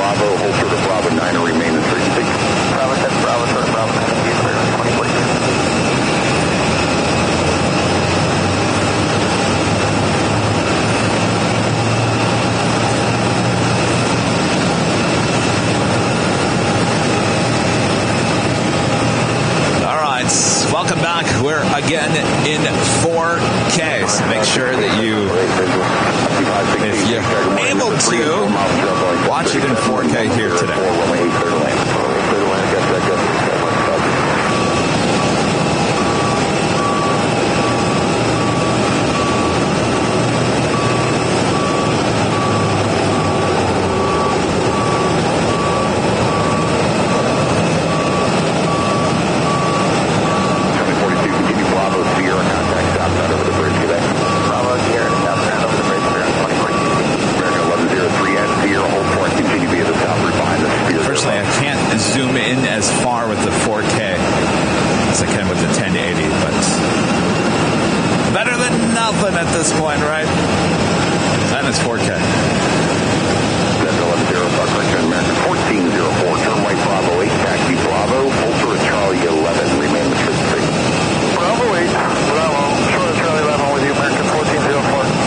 Bravo, hold short of Bravo 9 and remain in frequency. Bravo 10, Bravo, short of Bravo 9, be clear on 2042. Welcome back. We're again in 4K. So make sure that if you're able to, watch it in 4K here today. Zoom in as far with the 4K as I can with the 1080, but better than nothing at this point, right? And it's 4K. That's 11-0, Park Correction, American 1404, turn right Bravo 8, taxi Bravo, hold short of Charlie 11, remain in frequency. Bravo 8, Bravo, short of Charlie 11 with you, American 1404.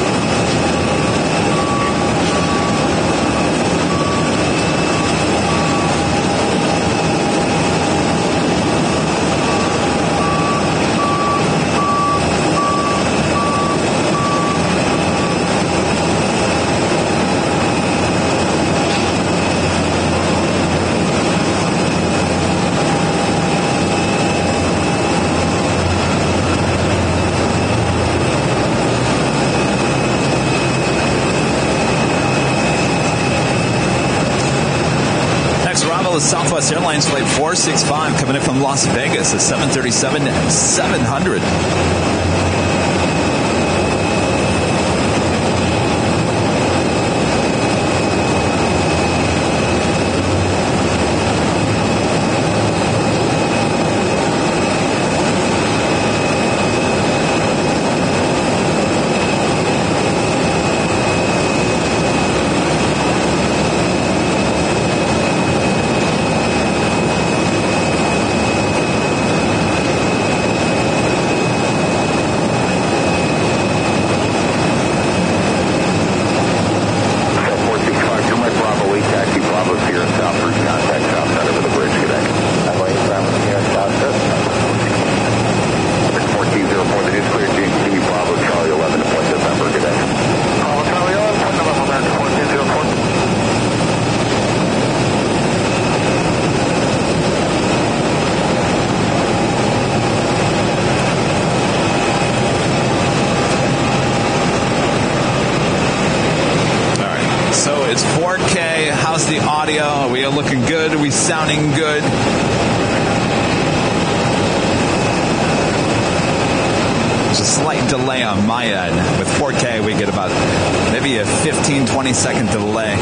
Southwest Airlines Flight 465 coming in from Las Vegas at 737-700. It's 4K. How's the audio? Are we looking good? Are we sounding good? There's a slight delay on my end. With 4K, we get about maybe a 15, 20-second delay.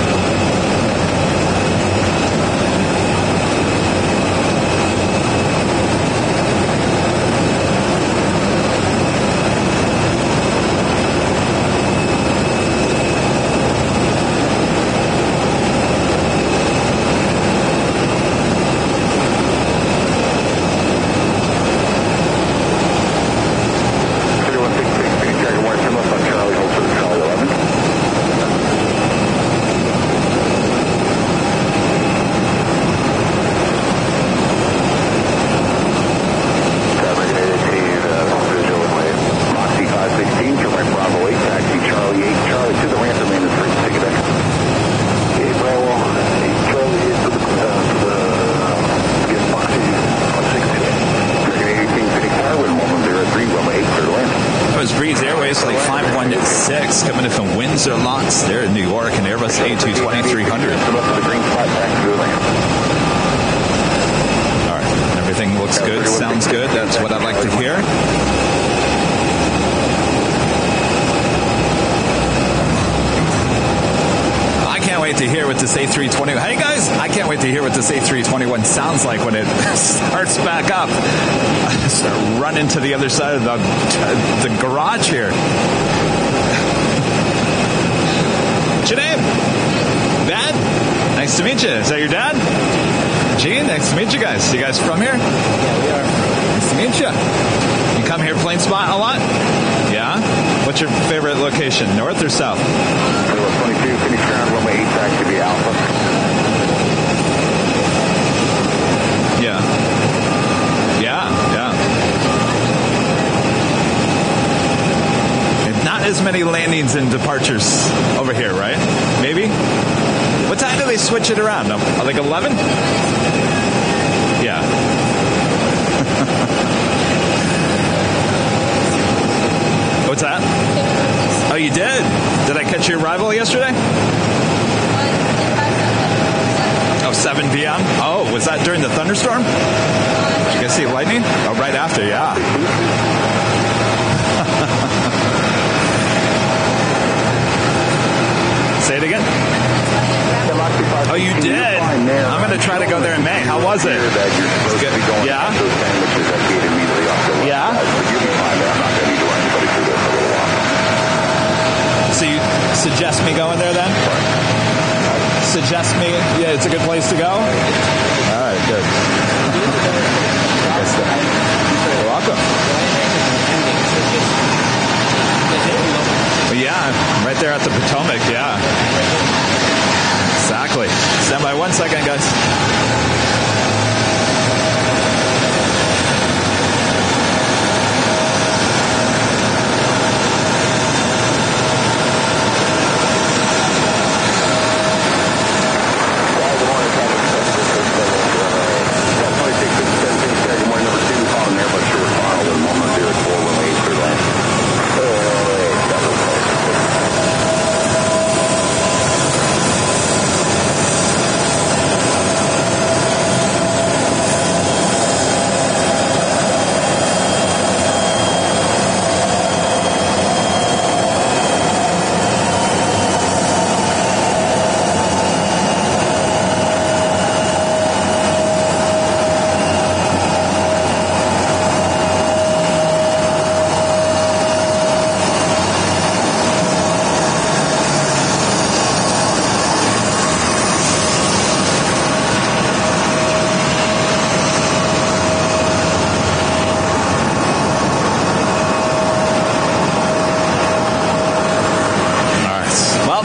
They're in New York and Airbus A220-300. All right, everything looks good, sounds good. That's what I'd like to hear. I can't wait to hear what this A320. Hey guys, I can't wait to hear what this A321 sounds like when it starts back up. I start running to the other side of the garage here. Janeb, Bad, nice to meet you. Is that your dad? Gene, nice to meet you guys. You guys from here? Yeah, we are. Nice to meet you. You come here plane spot a lot? Yeah? What's your favorite location, north or south? 22, Phoenix ground, runway 8, taxi to be Alpha. Yeah. Yeah, yeah. And not as many landings and departures over here, right? Maybe? What time do they switch it around? Like 11? Yeah. What's that? Oh, you did? Did I catch your arrival yesterday? Oh, 7 p.m.? Oh, was that during the thunderstorm? Did you guys see lightning? Oh, right after, yeah. Say it again. Oh, you did? I'm going to try to go there in May. How was it? Good. Yeah? Yeah? So you suggest me going there then? Suggest me? Yeah, it's a good place to go? All right, good. You're welcome. Yeah, right there at the Potomac, yeah. Exactly. Stand by 1 second, guys.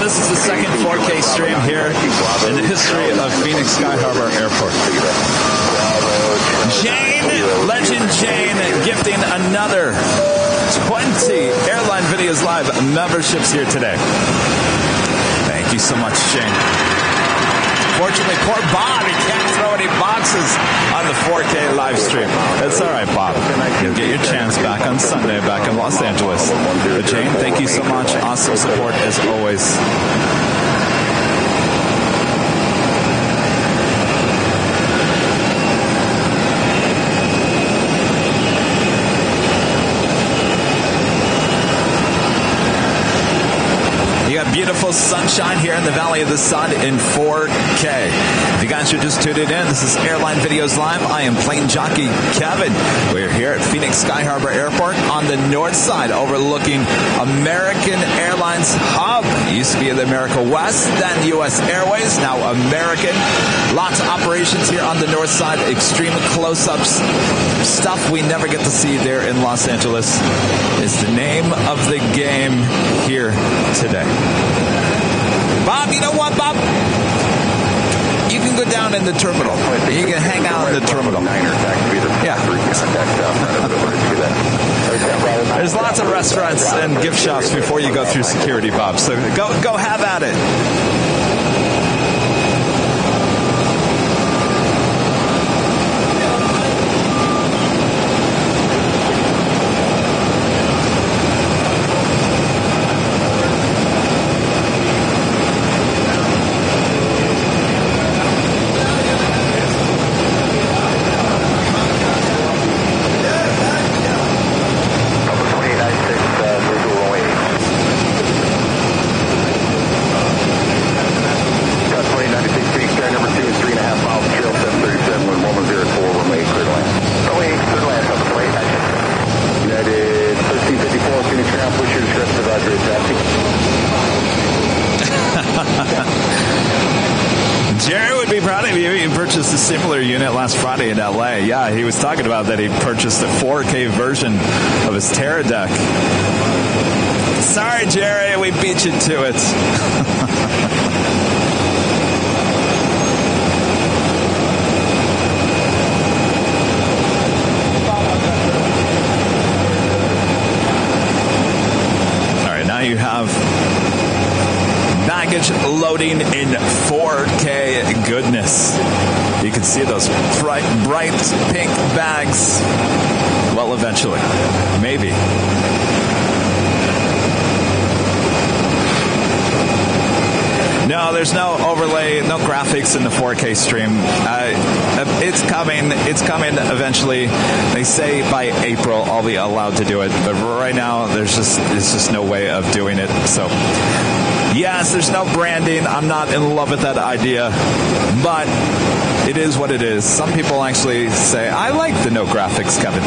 This is the second 4K stream here in the history of Phoenix Sky Harbor Airport. Jane, Legend Jane, gifting another 20 Airline Videos Live memberships here today. Thank you so much, Jane. Fortunately, poor Bob, he can't throw any boxes on the 4K live stream. That's all right, Bob. You'll get your chance back on Sunday, back in Los Angeles. But Jane, thank you so much. Awesome support as always. Beautiful sunshine here in the Valley of the Sun in 4K. If you guys are just tuned in, this is Airline Videos Live. I am plane jockey Kevin. We're here at Phoenix Sky Harbor Airport on the north side overlooking American Airlines hub. It used to be the America West, then U.S. Airways, now American. Lots of operations here on the north side. Extreme close-ups. Stuff we never get to see there in Los Angeles is the name of the game here today. Bob, you know what, Bob? You can go down in the terminal. You can hang out in the terminal. Yeah. There's lots of restaurants and gift shops before you go through security, Bob. So go have at it. purchased a similar unit last Friday in LA. Yeah, he was talking about that he purchased a 4K version of his Terra deck. Sorry, Jerry, we beat you to it. You have baggage loading in 4K goodness. You can see those bright pink bags. Well, eventually. Maybe. No, there's no overlay, no graphics in the 4K stream. It's coming. It's coming eventually. They say by April I'll be allowed to do it, but right now there's just no way of doing it. So, yes, there's no branding. I'm not in love with that idea, but it is what it is. Some people actually say, I like the no graphics, Kevin.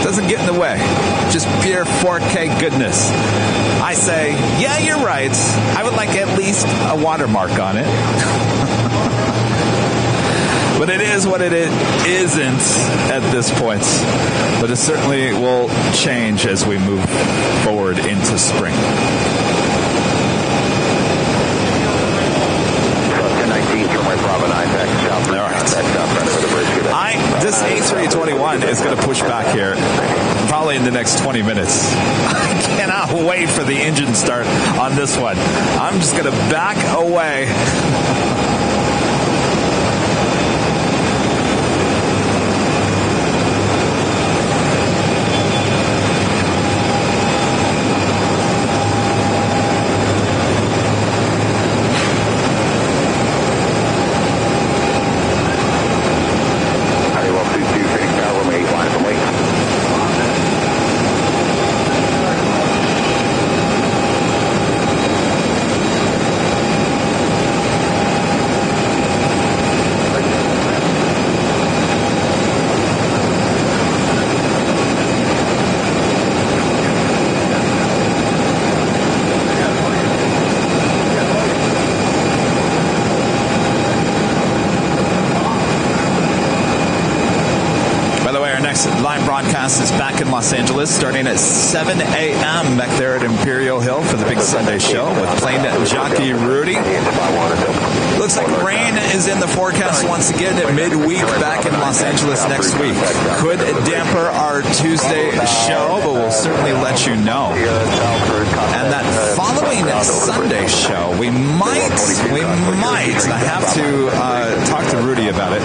Doesn't get in the way. Just pure 4K goodness. I say, yeah, you're right. I would like at least a watermark on it. But it is what it isn't at this point. But it certainly will change as we move forward into spring. This A321 is going to push back here probably in the next 20 minutes. I cannot wait for the engine start on this one. I'm just going to back away. Is back in Los Angeles starting at 7 a.m. back there at Imperial Hill for the big Sunday show with plane jockey Rudy. Looks like rain is in the forecast once again at midweek back in Los Angeles next week. Could damper our Tuesday show, but we'll certainly let you know. And that following Sunday show, we might, I have to talk to Rudy about it.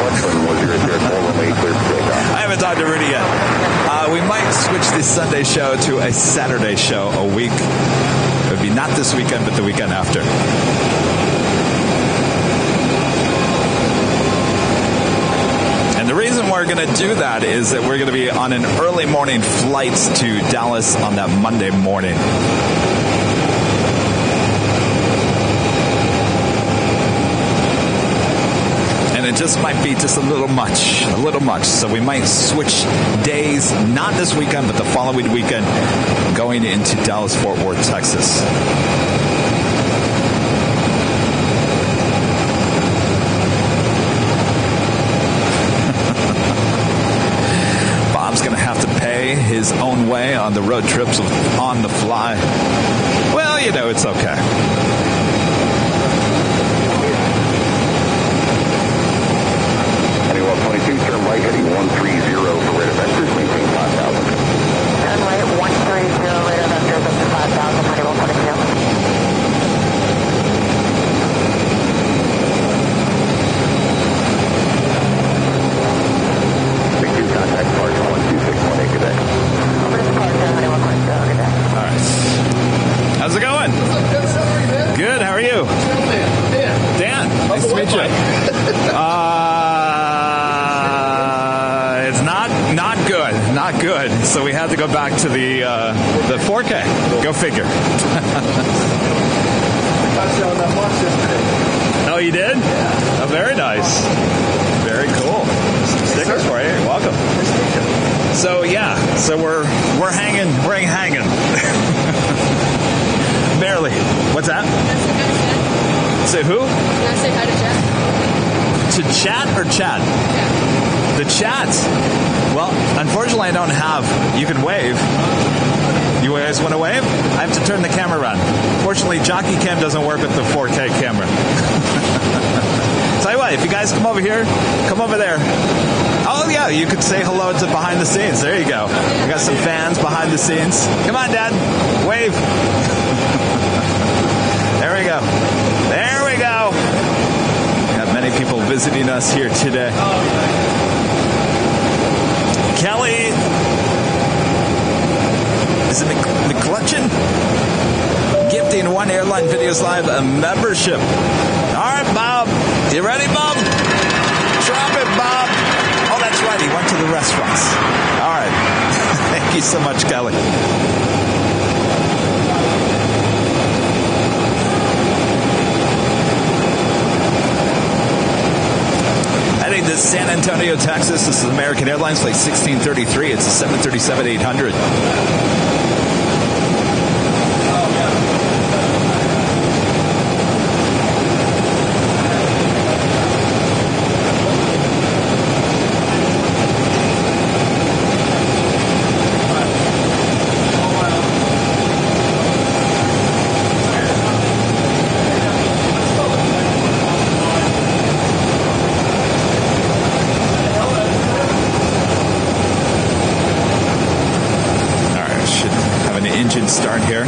I haven't talked to Rudy yet. We might switch the Sunday show to a Saturday show a week. It would be not this weekend, but the weekend after. And the reason we're going to do that is that we're going to be on an early morning flight to Dallas on that Monday morning. It just might be just a little much. So we might switch days, not this weekend, but the following weekend, going into Dallas-Fort Worth, Texas. Bob's going to have to pay his own way on the road trips on the fly. Well, it's okay. Turn right heading 130 for rate of vectors, maintain 5,000. Turn right 130, rate of vectors up to 5,000, heading 122. Big 2 contact Park 12618, good day. Over to Park 122, good day. All right. How's it going? Good, how are you? Dan, nice to meet you. Not good. So we had to go back to the 4K. Go figure. Oh, you did? Oh, very nice. Very cool. Some stickers for you. You're welcome. So we're hanging. We're hanging. Barely. What's that? Say who? Can I say hi to Jeff? to chat or chat? The chat. Well, unfortunately, I don't have. You can wave. You guys want to wave? I have to turn the camera around. Fortunately, Jockey Cam doesn't work with the 4K camera. Tell you what, if you guys come over here, come over there. Oh, yeah, you could say hello to behind the scenes. There you go. We got some fans behind the scenes. Come on, Dad. Wave. There we go. There we go. We got many people visiting us here today. Kelly. Is it McClutchin? Gifting one Airline Videos Live a membership. All right, Bob. You ready, Bob? Drop it, Bob. Oh, that's right. He went to the restaurants. All right. Thank you so much, Kelly. Heading to San Antonio, Texas. This is American Airlines, flight 1633. It's a 737-800. Start here.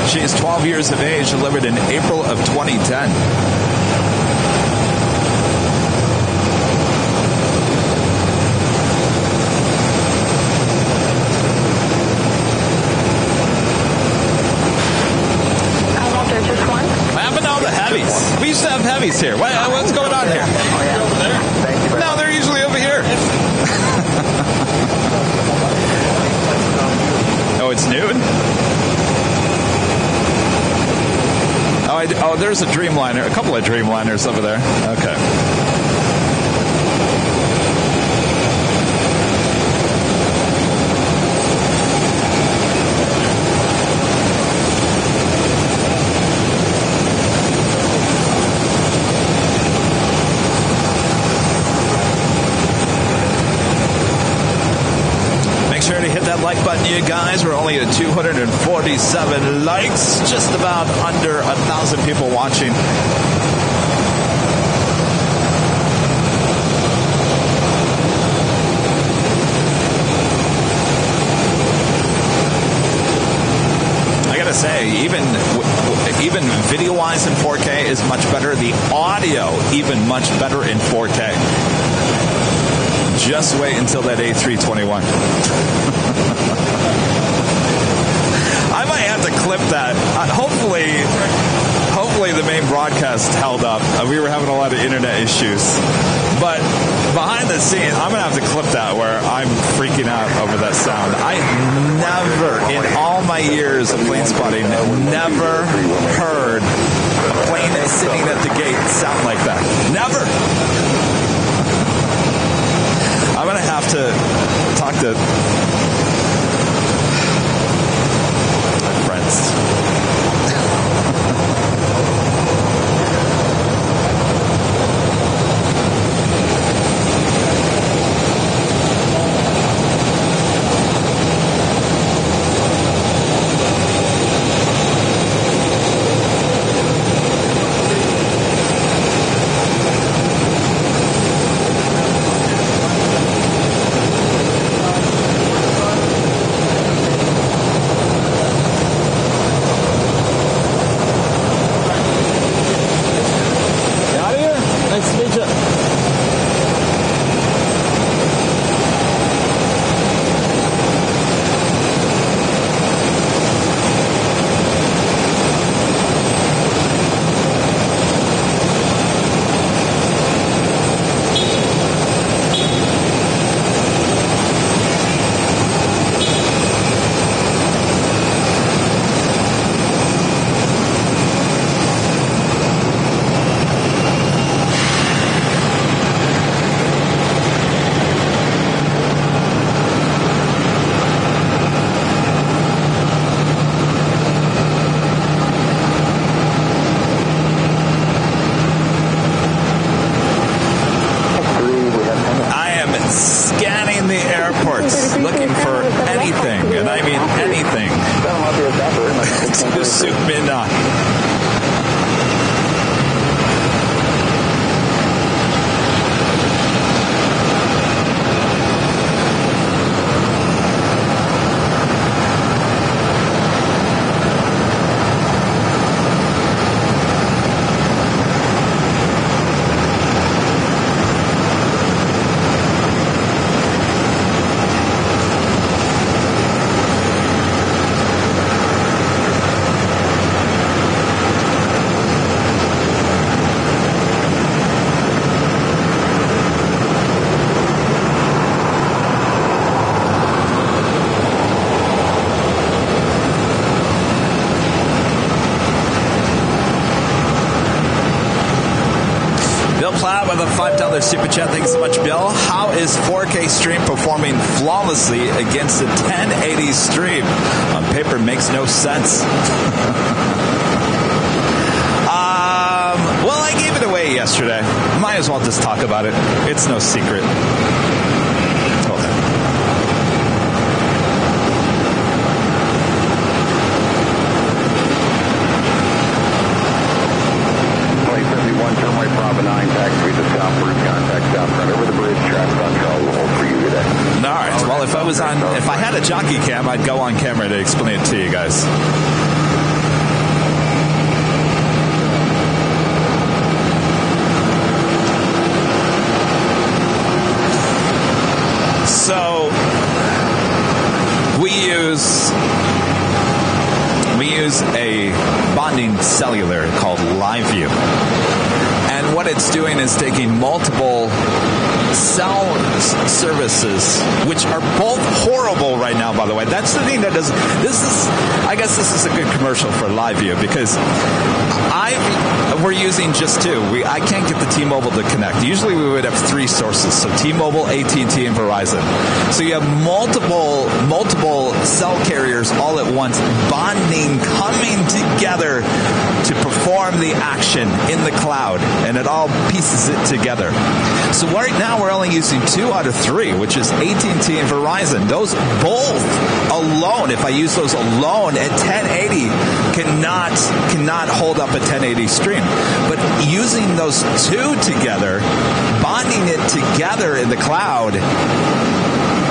She is 12 years of age, delivered in April of 2010. Just one. What happened to all the heavies? We used to have heavies here. What's going on here? No, they're usually over here. Oh, it's noon? Oh, there's a Dreamliner, a couple of Dreamliners over there. Okay. Like button, you guys. We're only at 247 likes, just about under 1,000 people watching. I gotta say, even video-wise in 4K is much better. The audio even much better in 4K. Just wait until that A321. I might have to clip that. Hopefully the main broadcast held up. We were having a lot of internet issues. But behind the scenes, I'm going to have to clip that where I'm freaking out over that sound. I never, in all my years of plane spotting, never heard a plane sitting at the gate sound like that. Never. I'm going to have to talk to my friends. zoom in on. With a $5 super chat. Thanks so much, Bill. How is 4K stream performing flawlessly against a 1080 stream? On paper, makes no sense. Well, I gave it away yesterday. Might as well just talk about it. It's no secret. If I had a jockey cam, I'd go on camera to explain it to you guys. So we use a bonding cellular called LiveView. And what it's doing is taking multiple cell services, which are both horrible right now, by the way. That's the thing that does I guess this is a good commercial for LiveView, because we're using just two. I can't get the T-Mobile to connect. Usually we would have three sources, so T-Mobile, AT&T, and Verizon. So you have multiple cell carriers all at once, bonding, coming together to perform the action in the cloud, and it all pieces it together. So right now we're only using 2 out of 3, which is AT&T and Verizon. Those both alone, if I use those alone at 1080, cannot hold up a 1080 stream. But using those two together, bonding it together in the cloud,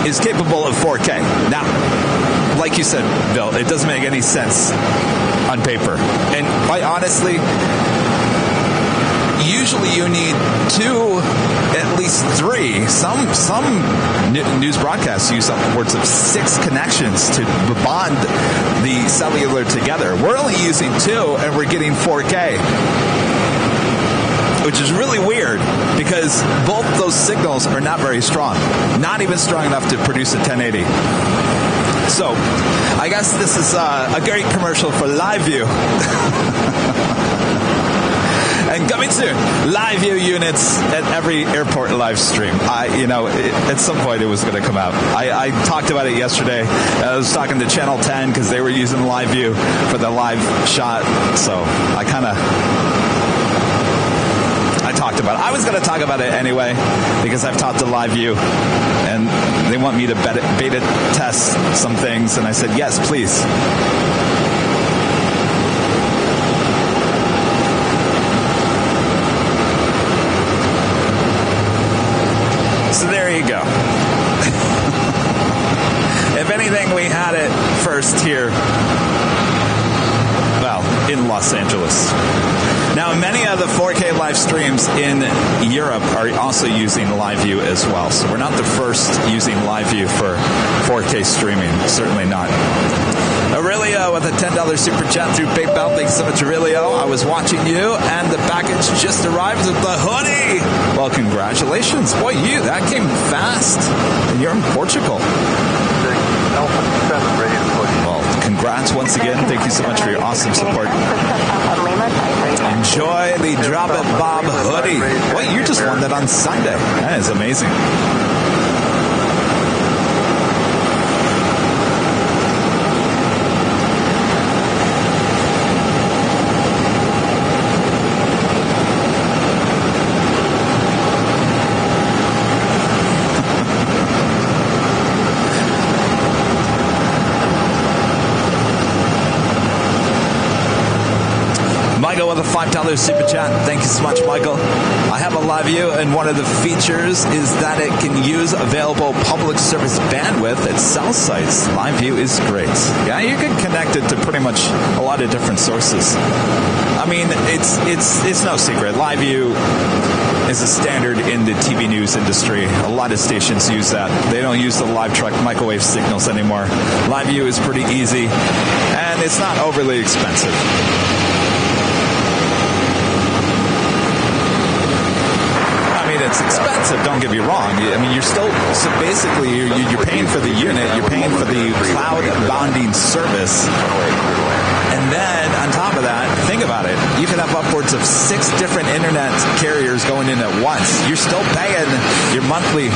is capable of 4K. Now, like you said, Bill, it doesn't make any sense on paper. And quite honestly, usually you need 2, at least 3. Some news broadcasts use upwards of 6 connections to bond the cellular together. We're only using 2, and we're getting 4K, which is really weird because both those signals are not very strong. Not even strong enough to produce a 1080. So, I guess this is a great commercial for LiveView. And coming soon, LiveView units at every airport live stream. At some point it was going to come out. I talked about it yesterday. I was talking to Channel 10 because they were using LiveView for the live shot. So I talked about it. I was going to talk about it anyway because I've talked to LiveView and they want me to beta test some things. And I said, yes, please. So there you go. If anything, we had it first here, in Los Angeles. Now, many of the 4K live streams in Europe are also using LiveView as well. So we're not the first using LiveView for 4K streaming. Certainly not. Aurelio with a $10 super chat through PayPal. Thanks so much, Aurelio. I was watching you, and the package just arrived with the hoodie. Well, congratulations. Boy, that came fast. And you're in Portugal. Well, congrats once again. Thank you so much for your awesome support. Enjoy the Drop It Bob hoodie. Well, you just won that on Sunday. That is amazing. $5 super chat. Thank you so much, Michael. I have a live view, and one of the features is that it can use available public service bandwidth at cell sites. Live view is great. Yeah, you can connect it to pretty much a lot of different sources. I mean, it's no secret. Live view is a standard in the TV news industry. A lot of stations use that. They don't use the live track microwave signals anymore. Live view is pretty easy, and it's not overly expensive. I mean, it's expensive, don't get me wrong. I mean, you're still, so basically, you're paying for the unit, you're paying for the cloud bonding service. And then, on top of that, think about it. You can have upwards of 6 different internet carriers going in at once. You're still paying your monthly.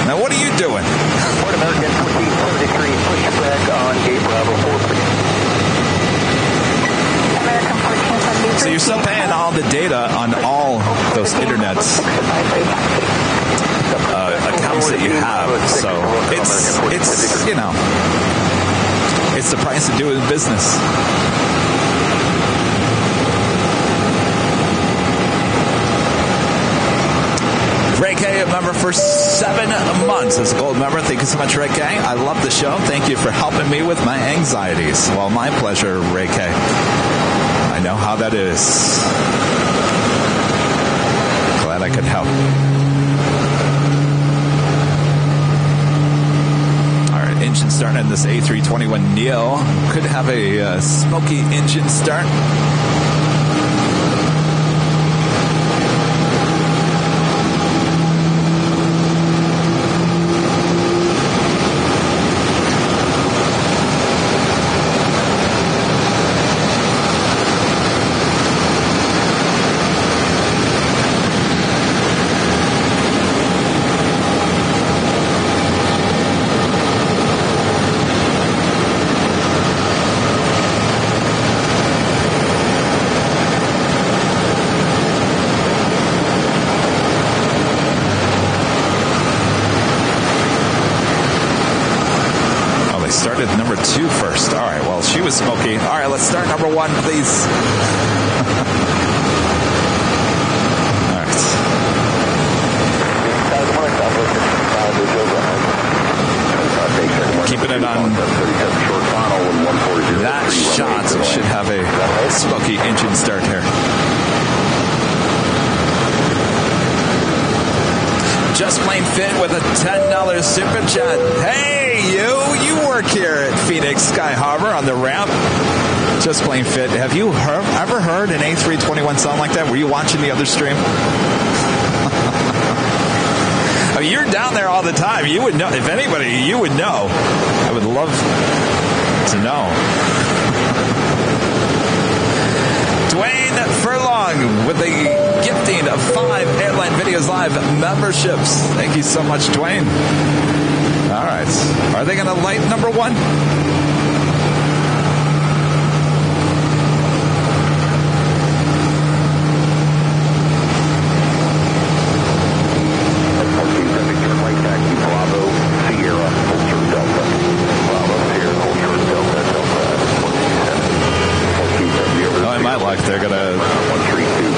Now, what are you doing? Port American 1473, push back on gate Bravo 4. American 1473. So you're still paying all the data on all those internet accounts that you have. So it's you know, it's the price of doing business. Ray K, a member for 7 months as a gold member. Thank you so much, Ray K. I love the show. Thank you for helping me with my anxieties. Well, my pleasure, Ray K. I know how that is. Glad I could help. All right, engine start on this A321 Neo. Could have a Smoky engine start. Number 2 first. All right, well, she was Smoky. All right, let's start number 1, please. All right. Keeping it on that shot, so it should have a Smoky engine start here. Just plain fit with a $10 super chat. Hey, you work here at Phoenix Sky Harbor on the ramp. Just plain fit. Have you ever heard an A321 sound like that? Were you watching the other stream? I mean, you're down there all the time. You would know. If anybody, you would know. I would love to know. Dwayne Furlong with the gifting of 5 Airline Videos Live memberships. Thank you so much, Dwayne. All right. Are they going to light number 1? Oh, I might like they're going to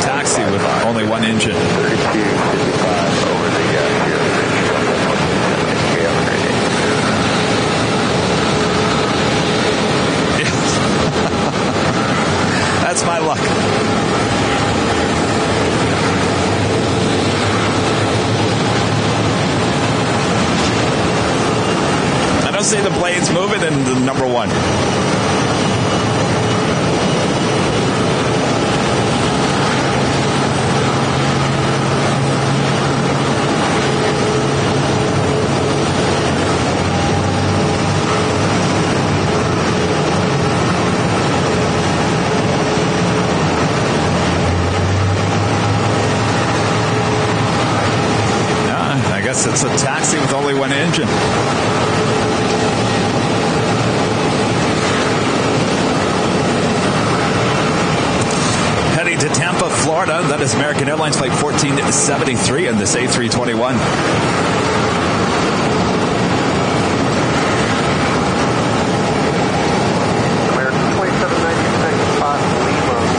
taxi with only 1 engine. That's my luck. I don't see the blades moving in the number 1. It's a taxi with only 1 engine. Heading to Tampa, Florida. That is American Airlines Flight 1473 in this A321. American 2796, Lima.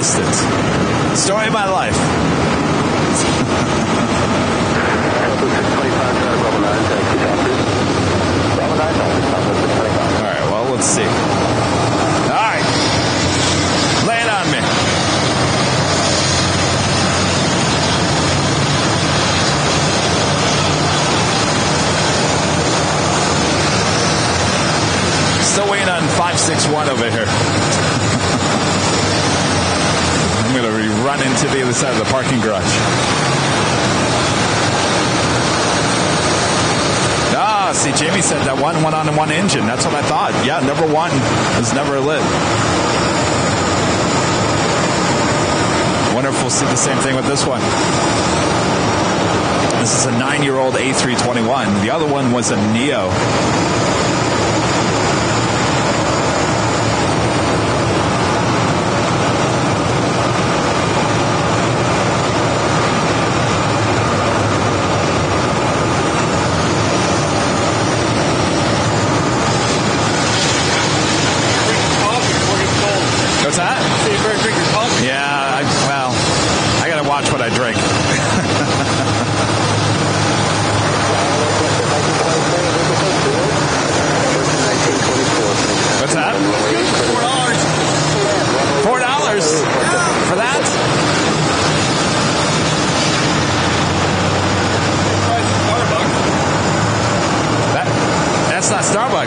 instant. Story of my life. All right, well, let's see. All right. Lay it on me. Still waiting on 561 over here. I'm going to run into the other side of the parking garage. Ah, see, Jamie said that one went on one engine. That's what I thought. Yeah, number one was never lit. I wonder if we'll see the same thing with this one. This is a 9-year-old A321. The other one was a Neo.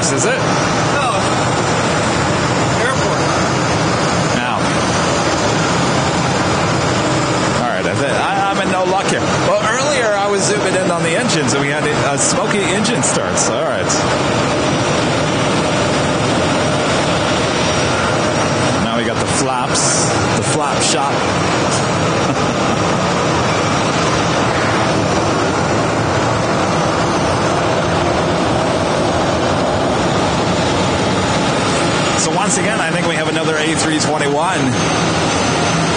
Is it? No. Airport. No. All right, I'm in no luck here. Well, earlier I was zooming in on the engines and we had Smoky engine starts. All right. Now we got the flaps, the flap shot. Once again, I think we have another A321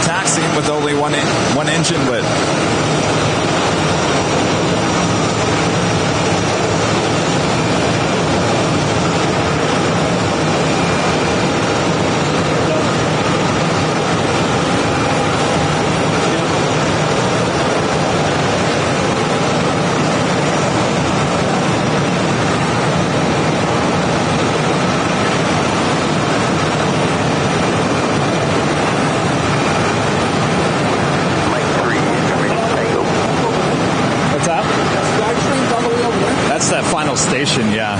taxiing with only one engine lit. Station, yeah.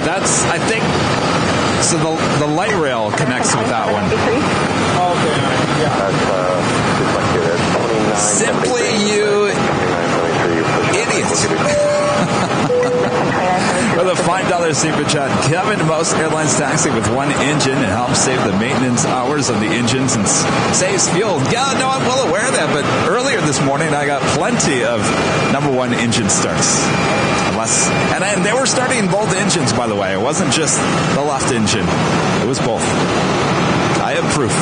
That's, I think, so the light rail connects with that one. Okay, yeah. Simply you idiots. With a $5 super chat, Kevin, most airlines taxi with one engine and helps save the maintenance hours of the engines and saves fuel. Yeah, no, I'm well aware of that, but earlier this morning I got plenty of number one engine starts. And they were starting both engines, by the way. It wasn't just the left engine. It was both. I have proof.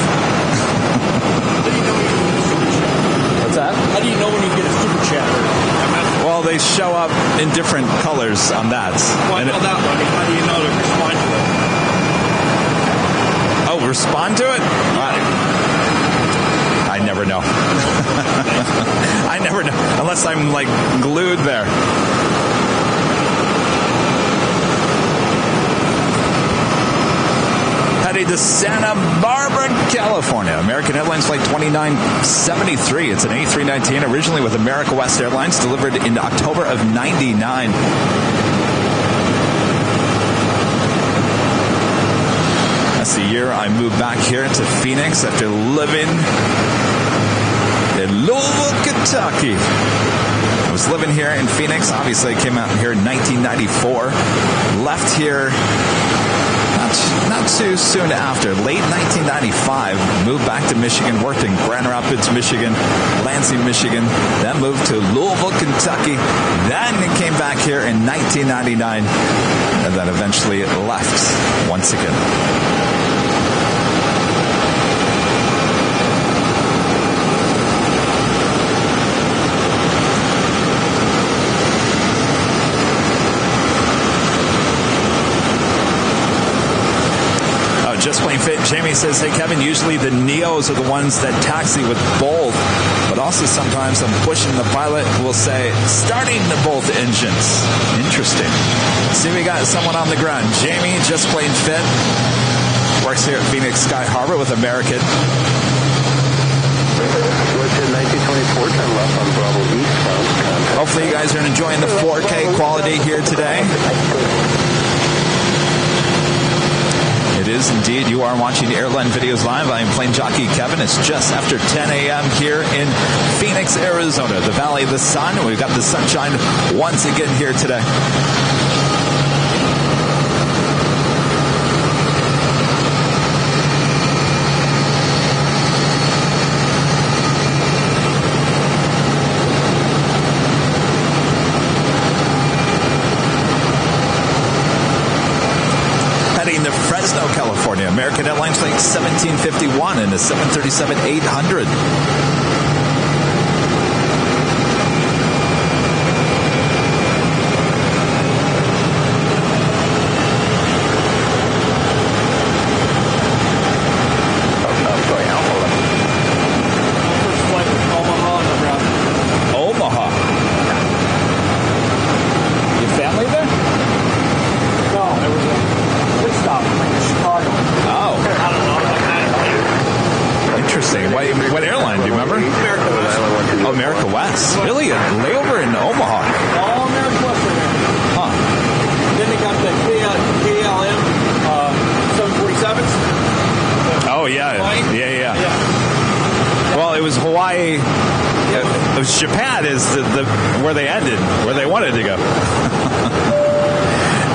What's that? How do you know when you get a super chat? Well, they show up in different colors on that. Well, I know that one. How do you know to respond to it? Oh, respond to it? I never know. I never know. Unless I'm, like, glued there. Heading to Santa Barbara, California. American Airlines Flight 2973. It's an A319, originally with America West Airlines, delivered in October of 99. That's the year I moved back here to Phoenix after living in Louisville, Kentucky. I was living here in Phoenix. Obviously, I came out here in 1994. Left here not too soon after, late 1995, moved back to Michigan, worked in Grand Rapids, Michigan, Lansing, Michigan, then moved to Louisville, Kentucky, then came back here in 1999, and then eventually left once again. Just Playing Fit, Jamie says, hey, Kevin, usually the Neos are the ones that taxi with both, but also sometimes I'm pushing the pilot will say, starting the both engines. Interesting. See, we got someone on the ground. Jamie, just plain fit, works here at Phoenix Sky Harbor with American. 1924, turn left on Bravo eastbound. Hopefully you guys are enjoying the 4K quality here today. It is indeed. You are watching Airline Videos Live. I am Plane Jockey Kevin. It's just after 10 a.m. here in Phoenix, Arizona, the Valley of the Sun. We've got the sunshine once again here today. California. American Airlines Flight 1751 and a 737-800. First flight was Omaha and Nebraska. Omaha. Your family there? No, it was a quick stop in Chicago. Oh. I don't know, like that. Interesting. What airline? Do you remember? America West. Oh, America West. Really? A layover in Omaha? All America West right there. Huh. Then they got the KLM 747s. Oh, yeah. Hawaii? Yeah. Well, it was Hawaii. It was Japan is the where they ended, where they wanted to go.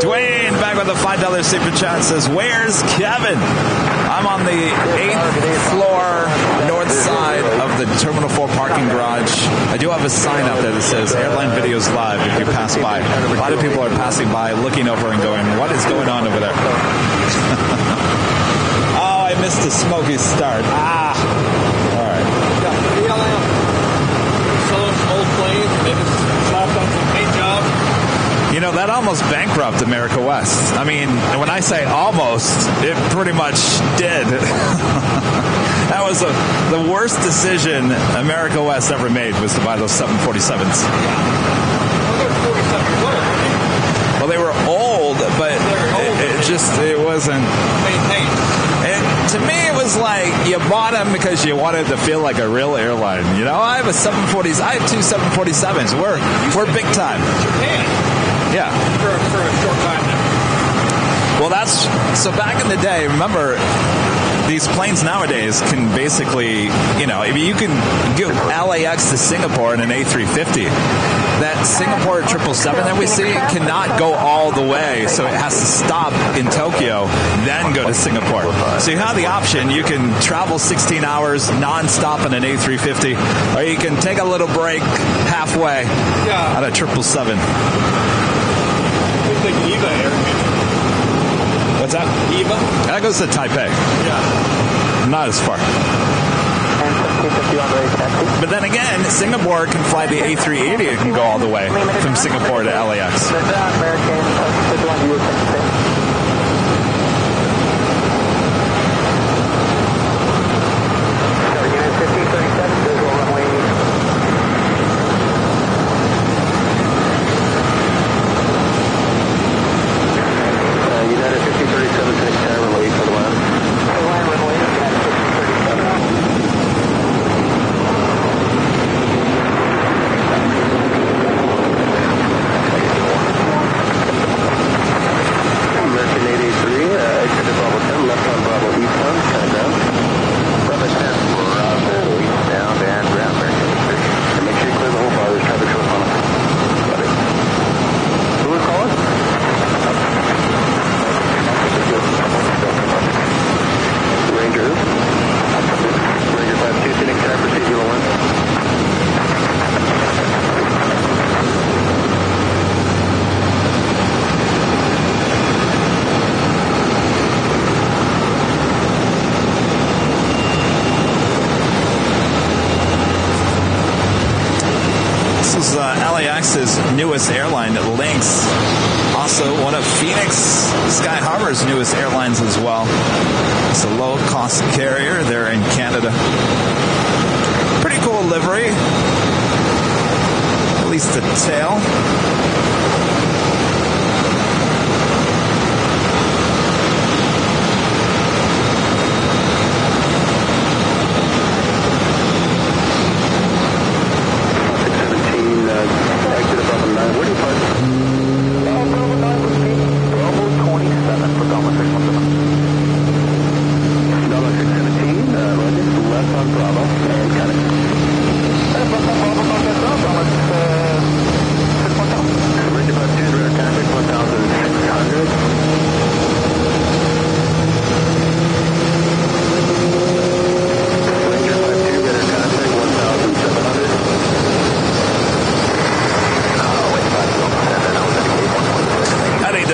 Dwayne back with a $5 super chat says, where's Kevin? I'm on the 8th floor north side of the Terminal 4 parking garage. I do have a sign out there that says Airline Videos Live if you pass by. A lot of people are passing by, looking over and going, what is going on over there? Oh, I missed the Smoky start. Ah. All right. Yeah, KLM. Selling some old planes. They just slapped on some paint job. You know, that almost bankrupted America West. I mean, when I say almost, it pretty much did. That was the worst decision America West ever made, was to buy those 747s. Well, they were old, but it wasn't. To me, it was like you bought them because you wanted to feel like a real airline. You know, I have a 740s. I have two 747s. We're big time. Yeah. For a short time now. Well, so back in the day, remember, these planes nowadays can basically, you know, I mean, you can go LAX to Singapore in an A350. That Singapore 777 that we see cannot go all the way, so it has to stop in Tokyo, then go to Singapore. So you have the option. You can travel 16 hours nonstop in an A350, or you can take a little break halfway on a 777. It's like Eva Air. What's that? Eva? That goes to Taipei. Yeah. Not as far. But then again, Singapore can fly the A380. It can go all the way from Singapore to LAX. LAX's newest airline, Lynx, also one of Phoenix Sky Harbor Qatar's newest airlines as well. It's a low-cost carrier there in Canada. Pretty cool livery. At least the tail.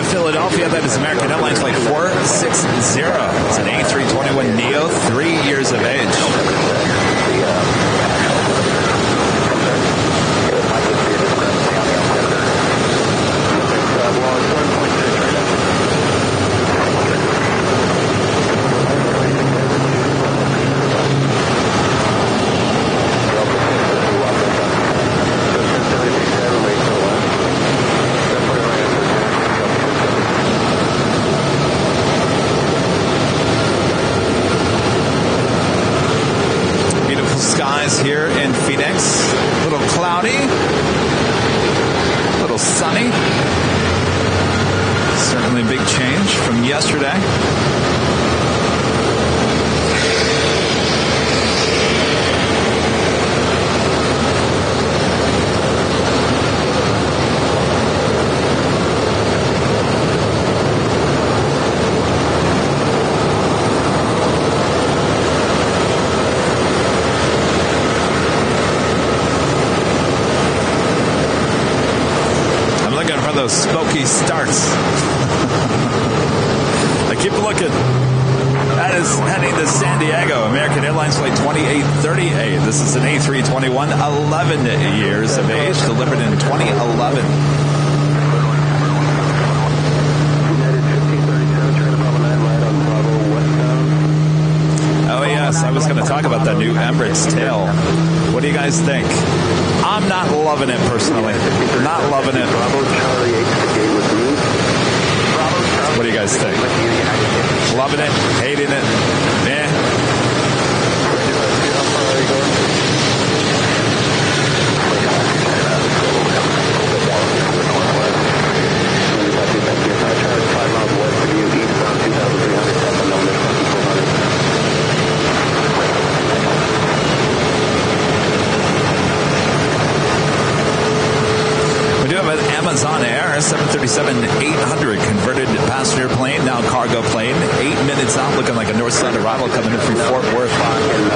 Philadelphia, that is American Airlines Flight 460. It's an A321neo, 3 years of age. Here in Phoenix, a little cloudy, a little sunny. Certainly a big change from yesterday. Those Smoky starts. I keep looking. That is heading to San Diego. American Airlines Flight 2838. This is an A321, 11 years of age, delivered in 2011. Oh yes, I was going to talk about that new Emirates tail. What do you guys think? I'm not loving it personally. Not loving it. What do you guys think? Loving it? Hating it? Amazon Air 737-800 converted passenger plane, now cargo plane. 8 minutes out, looking like a north-side arrival coming in from Fort Worth,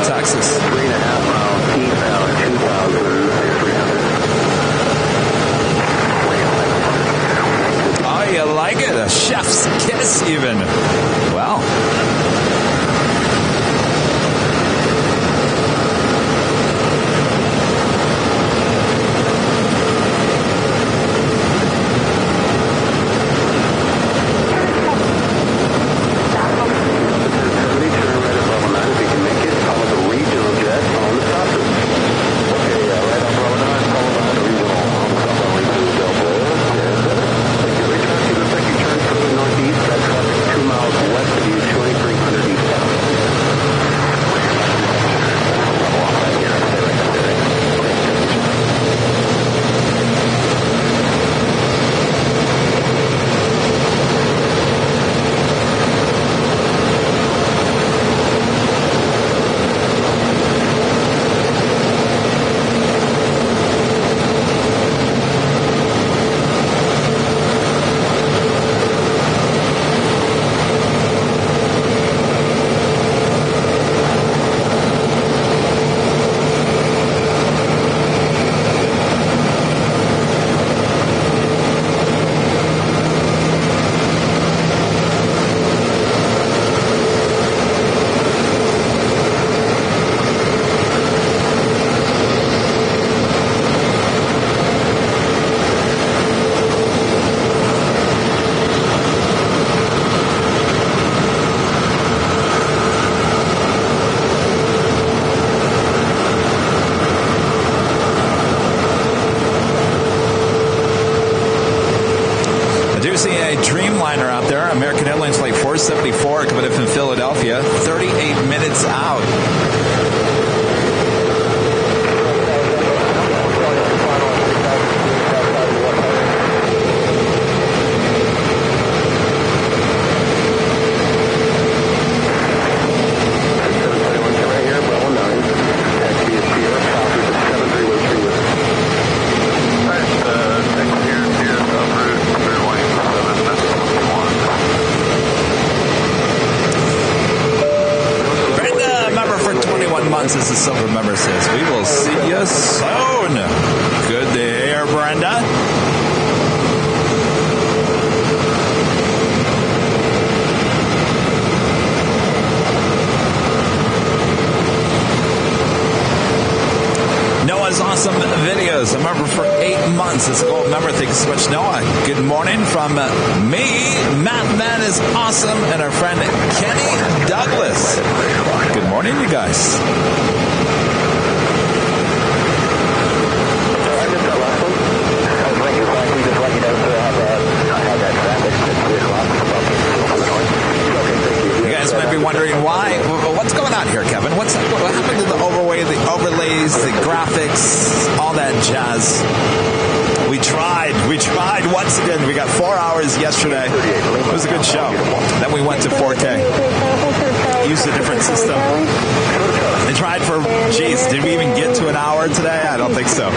Texas. 3.5 miles eastbound, 2,300. Oh, you like it? A chef's kiss, even. Wow. Northeast, that traffic 2 miles 474 coming in from Philadelphia, 38 minutes out. As the silver member says, we will see you soon. Good to hear, Brenda. Noah's awesome videos. A member for 8 months. It's a gold member. Thank you so much, Noah. Good morning from me. Matt Man is awesome. And our friend Kenny Douglas. Good morning, you guys. You guys might be wondering why. What's going on here, Kevin? What happened to the overlays, the graphics, all that jazz? We tried once again. We got 4 hours yesterday. It was a good show. Then we went to 4K. Used a different system. They tried for, did we even get to an hour today? I don't think so.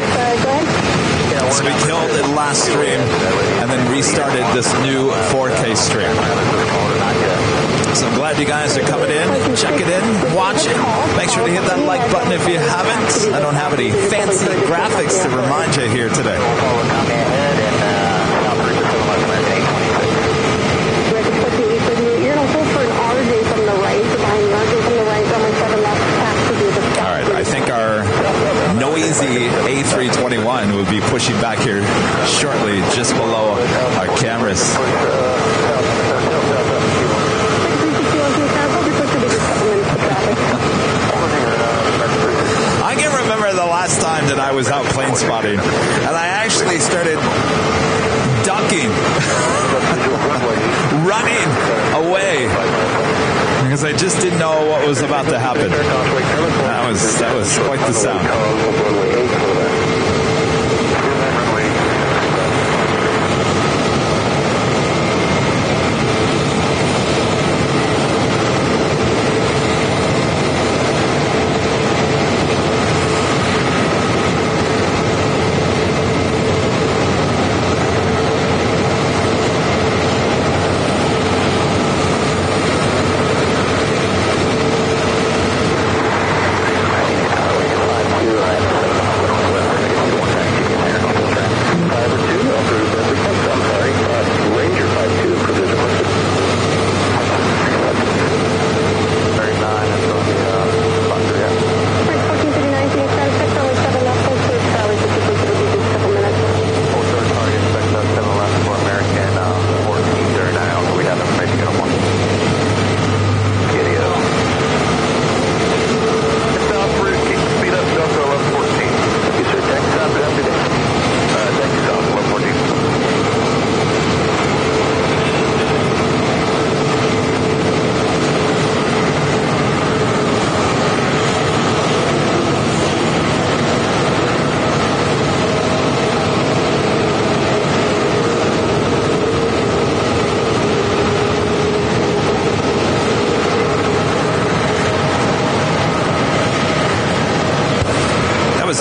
So we killed the last stream and then restarted this new 4K stream. So I'm glad you guys are coming in, checking in, watching. Make sure to hit that like button if you haven't. I don't have any fancy graphics to remind you here today. Alright, I think our noisy A321 will be pushing back here shortly, just below our cameras. I can remember the last time that I was out plane spotting, and I actually started ducking, running away, because I just didn't know what was about to happen. That was quite the sound.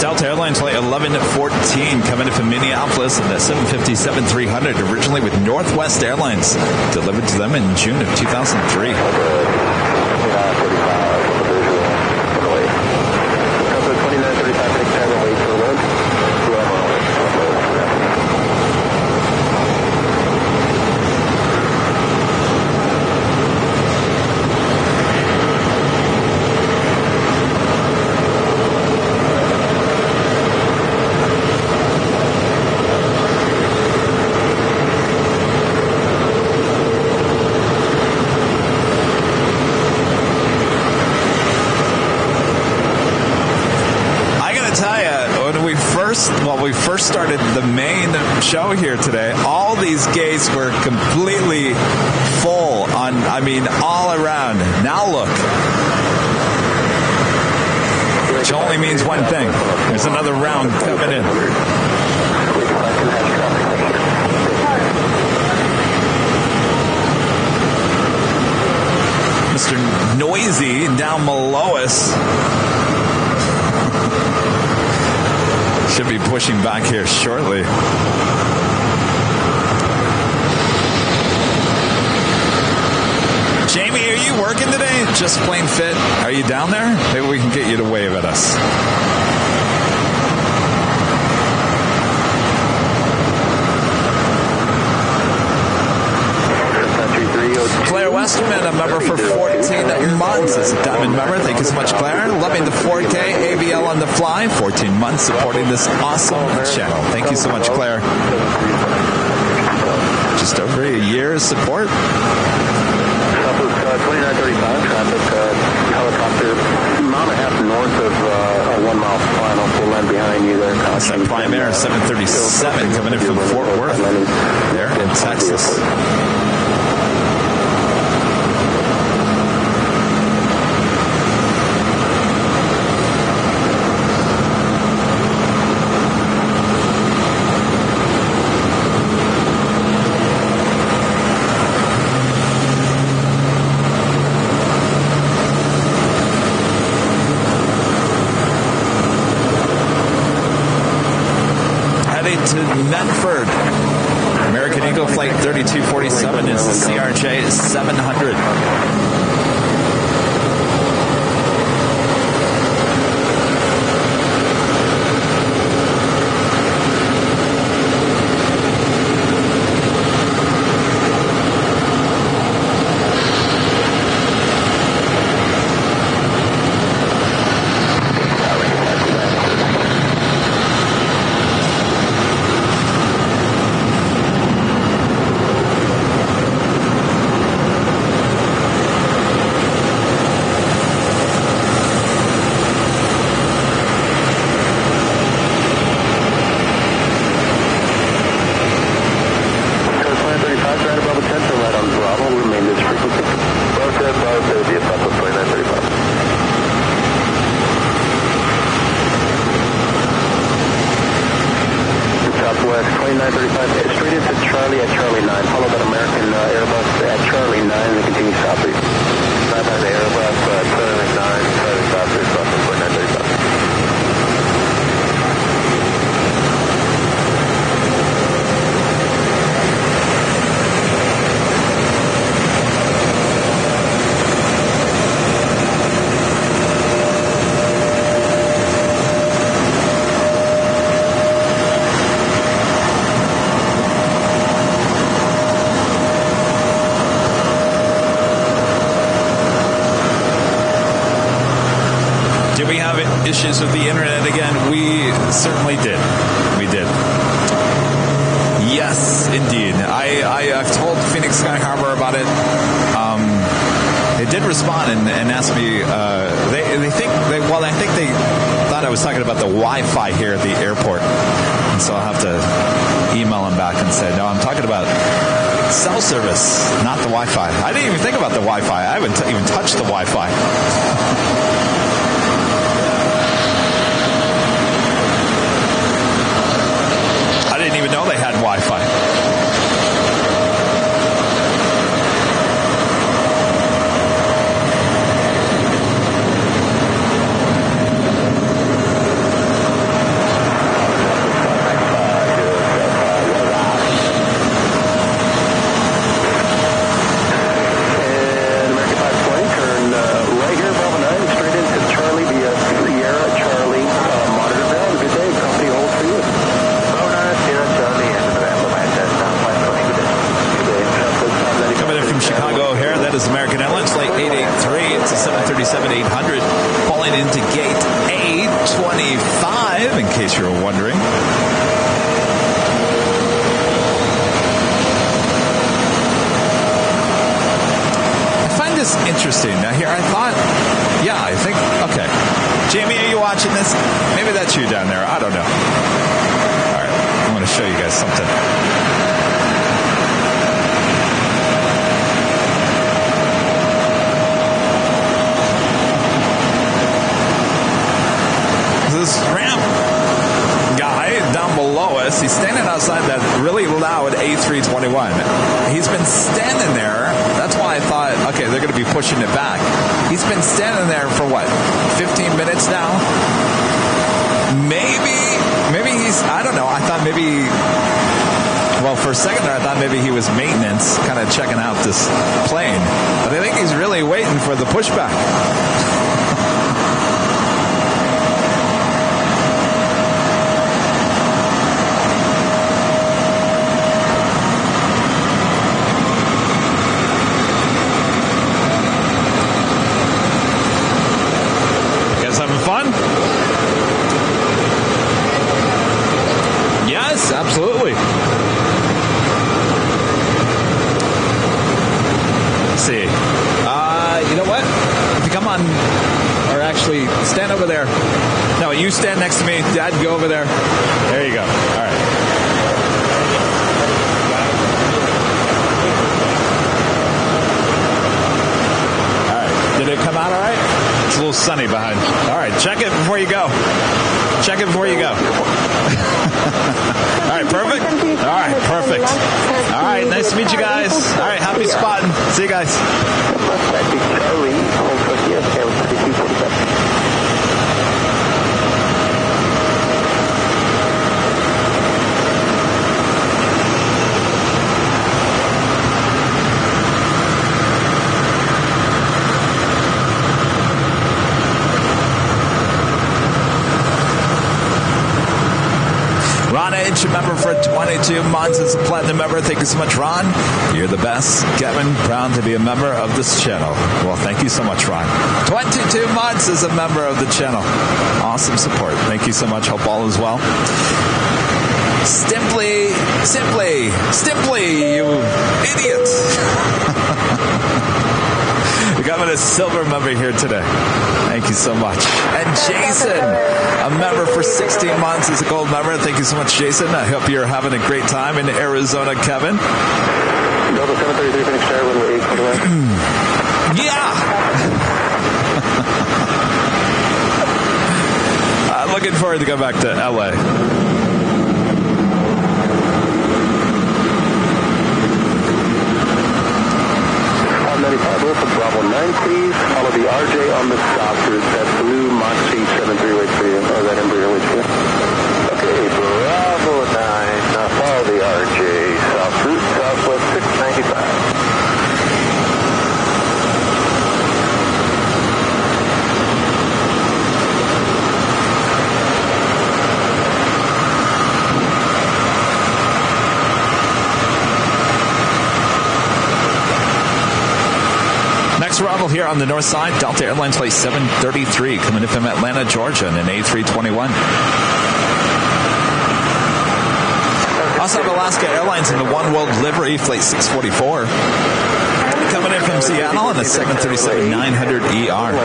Delta Airlines flight 1114 coming in from Minneapolis in the 757-300, originally with Northwest Airlines, delivered to them in June of 2003. we first started the main show here today, all these gates were completely full all around. Now look. Which only means one thing. There's another round coming in. Mr. Noisy down below us should be pushing back here shortly. Jamie, are you working today? Just plain fit. Are you down there? Maybe we can get you to wave at us. Claire Westerman, a member for 14 months. As a Diamond member, thank you so much, Claire. Loving the 4K ABL on the fly. 14 months supporting this awesome channel. Thank you so much, Claire. Just over a year's support. 2935 traffic, helicopter, mile and a half north of a 1 mile final, full line behind you there. That's that Prime Air 737 coming in from Fort Worth there in Texas. To Medford. American Eagle Flight 3247 is the CRJ 700. Issues with the internet again? We certainly did. We did. Yes, indeed. I've told Phoenix Sky Harbor about it. They did respond and asked me. I think they thought I was talking about the Wi-Fi here at the airport, and so I'll have to email them back and say, no, I'm talking about cell service, not the Wi-Fi. I didn't even think about the Wi-Fi. I haven't even touched the Wi-Fi. I didn't even know they had Wi-Fi. American Airlines Flight 883. It's a 737-800 falling into gate A25, in case you're wondering. I find this interesting. Now here, I think, okay. Jamie, are you watching this? Maybe that's you down there. I don't know. show you guys something. This ramp guy down below us, he's standing outside that really loud A321. He's been standing there. That's why I thought, okay, they're going to be pushing it back. He's been standing there for what, 15 minutes now? Maybe he's, I don't know. I thought maybe, well, for a second there, I thought maybe he was maintenance, kind of checking out this plane. But I think he's really waiting for the pushback. Absolutely. Let's see. You know what? If you come on, or actually stand over there. No, you stand next to me. Dad, go over there. There you go. All right. All right. Did it come out all right? It's a little sunny behind. All right. Check it before you go. Check it before you go. All right, perfect? All right, perfect. All right, nice to meet you guys. All right, happy spotting. See you guys. Ron H, a member for 22 months, is a platinum member. Thank you so much, Ron. You're the best. Kevin, proud to be a member of this channel. Well, thank you so much, Ron. 22 months as a member of the channel. Awesome support. Thank you so much. Hope all is well. Simply, you idiots. We got a silver member here today. Thank you so much. And Jason, a member for 16 months, is a gold member. Thank you so much, Jason. I hope you're having a great time in Arizona, Kevin. Delta 733 Phoenix Tower, runway 821. Yeah! Looking forward to go back to LA. 95 Alpha Bravo 9, please. Follow the RJ on the south route. That blue Moxie 73 waits for you. Or that Embraer waits for you. Okay, Bravo 9. Now follow the RJ. South route, southwest 695. Arrival here on the north side, Delta Airlines flight 733 coming in from Atlanta, Georgia in an A321. Also have Alaska Airlines in the One World livery flight 644 coming in from Seattle in the 737-900ER.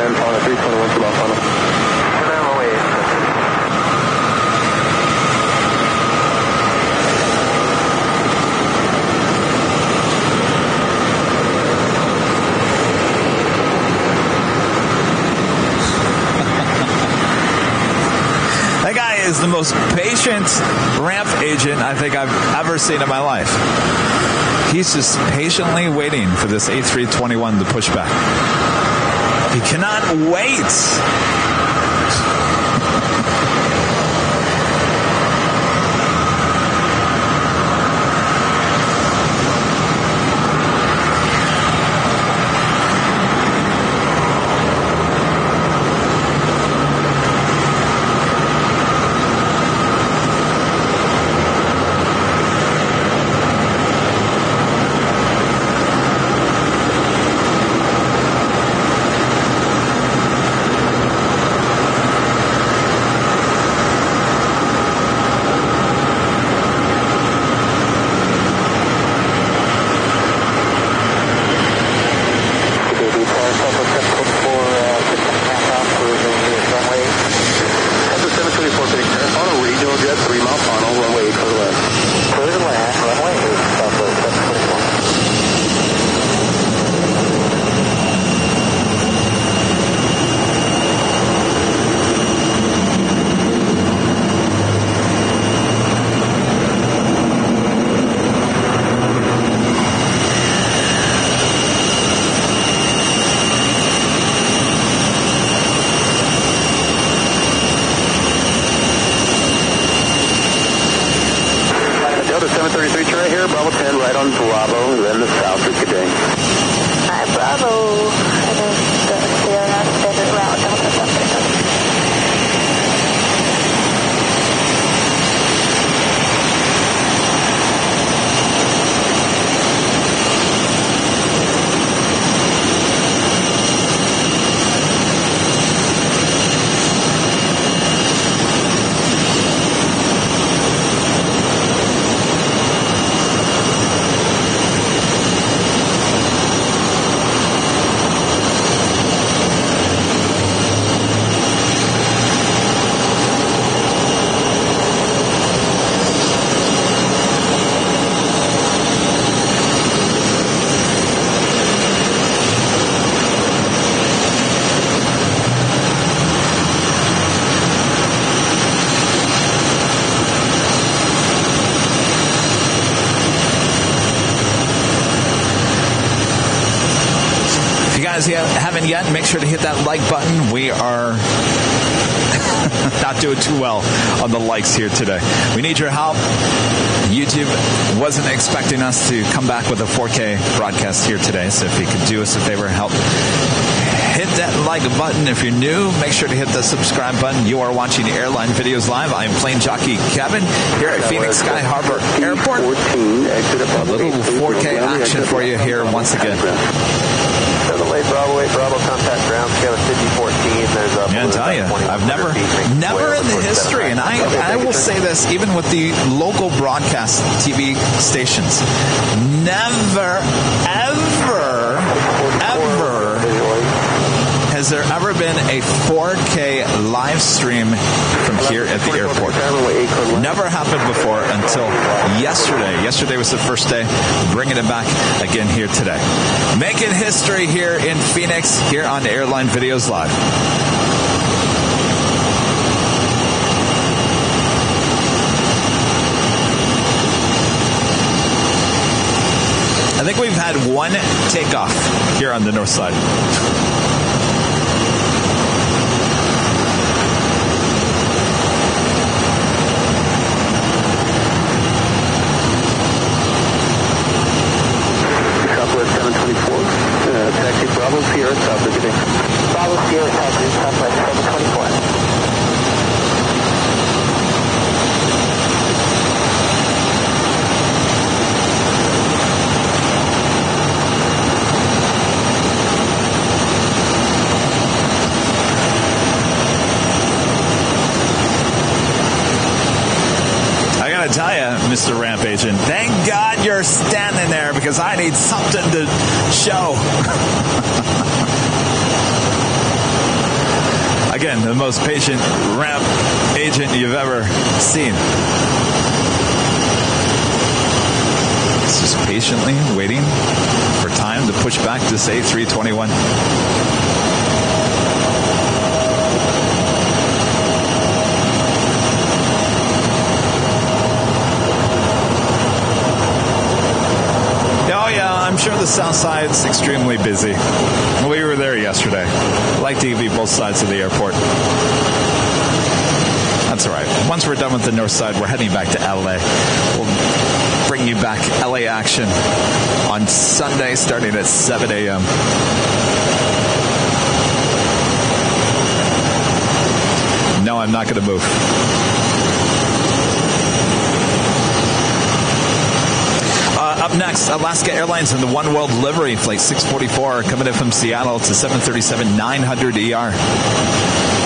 Is the most patient ramp agent I think I've ever seen in my life. He's just patiently waiting for this A321 to push back. He cannot wait. you haven't yet, make sure to hit that like button. We are not doing too well on the likes here today. We need your help. YouTube wasn't expecting us to come back with a 4K broadcast here today, so if you could do us a favor, help hit that like button. If you're new, make sure to hit the subscribe button. You are watching Airline Videos Live. I am plane jockey Kevin here at Phoenix Sky Harbor Airport. A little 4K action for you here once again. Bravo, contact ground, scale of 5014. There's a I tell you, I've never in the history, and I will say this, even with the local broadcast TV stations, never, ever has there ever been a 4K live stream from here at the airport. Never happened before until yesterday. Yesterday was the first day, bringing it back again here today. Making history here in Phoenix, here on Airline Videos Live. I think we've had one takeoff here on the north side. Taxi Bravo Sierra, South Beginning. Bravo Sierra, Southwest 724. I gotta tell you, Mr. Ramp Agent, thank God you're standing there because I need something to show. Again, the most patient ramp agent you've ever seen. It's just patiently waiting for time to push back to say 321. I'm sure the south side's extremely busy. We were there yesterday. I like to give you both sides of the airport. That's all right. Once we're done with the north side, we're heading back to LA. We'll bring you back LA action on Sunday starting at 7 a.m. No, I'm not going to move. Up next, Alaska Airlines and the One World livery flight 644 coming in from Seattle to 737-900 ER.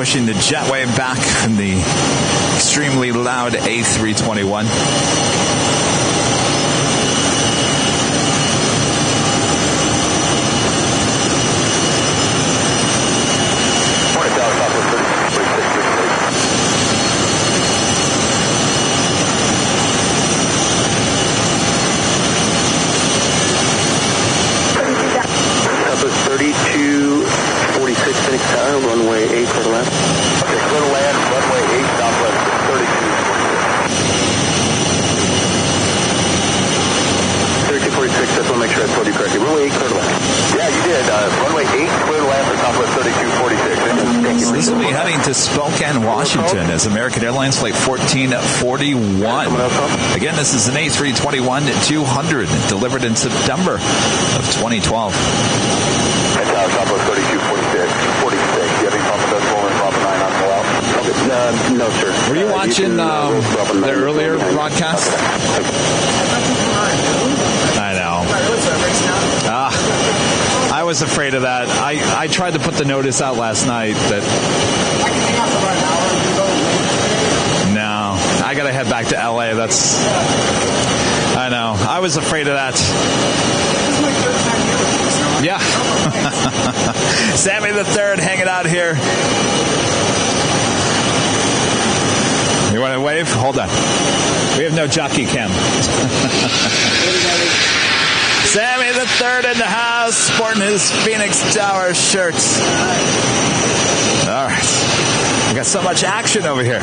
pushing the jetway back from the extremely loud A321. Runway 8 for the left. Okay, clear to land, runway 8, southwest 3246. 3246, just want to make sure I told you correctly. Runway 8, clear to land. Yeah, you did. Runway 8, clear to land for southwest 3246. So this will be heading to Spokane, Washington as American Airlines Flight 1441. Again, this is an A321-200 delivered in September of 2012. That's southwest 3246. 46. Do you have any pump that's rolling Bravo 9 on pull out? Okay. No, sir. Were you watching the earlier broadcast? I know. I was afraid of that. I tried to put the notice out last night that... No, I got to head back to LA. That's... I know. I was afraid of that. Yeah. Sammy the Third hanging out here. You want to wave? Hold on. We have no jockey cam. Sammy the Third in the house, sporting his Phoenix Tower shirts. All right. We got so much action over here.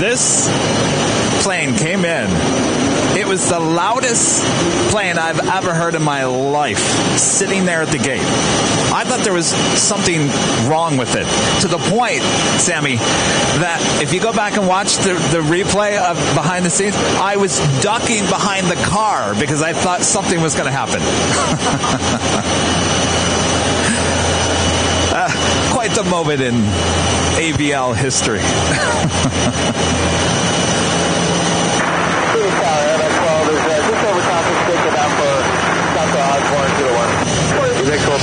This plane came in. It was the loudest plane I've ever heard in my life, sitting there at the gate. I thought there was something wrong with it, to the point, Sammy, that if you go back and watch the replay of behind the scenes, I was ducking behind the car because I thought something was going to happen. Quite the moment in ABL history.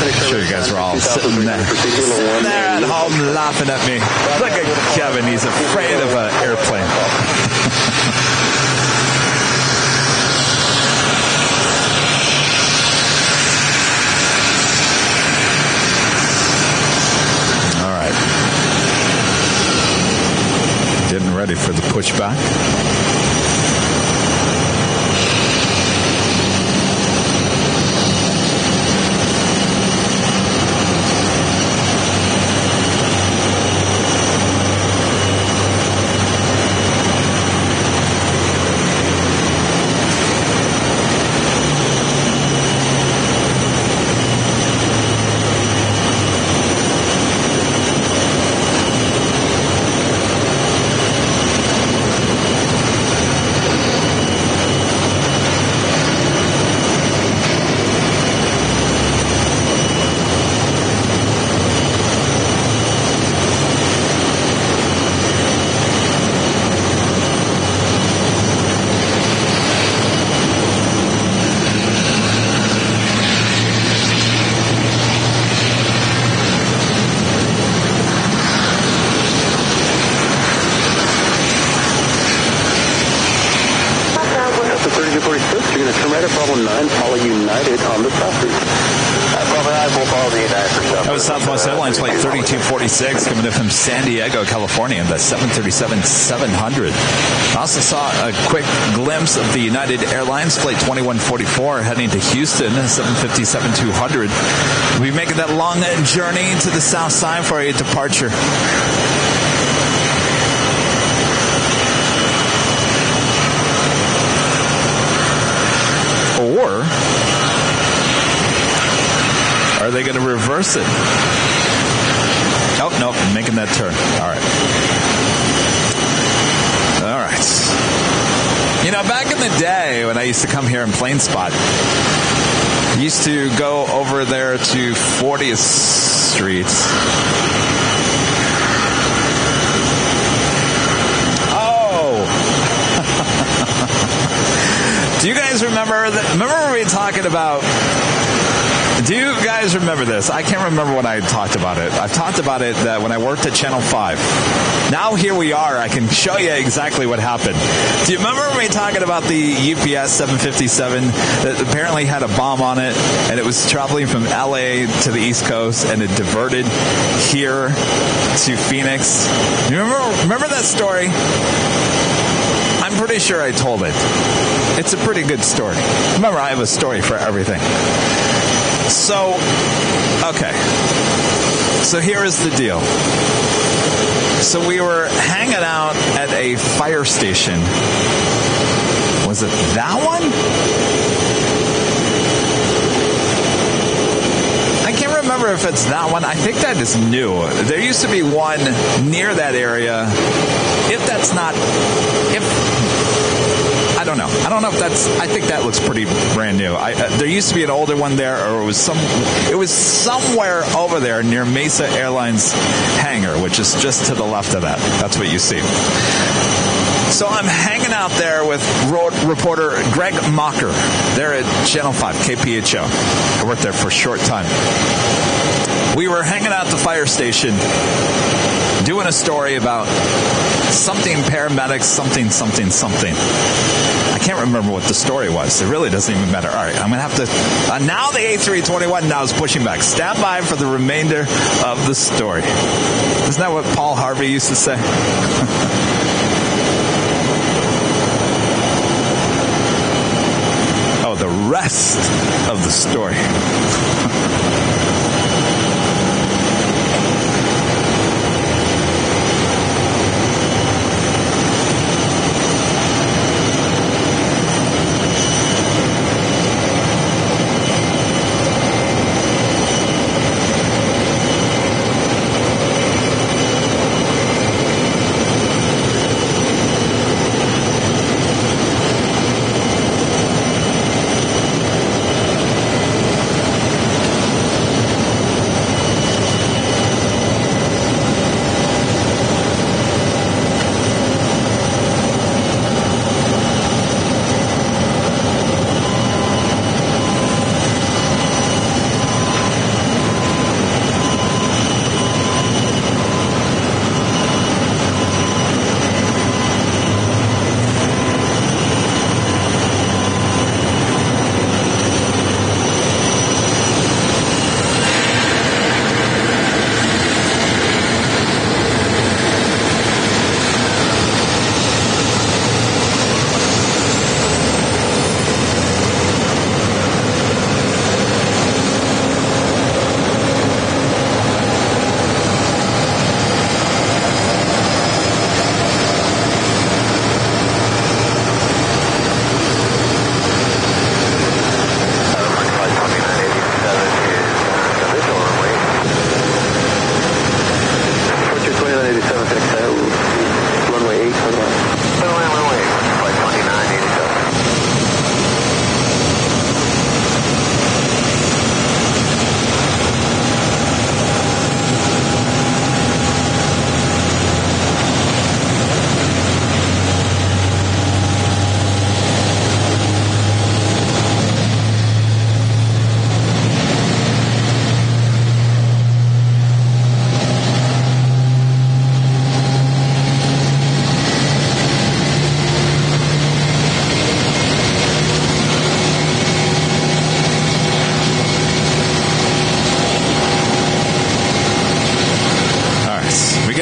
I'm sure you guys are all sitting there at home laughing at me. Look at Kevin, he's afraid of an airplane. All right. Getting ready for the pushback. Southwest Airlines Flight 3246 coming in from San Diego, California, the 737-700. Also saw a quick glimpse of the United Airlines Flight 2144 heading to Houston, 757-200. We'll be making that long journey to the south side for a departure. Or are they going to reverse it? Oh, no, making that turn. All right. You know, back in the day when I used to come here in PlaneSpot, I used to go over there to 40th Street. Oh! Do you guys remember we were talking about Do you guys remember this? I can't remember when I talked about it. I've talked about it when I worked at Channel 5. Now here we are. I can show you exactly what happened. Do you remember me talking about the UPS 757 that apparently had a bomb on it, and it was traveling from LA to the East Coast, and it diverted here to Phoenix? You remember that story? I'm pretty sure I told it. It's a pretty good story. Remember, I have a story for everything. So, okay. So here is the deal. So we were hanging out at a fire station. Was it that one? I can't remember if it's that one. I think that is new. There used to be one near that area. If that's not... I don't know. I don't know if that's... I think that looks pretty brand new. There used to be an older one there, or it was somewhere over there near Mesa Airlines hangar, which is just to the left of that. That's what you see. So I'm hanging out there with reporter Greg Mocker. They're at Channel 5, KPHO. I worked there for a short time. We were hanging out at the fire station doing a story about something paramedics, something. I can't remember what the story was. It really doesn't even matter. All right, I'm going to have to... now the A321 now is pushing back. Stand by for the remainder of the story. Isn't that what Paul Harvey used to say? Oh, the rest of the story.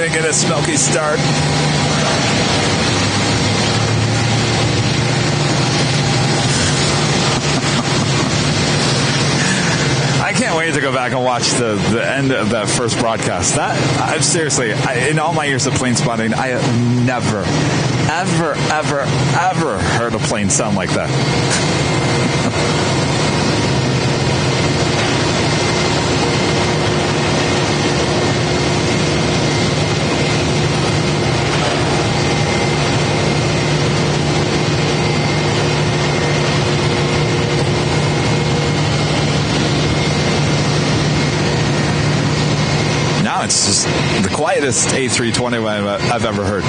Get a Smoky start. I can't wait to go back and watch the end of that first broadcast. I'm seriously, in all my years of plane spotting, I have never, ever heard a plane sound like that. It's just the quietest A320 I've ever heard.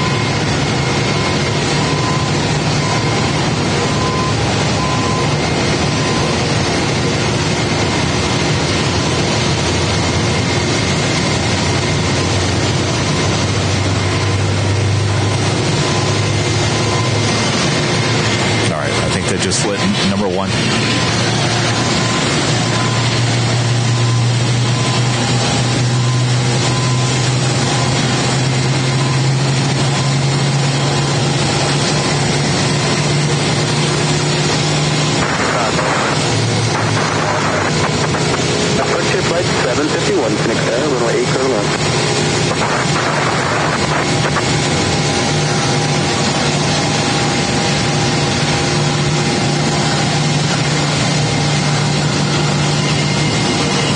751, Phoenix Tower, runway 8, clear to land.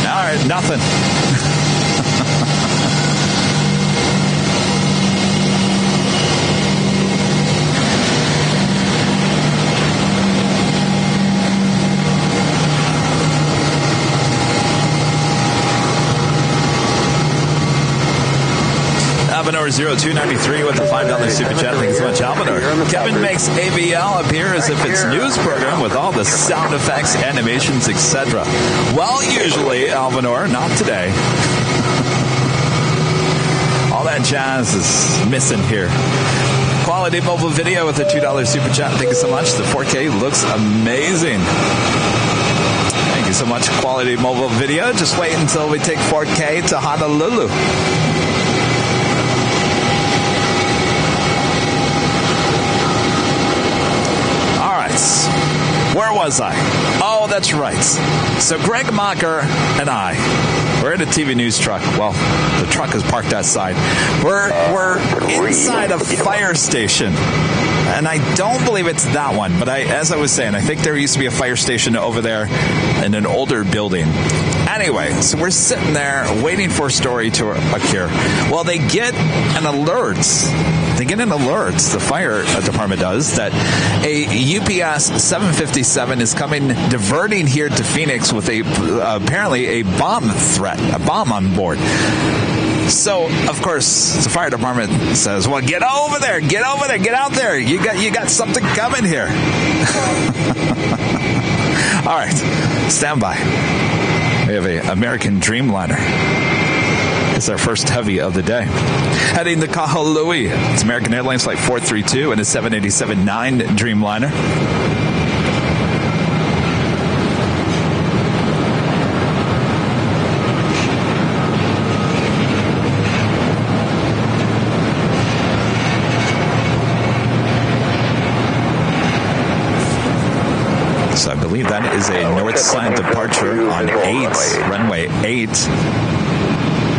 All right, nothing. Albanor 0293 with the $5 super chat. Thank you so much, Albanor. Kevin makes AVL appear as if it's news program with all the sound effects, animations, etc. Well, usually, Albanor, not today. All that jazz is missing here. Quality mobile video with a $2 super chat. Thank you so much. The 4K looks amazing. Thank you so much, Quality mobile video. Just wait until we take 4K to Honolulu. Where was I? Oh, that's right. So Greg Mocker and I, we're in a TV news truck. Well, the truck is parked outside. We're inside a fire station. And I don't believe it's that one. But as I was saying, I think there used to be a fire station over there in an older building. Anyway, so we're sitting there waiting for a story to occur. Well, they get an alert. The fire department does, that a UPS 757 is coming, diverting here to Phoenix with apparently a bomb threat, a bomb on board. So, of course, the fire department says, well, get over there, get out there. You got something coming here. All right, stand by. We have an American Dreamliner. It's our first heavy of the day. Heading to Kahului. It's American Airlines Flight 432 and a 787-9 Dreamliner. So I believe that is a north side departure on 8, runway 8.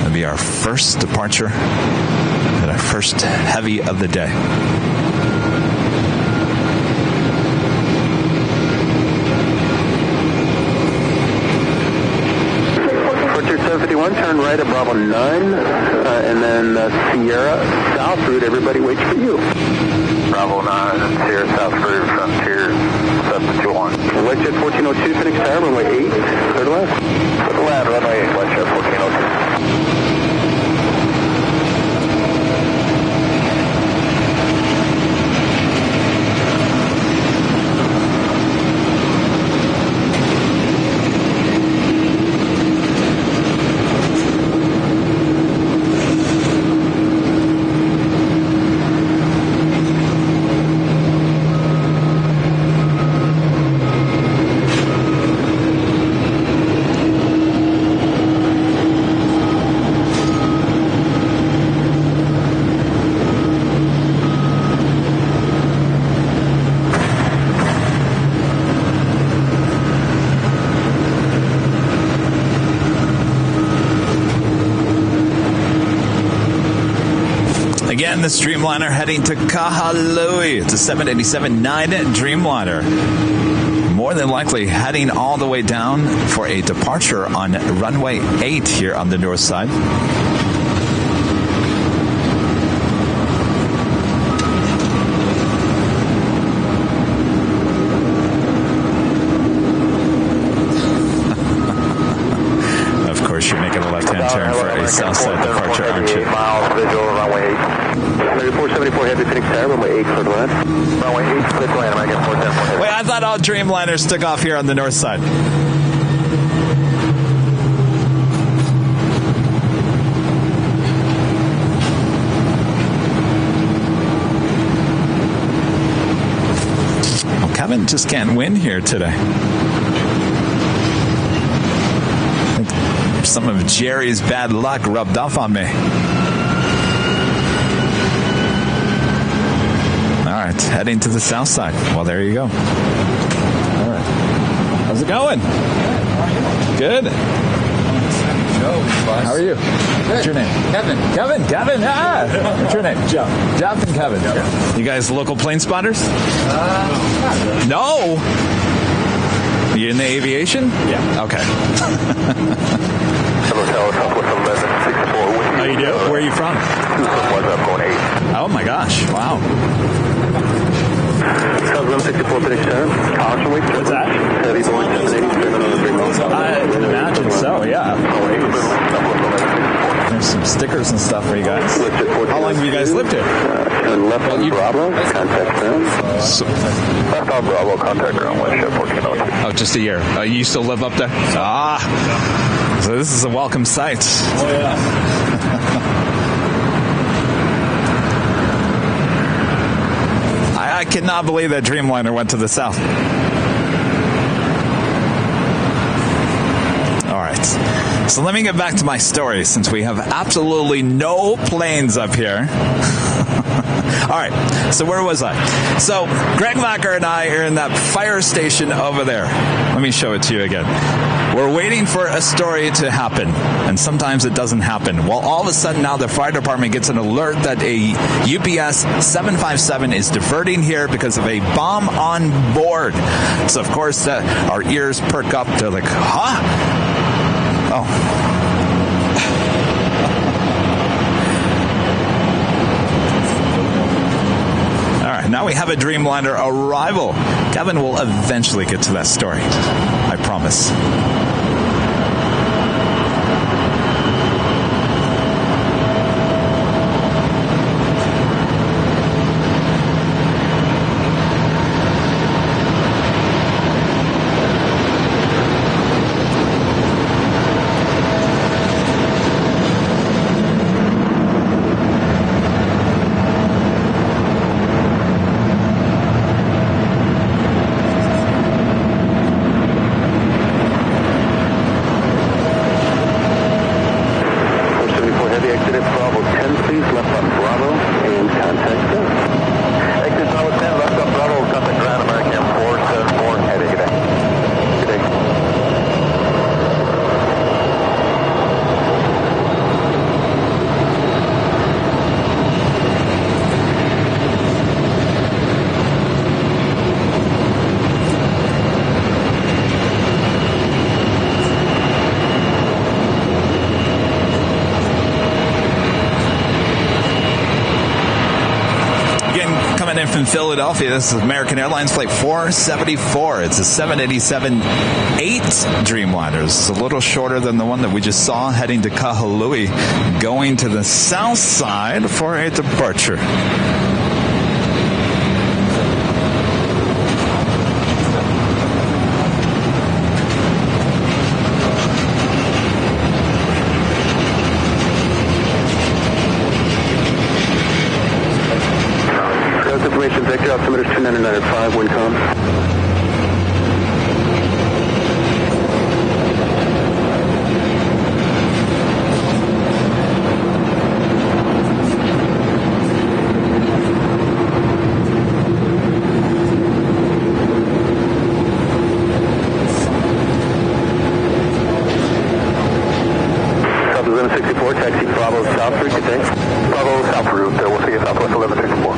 That'll be our first departure and our first heavy of the day. Fortune 751, turn right at Bravo 9, and then Sierra South route. Everybody waits for you. Bravo 9, Sierra South route, Frontier 721. Wedgejet 1402, Phoenix Tower, runway 8, clear to land. Clear to land, runway 8, Wedgejet 1402. Again, this Dreamliner heading to Kahului. It's a 787-9 Dreamliner. More than likely heading all the way down for a departure on runway 8 here on the north side. Of course, you're making a left-hand turn for a south side departure, aren't you? 8 miles, visual, runway 8. 3474 heavy Phoenix Tower, runway 8, clear to land. Runway 8, clear to land, American 410. Wait, I thought all Dreamliners took off here on the north side. Well, Kevin just can't win here today. I think some of Jerry's bad luck rubbed off on me. All right, heading to the south side. Well, there you go. All right. How's it going? Good. How are you? What's your name? Kevin. Kevin. Ah, what's your name? Jeff. Jeff and Kevin. Yep. You guys local plane spotters? No. You in the aviation? Yeah. Okay. How you do? Where are you from? Oh my gosh! Wow. 164 Phoenix 10. What's that? Heavy Boeing 787 on the Dreamliner. I imagine so. Yeah. There's some stickers and stuff for you guys. How long have you guys lived here? Left on Bravo, contact them. Left on Bravo, contact ground, wind 1402. Oh, just a year. You still live up there? Ah. So this is a welcome sight. Oh, yeah. I cannot believe that Dreamliner went to the south. All right. So let me get back to my story since we have absolutely no planes up here. All right. So where was I? So Greg Macker and I are in that fire station over there. Let me show it to you again. We're waiting for a story to happen, and sometimes it doesn't happen. Well, all of a sudden now the fire department gets an alert that a UPS 757 is diverting here because of a bomb on board. So, of course, our ears perk up. They're like, huh? Oh. Now we have a Dreamliner arrival. Kevin will eventually get to that story. I promise. From Philadelphia, this is American Airlines flight 474. It's a 787-8 Dreamliner. This is a little shorter than the one that we just saw heading to Kahului, going to the south side for a departure. Vector altimeter 299 at 5, wind com. South 1164, taxi Bravo South route, good day. Bravo South route, we'll see you Southwest 1164.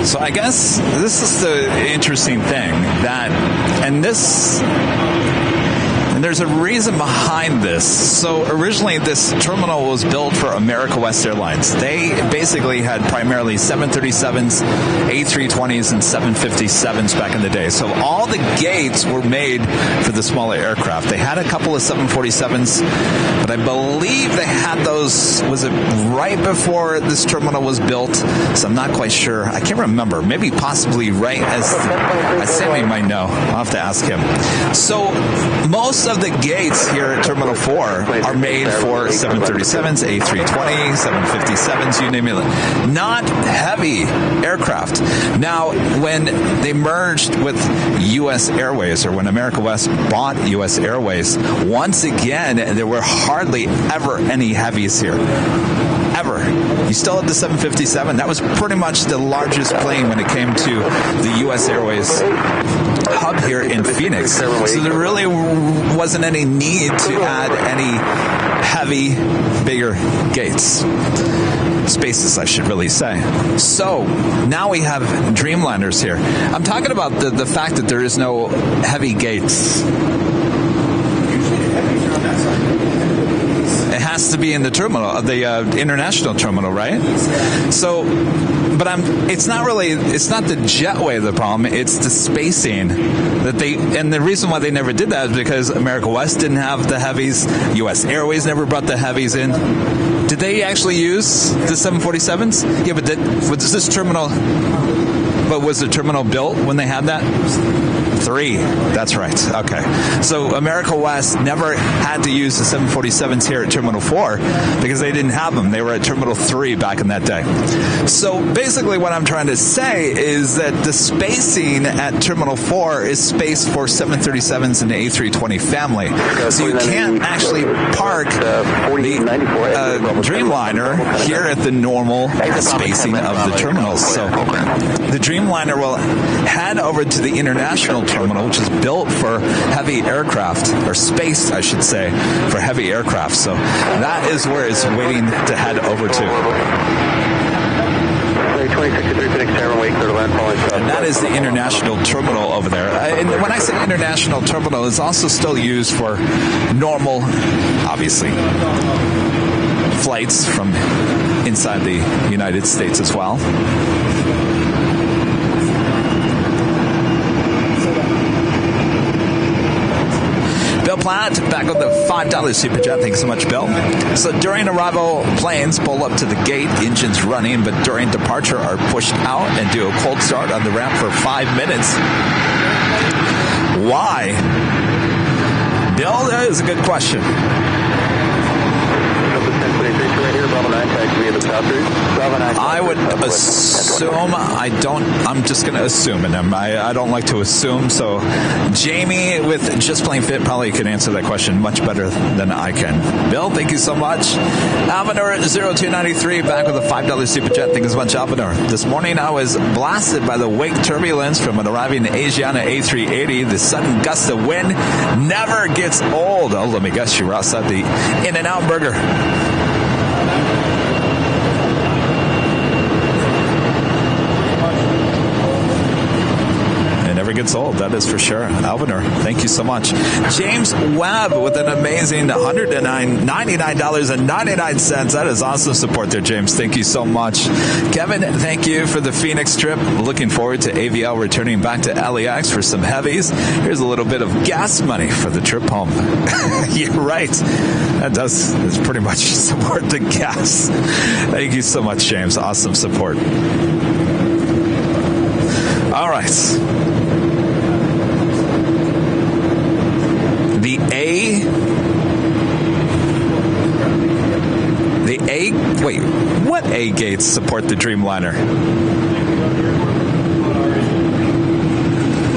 So I guess this is the interesting thing that, and this there's a reason behind this. So originally this terminal was built for America West Airlines. They basically had primarily 737s, A320s, and 757s back in the day. So all the gates were made for the smaller aircraft. They had a couple of 747s, but I believe they had those, was it right before this terminal was built? So I'm not quite sure. I can't remember. Maybe possibly right as Sammy might know. I'll have to ask him. So most of the gates here at Terminal 4 are made for 737s, A320s, 757s, you name it. Not heavy aircraft. Now, when they merged with U.S. Airways, or when America West bought U.S. Airways, once again, there were hardly ever any heavies here. Ever. You still had the 757. That was pretty much the largest plane when it came to the U.S. Airways hub here in Phoenix. So there really wasn't any need to add any heavy, bigger gates. Spaces, I should really say. So now we have Dreamliners here. I'm talking about the fact that there is no heavy gates. It has to be in the terminal, the international terminal, right? So, but it's not the jetway the problem, it's the spacing that and the reason why they never did that is because America West didn't have the heavies, U.S. Airways never brought the heavies in. Did they actually use the 747s? Yeah, but was this terminal, but was the terminal built when they had that? 3. That's right. Okay. So America West never had to use the 747s here at Terminal 4 because they didn't have them. They were at Terminal 3 back in that day. So basically what I'm trying to say is that the spacing at Terminal 4 is spaced for 737s and the A320 family. So you can't actually park the Dreamliner here at the normal spacing of the terminals. So the Dreamliner will head over to the international terminal, which is built for heavy aircraft, or spaced, I should say, for heavy aircraft. So that is where it's waiting to head over to. And that is the international terminal over there. And when I say international terminal, it's also still used for normal, obviously, flights from inside the United States as well. Bill Platt, back with the $5 Super Chat. Thanks so much, Bill. So during arrival, planes pull up to the gate, engines running, but during departure are pushed out and do a cold start on the ramp for 5 minutes. Why? Bill, that is a good question. I would assume, I'm just going to assume, and I don't like to assume, so Jamie with Just Plain Fit probably can answer that question much better than I can. Bill, thank you so much. Alvinor 0293 back with a $5 Super Chat. Thank you so much, Alvinor. This morning I was blasted by the wake turbulence from an arriving Asiana A380. The sudden gust of wind never gets old. Oh, let me guess, you were outside the In-N-Out Burger. Gets old, that is for sure. Alvinor, thank you so much. James Webb with an amazing $99.99. That is awesome support there, James. Thank you so much. Kevin, thank you for the Phoenix trip. Looking forward to AVL returning back to LAX for some heavies. Here's a little bit of gas money for the trip home. You're right. That's pretty much support the gas. Thank you so much, James. Awesome support. All right. What A gates support the Dreamliner?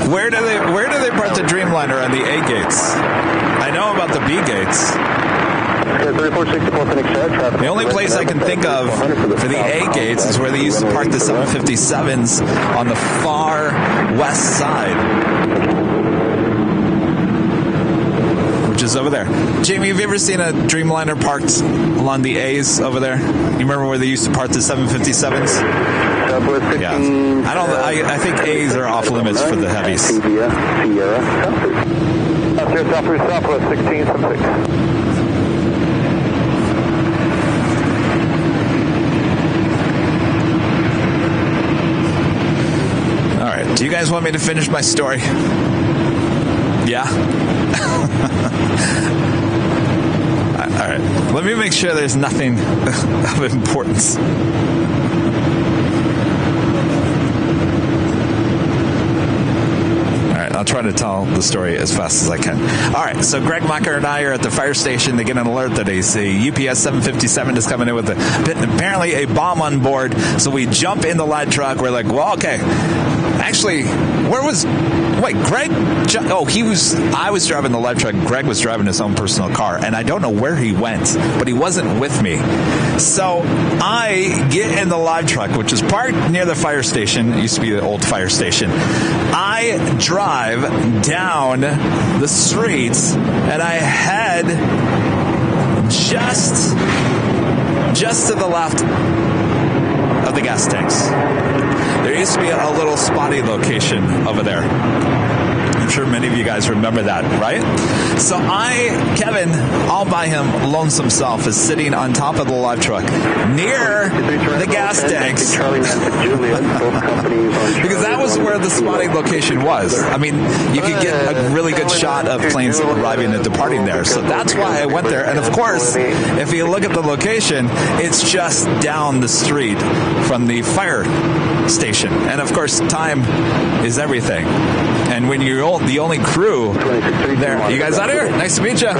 Where do they put the Dreamliner on the A gates? I know about the B gates. The only place I can think of for the A gates is where they used to park the 757s on the far west side, which is over there. Jamie, have you ever seen a Dreamliner parked along the A's over there? You remember where they used to park the 757s? Yeah. I think A's are off limits for the heavies. clear southwest 1676. Do you guys want me to finish my story? Yeah? All right. Let me make sure there's nothing of importance. I'll try to tell the story as fast as I can. All right, so Greg Mucker and I are at the fire station. They get an alert that a UPS 757 is coming in with apparently a bomb on board. So we jump in the light truck. We're like, well, okay. Actually, Greg? I was driving the light truck. Greg was driving his own personal car, and I don't know where he went, but he wasn't with me. So I get in the live truck, which is parked near the fire station. It used to be the old fire station. I drive down the streets, and I head just to the left of the gas tanks. There used to be a little spotty location over there. I'm sure many of you guys remember that, right? So Kevin, all by him, lonesome self, is sitting on top of the live truck near the gas tanks. Because that was where the spotting location was. I mean, you could get a really good shot of planes arriving and departing there. So that's why I went there. And of course, if you look at the location, it's just down the street from the fire station. And of course, time is everything. And when you're the only crew there, you guys out here? Nice to meet you.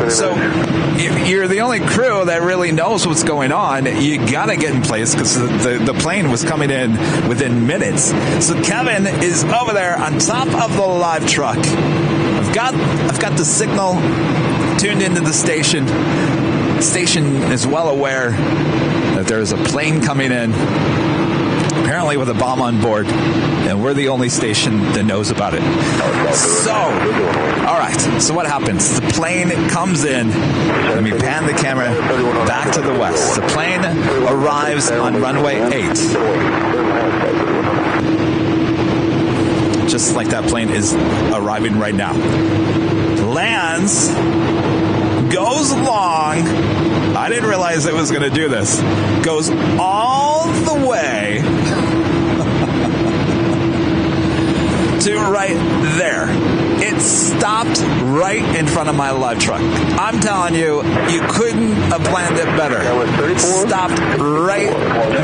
So you're the only crew that really knows what's going on. You gotta get in place because the plane was coming in within minutes. So Kevin is over there on top of the live truck. I've got the signal tuned into the station. The station is well aware that there is a plane coming in, apparently with a bomb on board, and we're the only station that knows about it. So, all right, so what happens? The plane comes in. Let me pan the camera back to the west. The plane arrives on runway 8. Just like that plane is arriving right now. Lands, goes long. I didn't realize it was going to do this. Goes all the way to right there. It stopped right in front of my live truck. I'm telling you, you couldn't have planned it better. It stopped right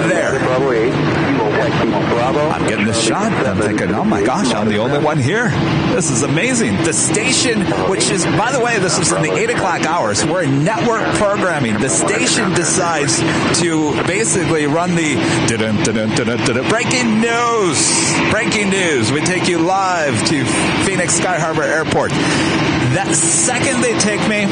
there. I'm getting this shot. I'm thinking, oh my gosh, I'm the only one here. This is amazing. The station, which is, by the way, this is in the 8 o'clock hours. We're in network programming. The station decides to basically run the breaking news. Breaking news. We take you live to Phoenix Sky Harbor Airport. That second they take me,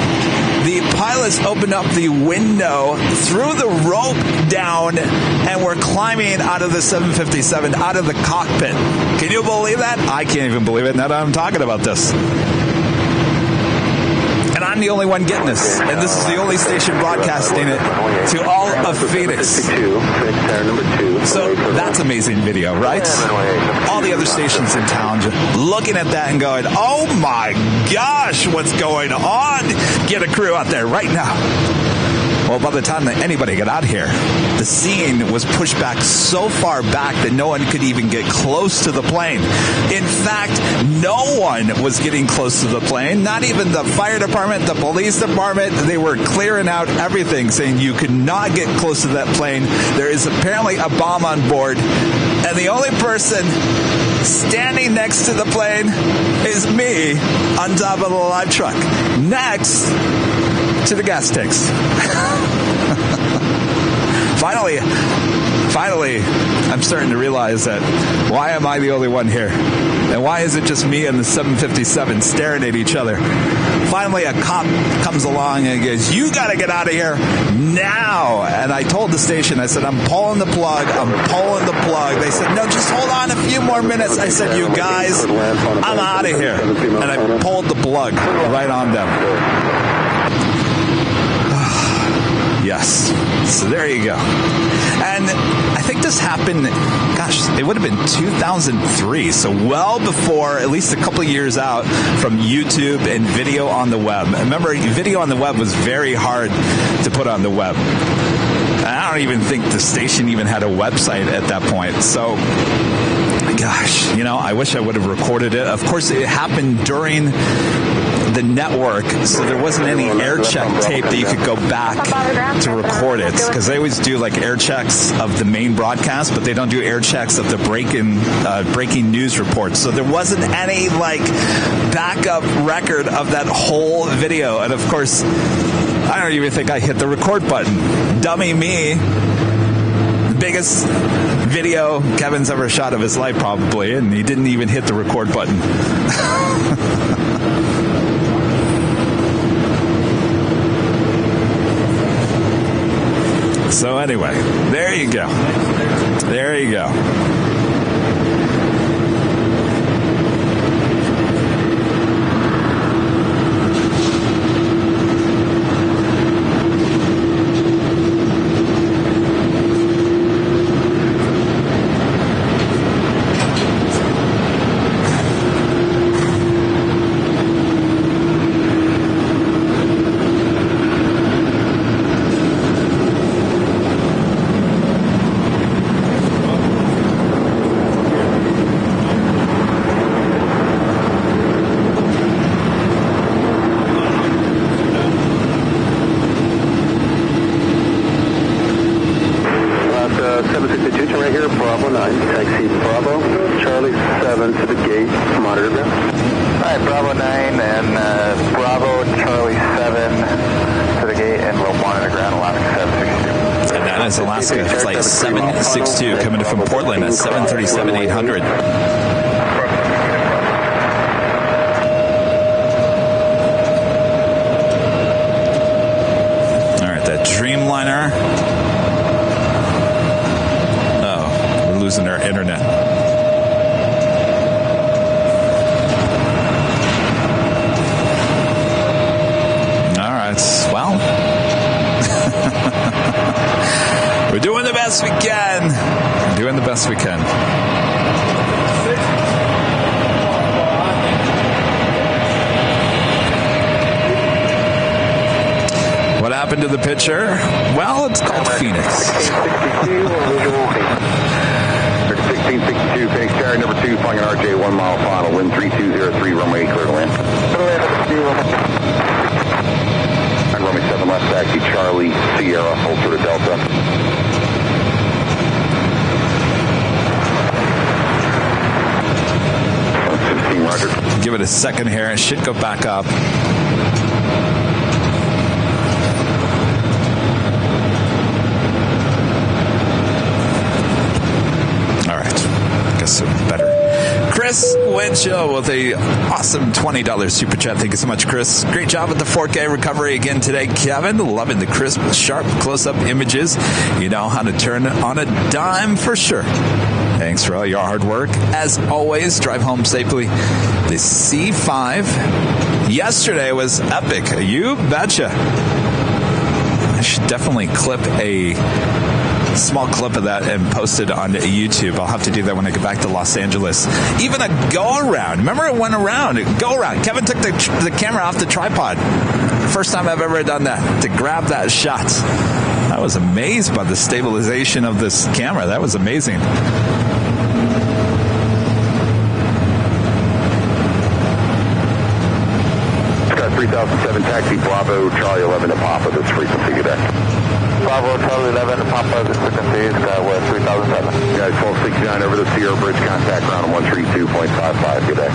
the pilots open up the window, threw the rope down, and we're climbing out of the 757, out of the cockpit. Can you believe that? I can't even believe it now that I'm talking about this. And I'm the only one getting this. And this is the only station broadcasting it to all of Phoenix. So that's amazing video, right? All the other stations in town just looking at that and going, oh my gosh, what's going on? Get a crew out there right now. Well, by the time that anybody got out here, the scene was pushed back so far back that no one could even get close to the plane. In fact, no one was getting close to the plane, not even the fire department, the police department. They were clearing out everything, saying you could not get close to that plane. There is apparently a bomb on board, and the only person standing next to the plane is me on top of the live truck, next to the gas tanks. Finally, I'm starting to realize that why am I the only one here? And why is it just me and the 757 staring at each other? Finally, a cop comes along and goes, you got to get out of here now. And I told the station, I said, I'm pulling the plug. They said, no, just hold on a few more minutes. I said, you guys, I'm out of here. And I pulled the plug right on them. Yes. So there you go. And I think this happened, gosh, it would have been 2003, so well before, at least a couple of years out from YouTube and video on the web. Remember, video on the web was very hard to put on the web. I don't even think the station even had a website at that point. So, gosh, I wish I would have recorded it. Of course, it happened during the network, so there wasn't any air check tape that you could go back to record it, because they always do like air checks of the main broadcast, but they don't do air checks of the breaking news reports. So there wasn't any like backup record of that whole video. And of course, I don't even think I hit the record button. Dummy me. The biggest video Kevin's ever shot of his life, probably, and he didn't even hit the record button. So anyway, there you go. There you go. Flight 762 coming from Portland at 737-800. All right, that Dreamliner. Oh, we're losing our internet. All right, well. We're doing the best we can. We're doing the best we can. What happened to the pitcher? Well, it's called Phoenix. 1662, Phoenix carrier number 2, flying an RJ 1 mile final, wind 3203, runway clear to land. Runway 7 left, taxi Charlie, Sierra, Ultra to Delta. Give it a second here. It should go back up. All right. Guess so better. Chris Winchell with a awesome $20 super chat. Thank you so much, Chris. Great job with the 4K recovery again today, Kevin. Loving the crisp, sharp close-up images. You know how to turn on a dime for sure. Thanks for all your hard work. As always, drive home safely. The C5 yesterday was epic. You betcha. I should definitely clip a small clip of that and post it on YouTube. I'll have to do that when I get back to Los Angeles. Even a go-around. Remember it went around. Go-around. Kevin took the camera off the tripod. First time I've ever done that, to grab that shot. I was amazed by the stabilization of this camera. That was amazing. Scott 3007, taxi Bravo, Charlie 11 to Papa, this frequency, good day. Bravo, Charlie 11 to Papa, this frequency, Scott West 3007. Guys, 1269 over the Sierra Bridge, contact ground on 132.55, good day.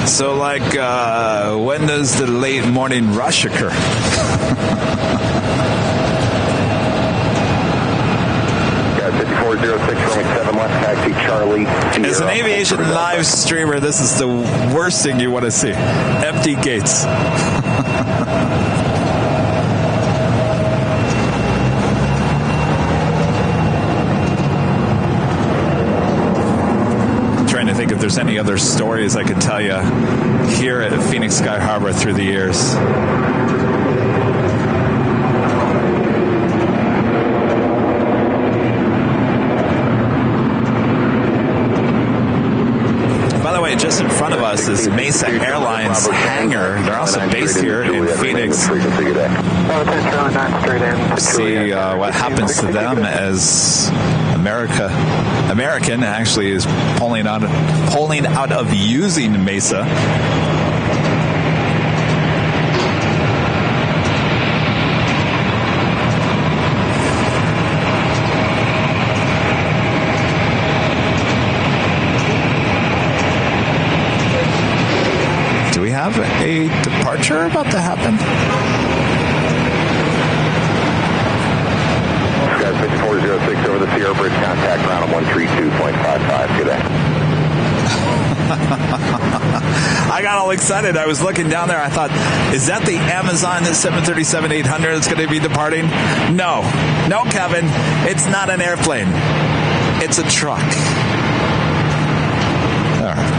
So, like, when does the late morning rush occur? Got 5406, runway 7 left, taxi Charlie. As an aviation live streamer, this is the worst thing you want to see. Empty gates. Trying to think if there's any other stories I could tell you here at Phoenix Sky Harbor through the years. Just in front of us is Mesa Airlines hangar. They're also based here in Phoenix. See what happens to them as American actually is pulling out of using Mesa. Have a departure about to happen? Sky 5406 over the Sierra Bridge, contact ground on 132.55 today. I got all excited. I was looking down there. I thought, is that the Amazon 737-800 that's going to be departing? No, Kevin. It's not an airplane. It's a truck. All right.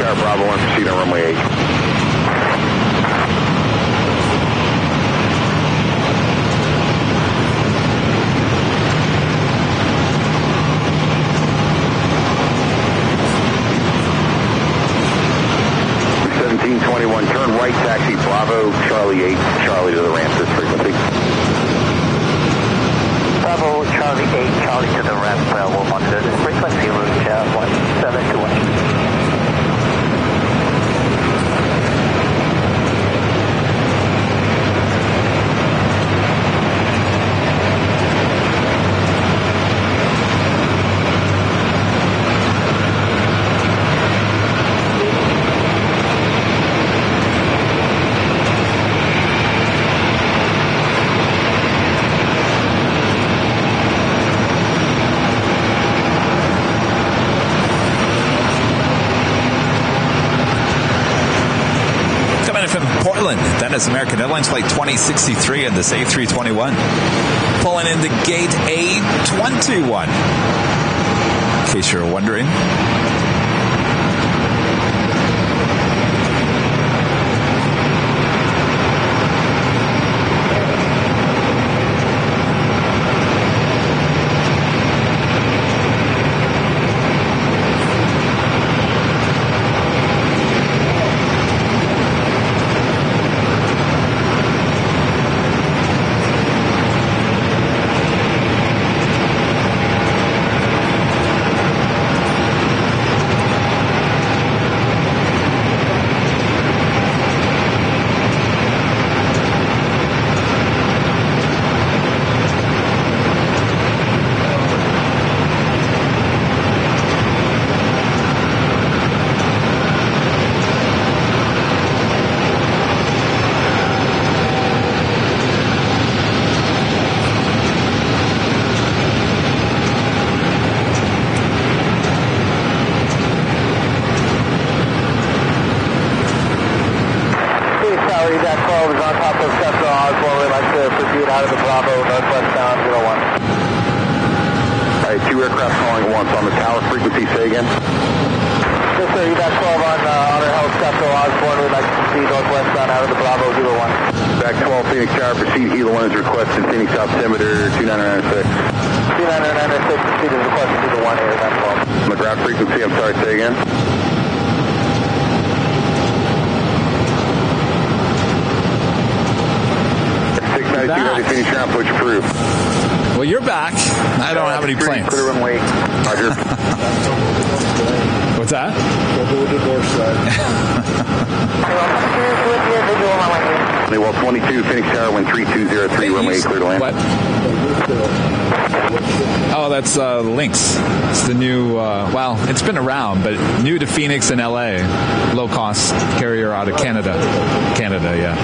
Bravo 1, proceed on runway 8. Turn right, taxi Bravo, Charlie 8, Charlie to the ramp, this frequency. Bravo, Charlie 8, Charlie to the ramp, we'll monitor this frequency, route 1721. That is American Airlines Flight 2063 and this A321. Pulling into gate A21. In case you're wondering. out of the Bravo, northwestbound 01. All right, 2 aircraft calling once on the tower. Frequency, say again. Yes, sir. You got 12 on Honor Health Central Osborne. We'd like to proceed northwestbound out of the Bravo, Hilo 1. Back 12, Phoenix Tower. Proceed, Hilo 1 is requested. Phoenix altimeter 2996. 2996, proceed is requested to the 1 here, that's 12. On the ground frequency, I'm sorry, say again. Ready, Phoenix Tower, approach approved. Well, you're back. I don't have any planes. Clear runway. Roger. What's that? We'll go to the door side. Well, 22, Phoenix Tower, wind 3203, runway 8, clear to land. What? Oh, that's Lynx. It's the new, well, it's been around, but new to Phoenix and LA. Low-cost carrier out of Canada. Canada, yeah.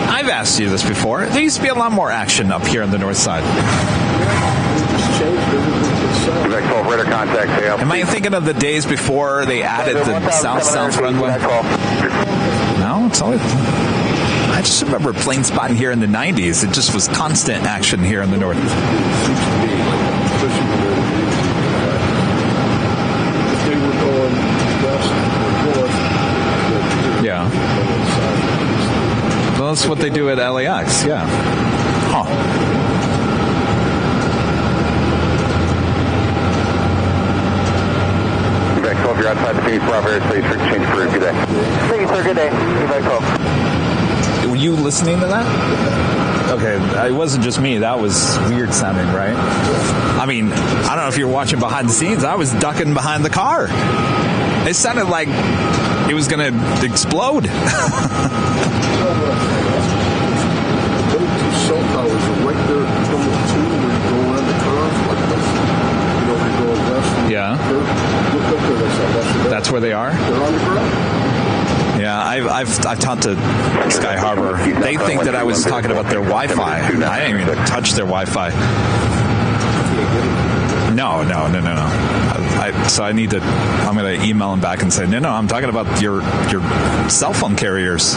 I've asked you this before. There used to be a lot more action up here on the north side. Am I thinking of the days before they added the south runway? No, it's always... I just remember plane spotting here in the 90s. It just was constant action here in the north. Yeah. Well, that's what they do at LAX, yeah. Huh. If you're outside the Phoenix Bravo airspace, for change for a good day. Thank you, sir. Good day. Goodbye, call. Were you listening to that? Okay, it wasn't just me. That was weird sounding, right? I mean, I don't know if you're watching behind the scenes. I was ducking behind the car. It sounded like it was going to explode. Those two cell towers are right there from the two where you go around the curve like this. You know, where you go west. Yeah. That's where they are? They're on the ground. Yeah, I've talked to Sky Harbor. They think that I was talking about their Wi-Fi. I didn't even touch their Wi-Fi. No. So I need to. I'm going to email them back and say, no. I'm talking about your cell phone carriers.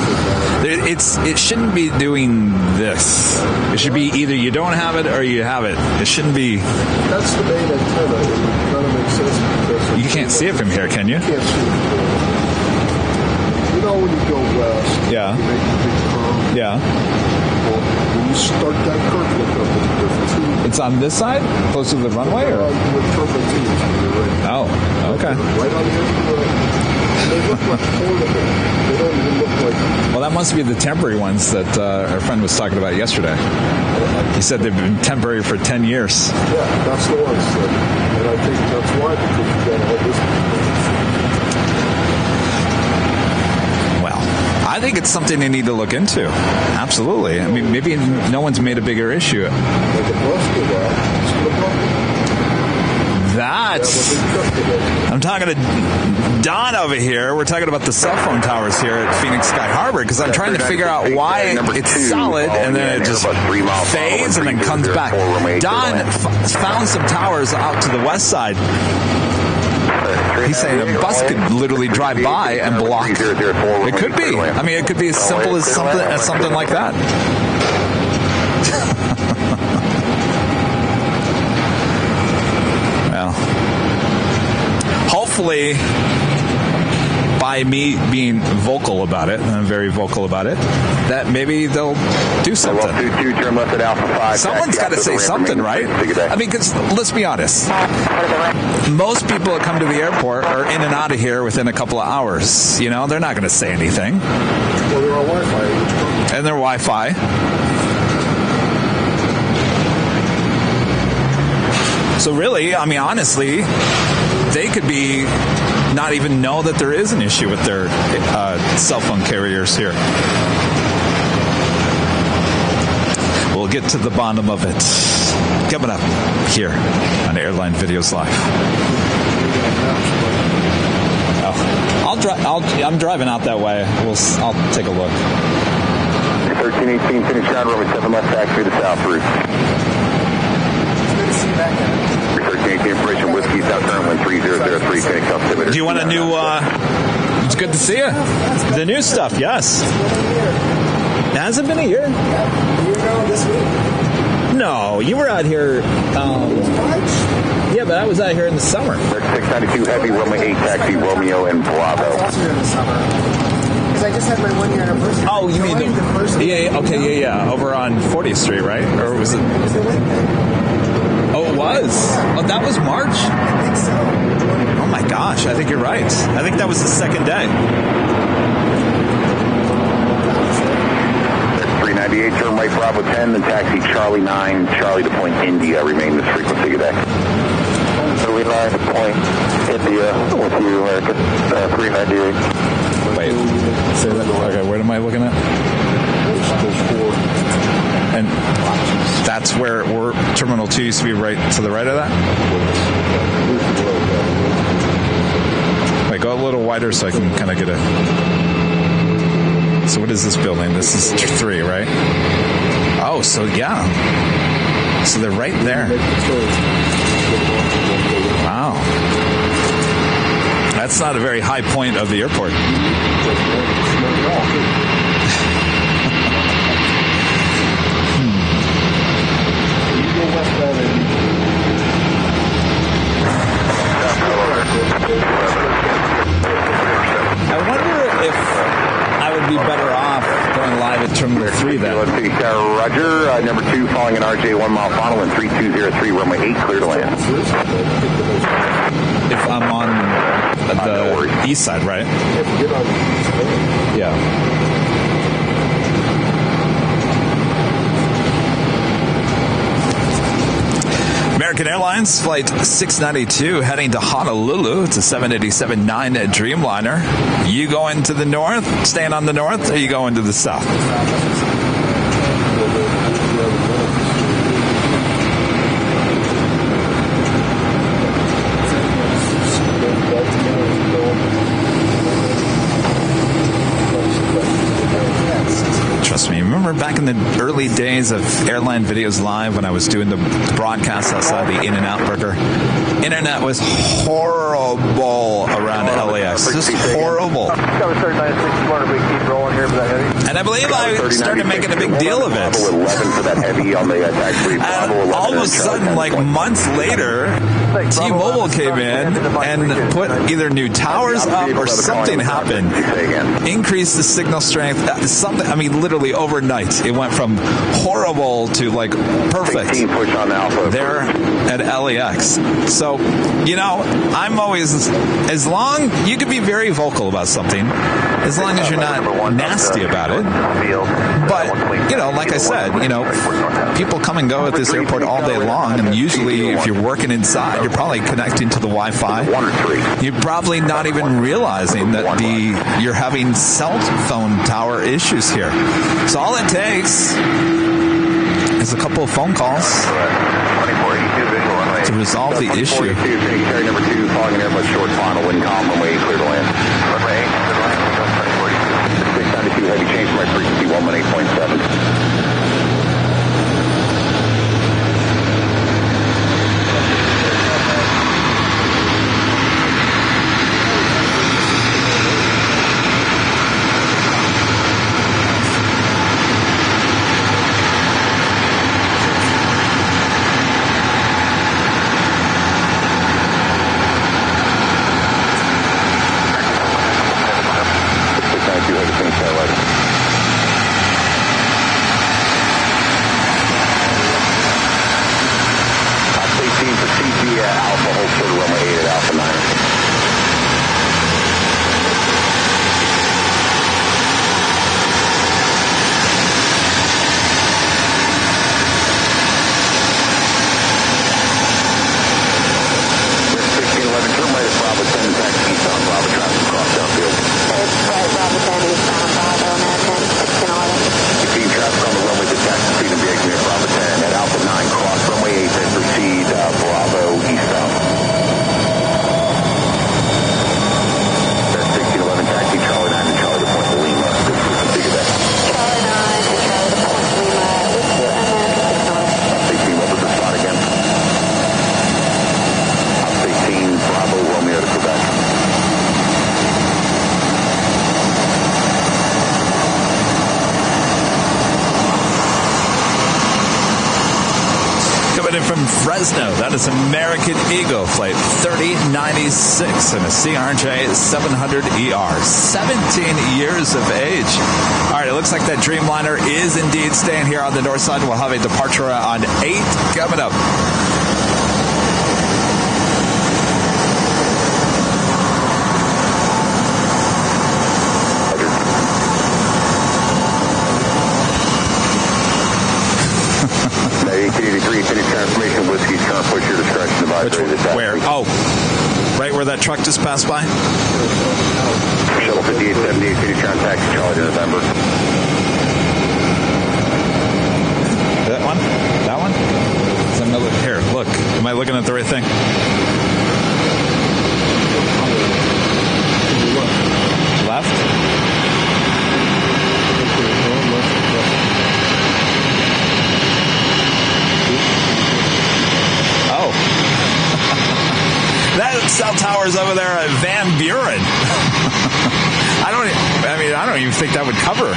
It shouldn't be doing this. It should be either you don't have it or you have it. It shouldn't be. That's the main antenna. It kind of makes sense because you can't see it from here, can you? You can't see it. You know when you go west. Yeah. You make a big curve. Yeah. Well, when you start that curve, look up. There's two. It's on this side, close to the runway, or? With turpentines. Oh, okay. Right on the edge of the road. They look like portable. They don't even look like... Well, that must be the temporary ones that our friend was talking about yesterday. He said they've been temporary for 10 years. Yeah, that's the ones. And I think that's why, because you got all this... Well, I think it's something they need to look into. Absolutely. I mean, maybe no one's made a bigger issue. Like a bus to that. I'm talking to Don over here. We're talking about the cell phone towers here at Phoenix Sky Harbor because I'm trying to figure out why it's solid and then it just fades and then comes back. Don found some towers out to the west side. He's saying a bus could literally drive by and block. It could be. I mean, it could be as simple as something like that. Hopefully, by me being vocal about it, and I'm very vocal about it, that maybe they'll do something. Someone's got to say something, right? I mean, because let's be honest. Most people that come to the airport are in and out of here within a couple of hours. You know, they're not going to say anything. Well, they're on Wi-Fi. And their Wi-Fi. So really, I mean, honestly, they could be not even know that there is an issue with their cell phone carriers here. We'll get to the bottom of it coming up here on Airline Videos Live. I'm driving out that way. I'll take a look. 1318 Phoenix ground runway 7 left taxi to south route. Good to see you back in. 1318 information whiskey south turn 1303 Phoenix altimeter. Do you want a new? It's good to see you. The new stuff, yes. It hasn't been a year. You were gone this week. No, you were out here. Yeah, but I was out here in the summer. 692 heavy runway 8 taxi Romeo and Bravo. I was also here in the summer. Because I just had my 1 year anniversary. Oh, you mean the first? Yeah. Over on 40th Street, right? Or was it? It was the late day. Oh, it was. Oh, that was March? I think so. Oh my gosh, I think you're right. I think that was the second day. 398 turn right Bravo 10 and taxi Charlie 9 Charlie to point India. Remain this frequency today. So we Airline, point India with you, American 398. Wait, say that. Okay, what am I looking at? And that's where Terminal 2 used to be, right to the right of that? Wait, go a little wider so I can kind of get a... So what is this building? This is 3, right? Oh, so yeah. So they're right there. Wow. That's not a very high point of the airport. I wonder if I would be better off going live at Terminal 3 then. Roger. Number 2 following an RJ 1 mile final and 3203 runway 8 clear to land. If I'm on the east side, right? Yeah. American Airlines Flight 692 heading to Honolulu. It's a 787-9 Dreamliner. You going to the north, staying on the north, or you going to the south? Trust me, remember back in the early days of Airline Videos Live when I was doing the broadcast outside the In-N-Out Burger? Internet was horrible around LAX. Just horrible. And I believe I started making a big deal of it. And all of a sudden, like months later, T-Mobile came in and put either new towers up or something happened. Increased the signal strength. Something, I mean, literally overnight, it went from horrible to like perfect there at LAX. So, you know, I'm always, as long, you could be very vocal about something, as long as you're not nasty about it. But, you know, like I said, you know, people come and go at this airport all day long, and usually if you're working inside, you're probably connecting to the Wi-Fi. You're probably not even realizing that you're having cell phone tower issues here. So all it takes is a couple of phone calls to resolve the issue. Carry number 2 following an Airbus short final, wind calm, runway 8 clear to land. Runway 8, 692 heavy, change my frequency 118.7. From Fresno, that is American Eagle Flight 3096 and a CRJ 700ER, 17 years of age. All right, it looks like that Dreamliner is indeed staying here on the north side. We'll have a departure on 8 coming up. Which one? Where? Oh, right where that truck just passed by? Shuttle 5878, finish contact, Charlie to November. That one? That one? Is another, here, look. Am I looking at the right thing? Left? Oh. That cell tower's over there at Van Buren. I don't even think that would cover.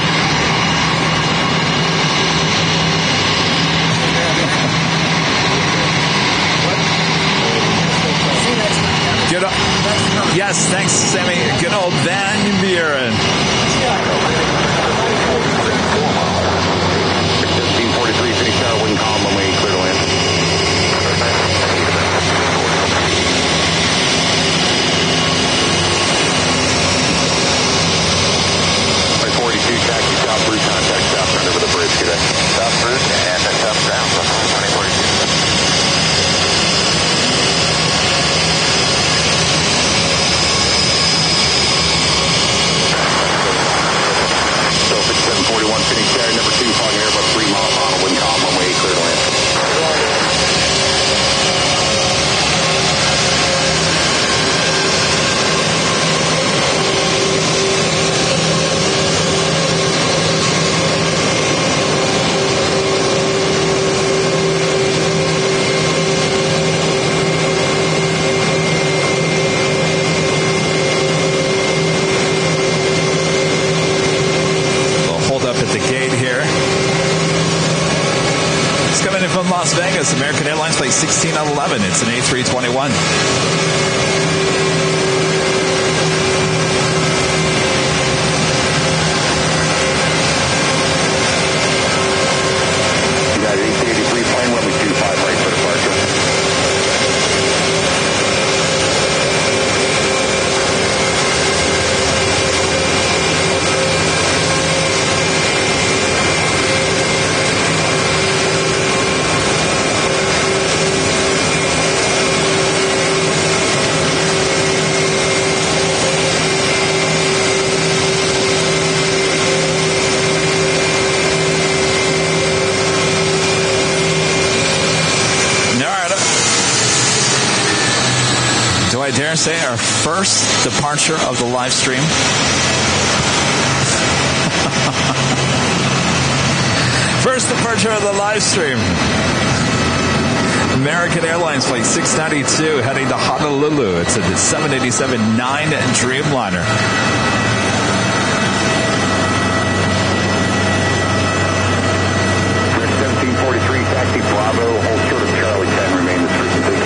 Good old, yes, thanks, Sammy. Good old Van Buren. 1543, finish tower, wouldn't call him when we clear to land. 42, taxi south route, contact south front over the bridge today. South route and south ground, 2042. So if it's 741, Phoenix Tower, number 2, fogging air about 3 miles on, wouldn't call him one way, clear to land. From Las Vegas, American Airlines flight 1611. It's an A321. You got 883 plane, runway 25 right for departure. I dare say our first departure of the live stream. First departure of the live stream. American Airlines flight 692 heading to Honolulu. It's a 787-9 Dreamliner. French 1743, taxi Bravo, hold short of Charlie 10, remain this frequency.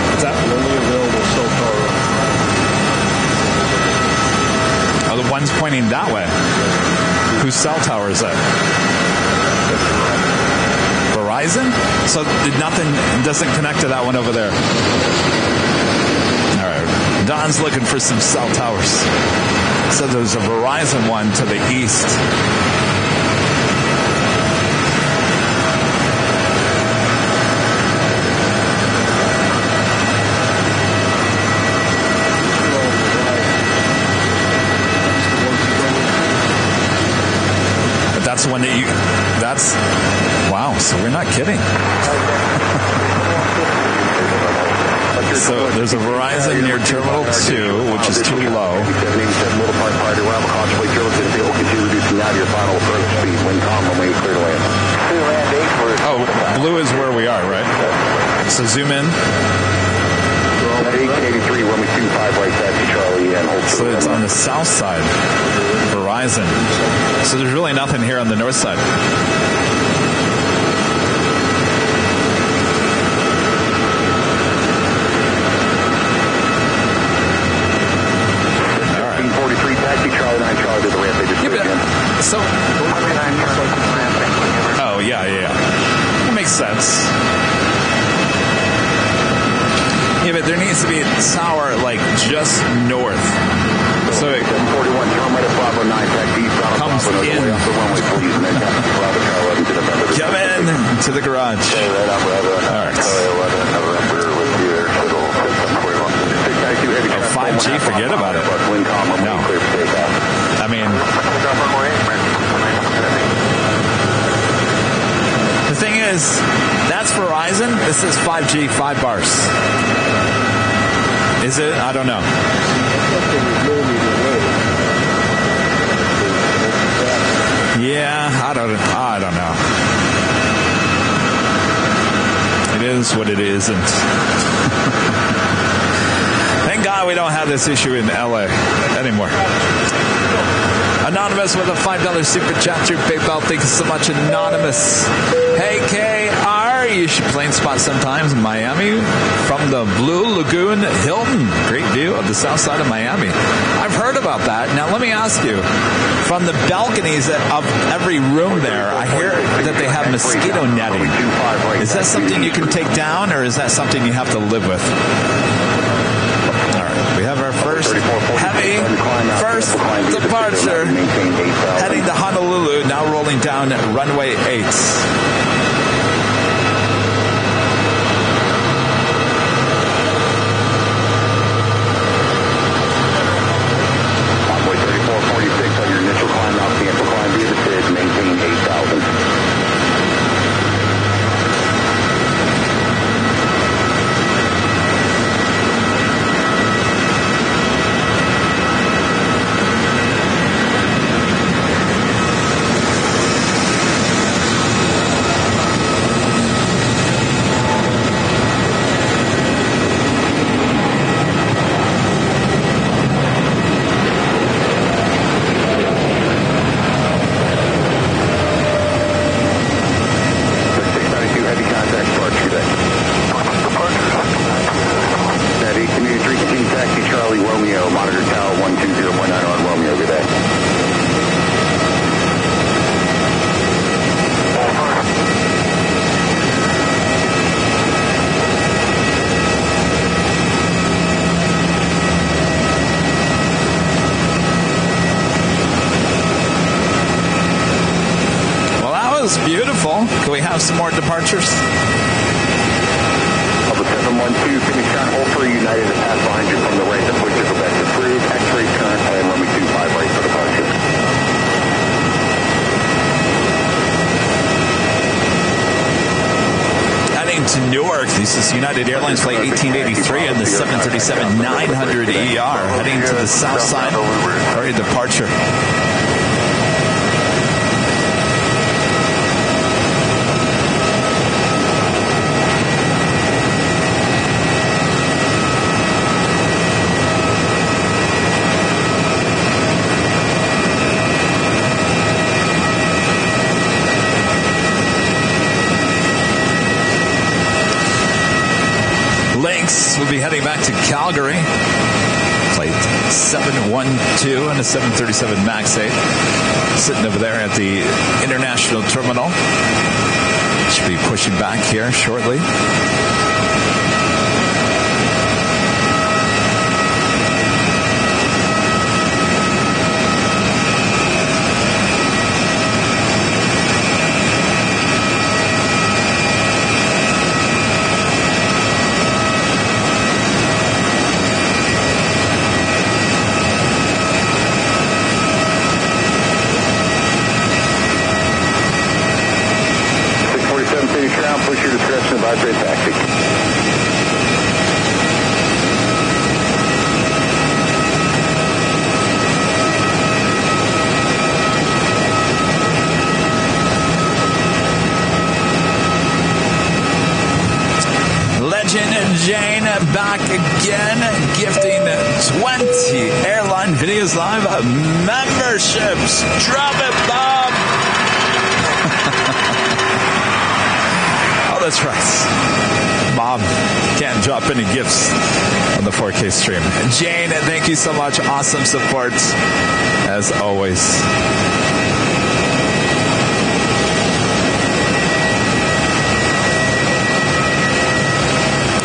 What's that? Oh, the one's pointing that way. Whose cell tower is that? Verizon? So nothing doesn't connect to that one over there. All right. Don's looking for some cell towers. So there's a Verizon one to the east. That's the one that that's, wow, so we're not kidding. So there's a Verizon near Terminal 2, which is too low. Oh, blue is where we are, right? So zoom in. 1883, runway 25 right, taxi Charlie, and hold. So it's on the south side, Verizon. So there's really nothing here on the north side. All right. 1543, taxi Charlie 9 Charlie to the ramp. They just again. So. Oh yeah. That makes sense. Yeah, but there needs to be a tower like just north. So it 41, Charlie Bravo 9, taxi comes in. Come in. to the garage. Okay, right on, brother. All right. 5G, forget about it. No. I mean, the thing is, that's Verizon. This is 5G, 5 bars. Is it? I don't know. Yeah, I don't know. It is what it isn't. Thank God we don't have this issue in LA anymore. Anonymous with a $5 super chat through PayPal. Thank you so much, Anonymous. Hey, KR, you should plane spot sometimes in Miami from the Blue Lagoon Hilton. Great view of the south side of Miami. I've heard about that. Now, let me ask you, from the balconies of every room there, I hear that they have mosquito netting. Is that something you can take down, or is that something you have to live with? We have our first departure, heading to Honolulu, now rolling down runway 8. Runway 3446 on your initial climb out, cancel climb via the SID, maintain 8,000. Can we have some more departures? Public 712, finish count, hold for United to pass behind you from the right, the switchover back approved, X-ray current, plan runway 25 right for departure. Heading to Newark, this is United Airlines flight 1883 and the 737-900ER, heading to the south side for a departure. We'll be heading back to Calgary. Flight 712 and a 737 MAX 8. Sitting over there at the International Terminal. Should be pushing back here shortly. Push your discretion and vibrate taxi. Legend Jane back again, gifting 20 Airline Videos Live memberships. Drop it, Bob! That's right. Bob can't drop any gifts on the 4K stream. Jane, thank you so much. Awesome support, as always.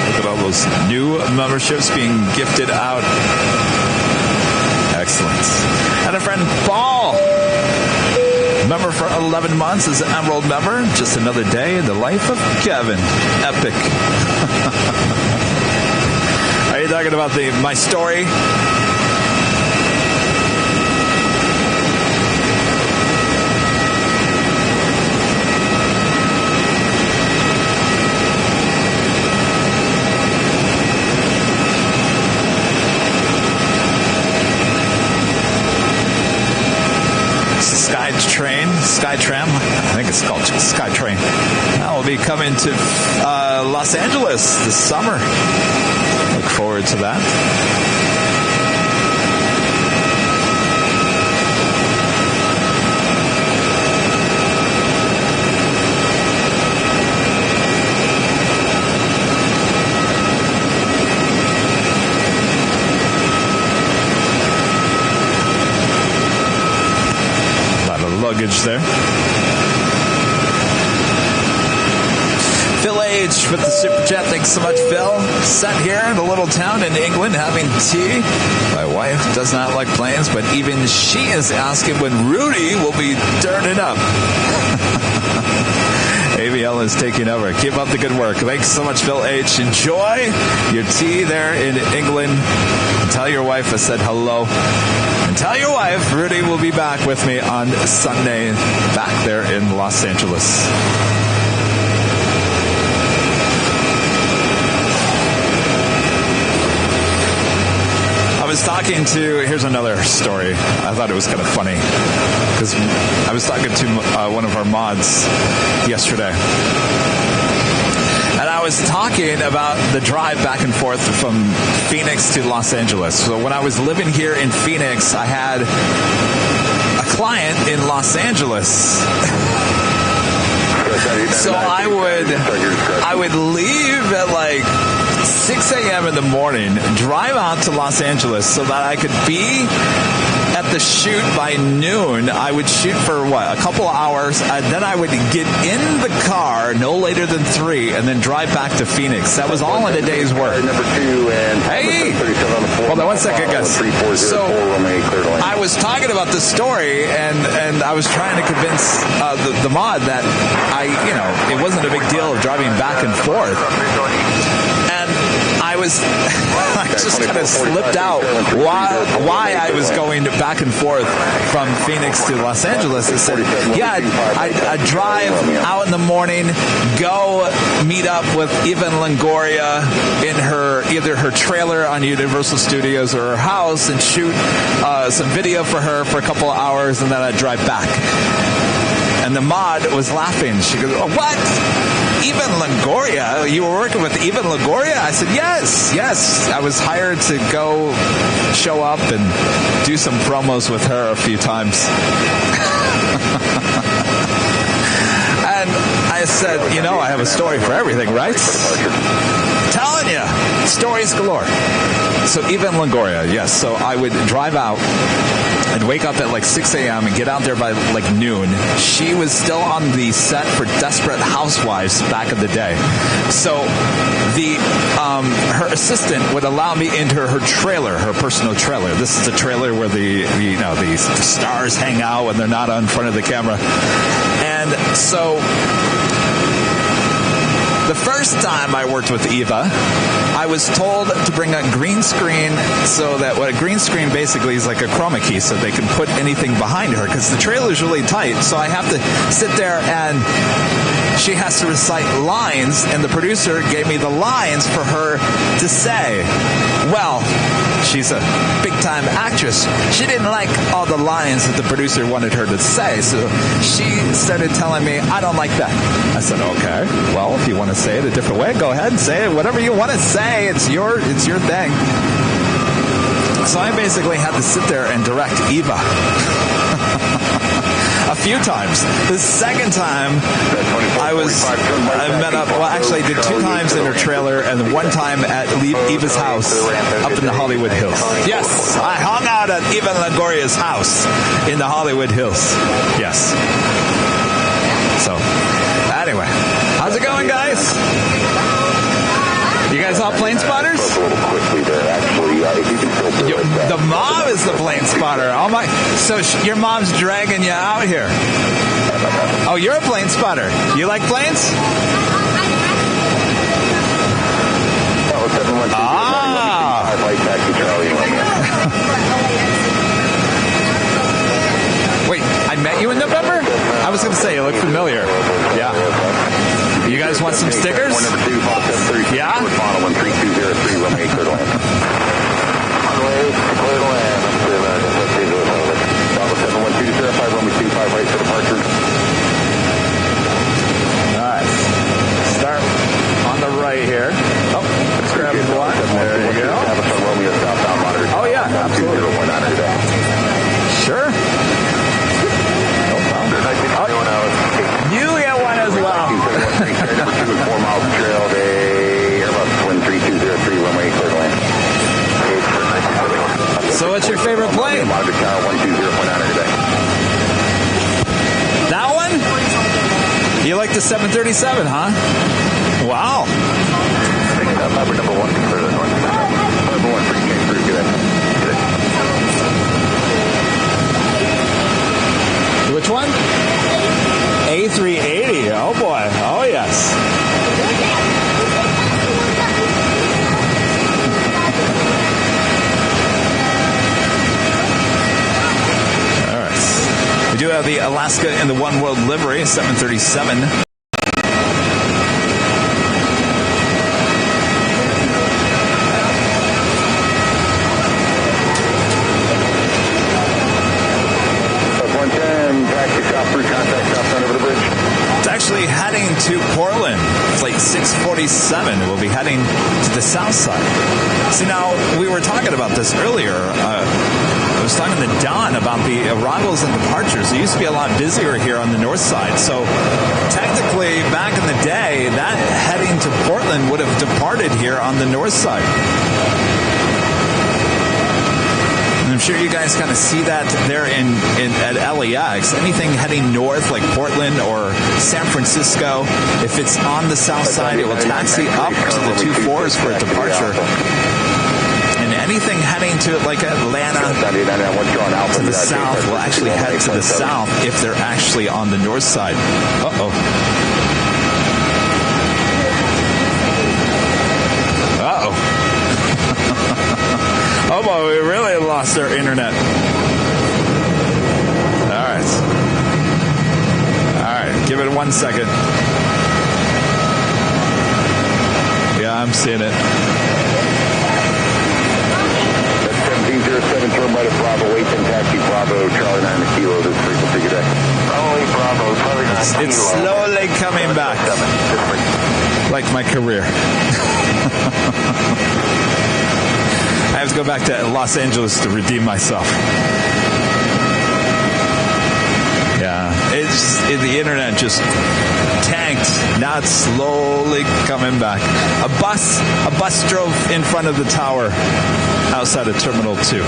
Look at all those new memberships being gifted out. Excellent. And a friend, Paul. Member for 11 months as an Emerald member. Just another day in the life of Kevin. Epic. Are you talking about my story? Skytram, I think it's called Skytrain. I will be coming to Los Angeles this summer. Look forward to that. Luggage there. Phil H with the super chat. Thanks so much, Phil. Sat here in a little town in England having tea. My wife does not like planes, but even she is asking when Rudy will be turning up. AVL is taking over. Keep up the good work. Thanks so much, Phil H. Enjoy your tea there in England. And tell your wife I said hello. And tell your wife Rudy will be back with me on Sunday back there in Los Angeles. I was talking to, here's another story. I thought it was kind of funny because I was talking to one of our mods yesterday. And I was talking about the drive back and forth from Phoenix to Los Angeles. So when I was living here in Phoenix, I had a client in Los Angeles. So I would leave at like 6 a.m. in the morning, drive out to Los Angeles so that I could be at the shoot by noon. I would shoot for a couple of hours, and then I would get in the car no later than 3 and then drive back to Phoenix. That was all in a day's work. Hey! Hold on one second, guys. So I was talking about this story, and I was trying to convince the mod that it wasn't a big deal of driving back and forth. I just kind of slipped out why I was going back and forth from Phoenix to Los Angeles. I said, I'd drive out in the morning, go meet up with Eva Longoria in either her trailer on Universal Studios or her house and shoot some video for her for a couple of hours, and then I'd drive back. And the mod was laughing. She goes, oh, what? Eva Longoria? You were working with Eva Longoria? I said, yes. I was hired to go show up and do some promos with her a few times. And I said, I have a story for everything, right? Telling you, stories galore. So Eva Longoria, yes. So I would drive out and wake up at like 6 a.m. and get out there by like noon. She was still on the set for Desperate Housewives back in the day. So her assistant would allow me into her trailer, her personal trailer. This is the trailer where the stars hang out when they're not in front of the camera. And so the first time I worked with Eva, I was told to bring a green screen, so that what a green screen basically is like a chroma key, so they can put anything behind her, because the trailer is really tight. So I have to sit there and she has to recite lines, and the producer gave me the lines for her to say. Well, she's a big-time actress. She didn't like all the lines that the producer wanted her to say, so she started telling me, I don't like that. I said, okay, well, if you want to say it a different way, go ahead and say it. Whatever you want to say, it's your thing. So I basically had to sit there and direct Eva. A few times. The second time I met up, well, actually I did 2 times in her trailer and 1 time at Eva's house up in the Hollywood Hills. Yes, I hung out at Eva Longoria's house in the Hollywood Hills. Yes. So, anyway, how's it going, guys? You guys all plane spotters? The mom is the plane spotter. So your mom's dragging you out here. Oh, you're a plane spotter. You like planes? Ah. Wait, I met you in November? I was going to say, you look familiar. Yeah. You guys want some stickers? Yeah? Alright. Start on the right here. Oh, let's grab one. There you go. Oh, yeah. Absolutely. Sure. No problem. Oh, you get one as well. 4 miles trail day, Airbus Twin 3203, runway clear to land. So what's your favorite plane? That one? You like the 737, huh? Wow. Number 1, clear to north. Number 1, pretty good. Which one? A380. Oh boy. Oh yes. All right. We do have the Alaska in the One World livery, 737. Actually heading to Portland. Flight 647 will be heading to the south side. See, now, we were talking about this earlier. I was talking to Don about the arrivals and departures. It used to be a lot busier here on the north side. So, technically, back in the day, that heading to Portland would have departed here on the north side. I'm sure you guys kind of see that there at LAX. Anything heading north like Portland or San Francisco, if it's on the south side, it will taxi up to the 24s for a departure. And anything heading to like Atlanta to the south will actually head to the south if they're actually on the north side. Uh-oh. Oh boy, we really lost our internet. All right, give it 1 second. Yeah, I'm seeing it. That's 1707, turn right at Bravo, 8 10 taxi, Bravo, Charlie 9 kilo, this frequency today. Bravo, Charlie 9 It's slowly coming back. Like my career. I have to go back to Los Angeles to redeem myself. Yeah, the internet just tanked. Now it's slowly coming back. A bus drove in front of the tower outside of Terminal 2.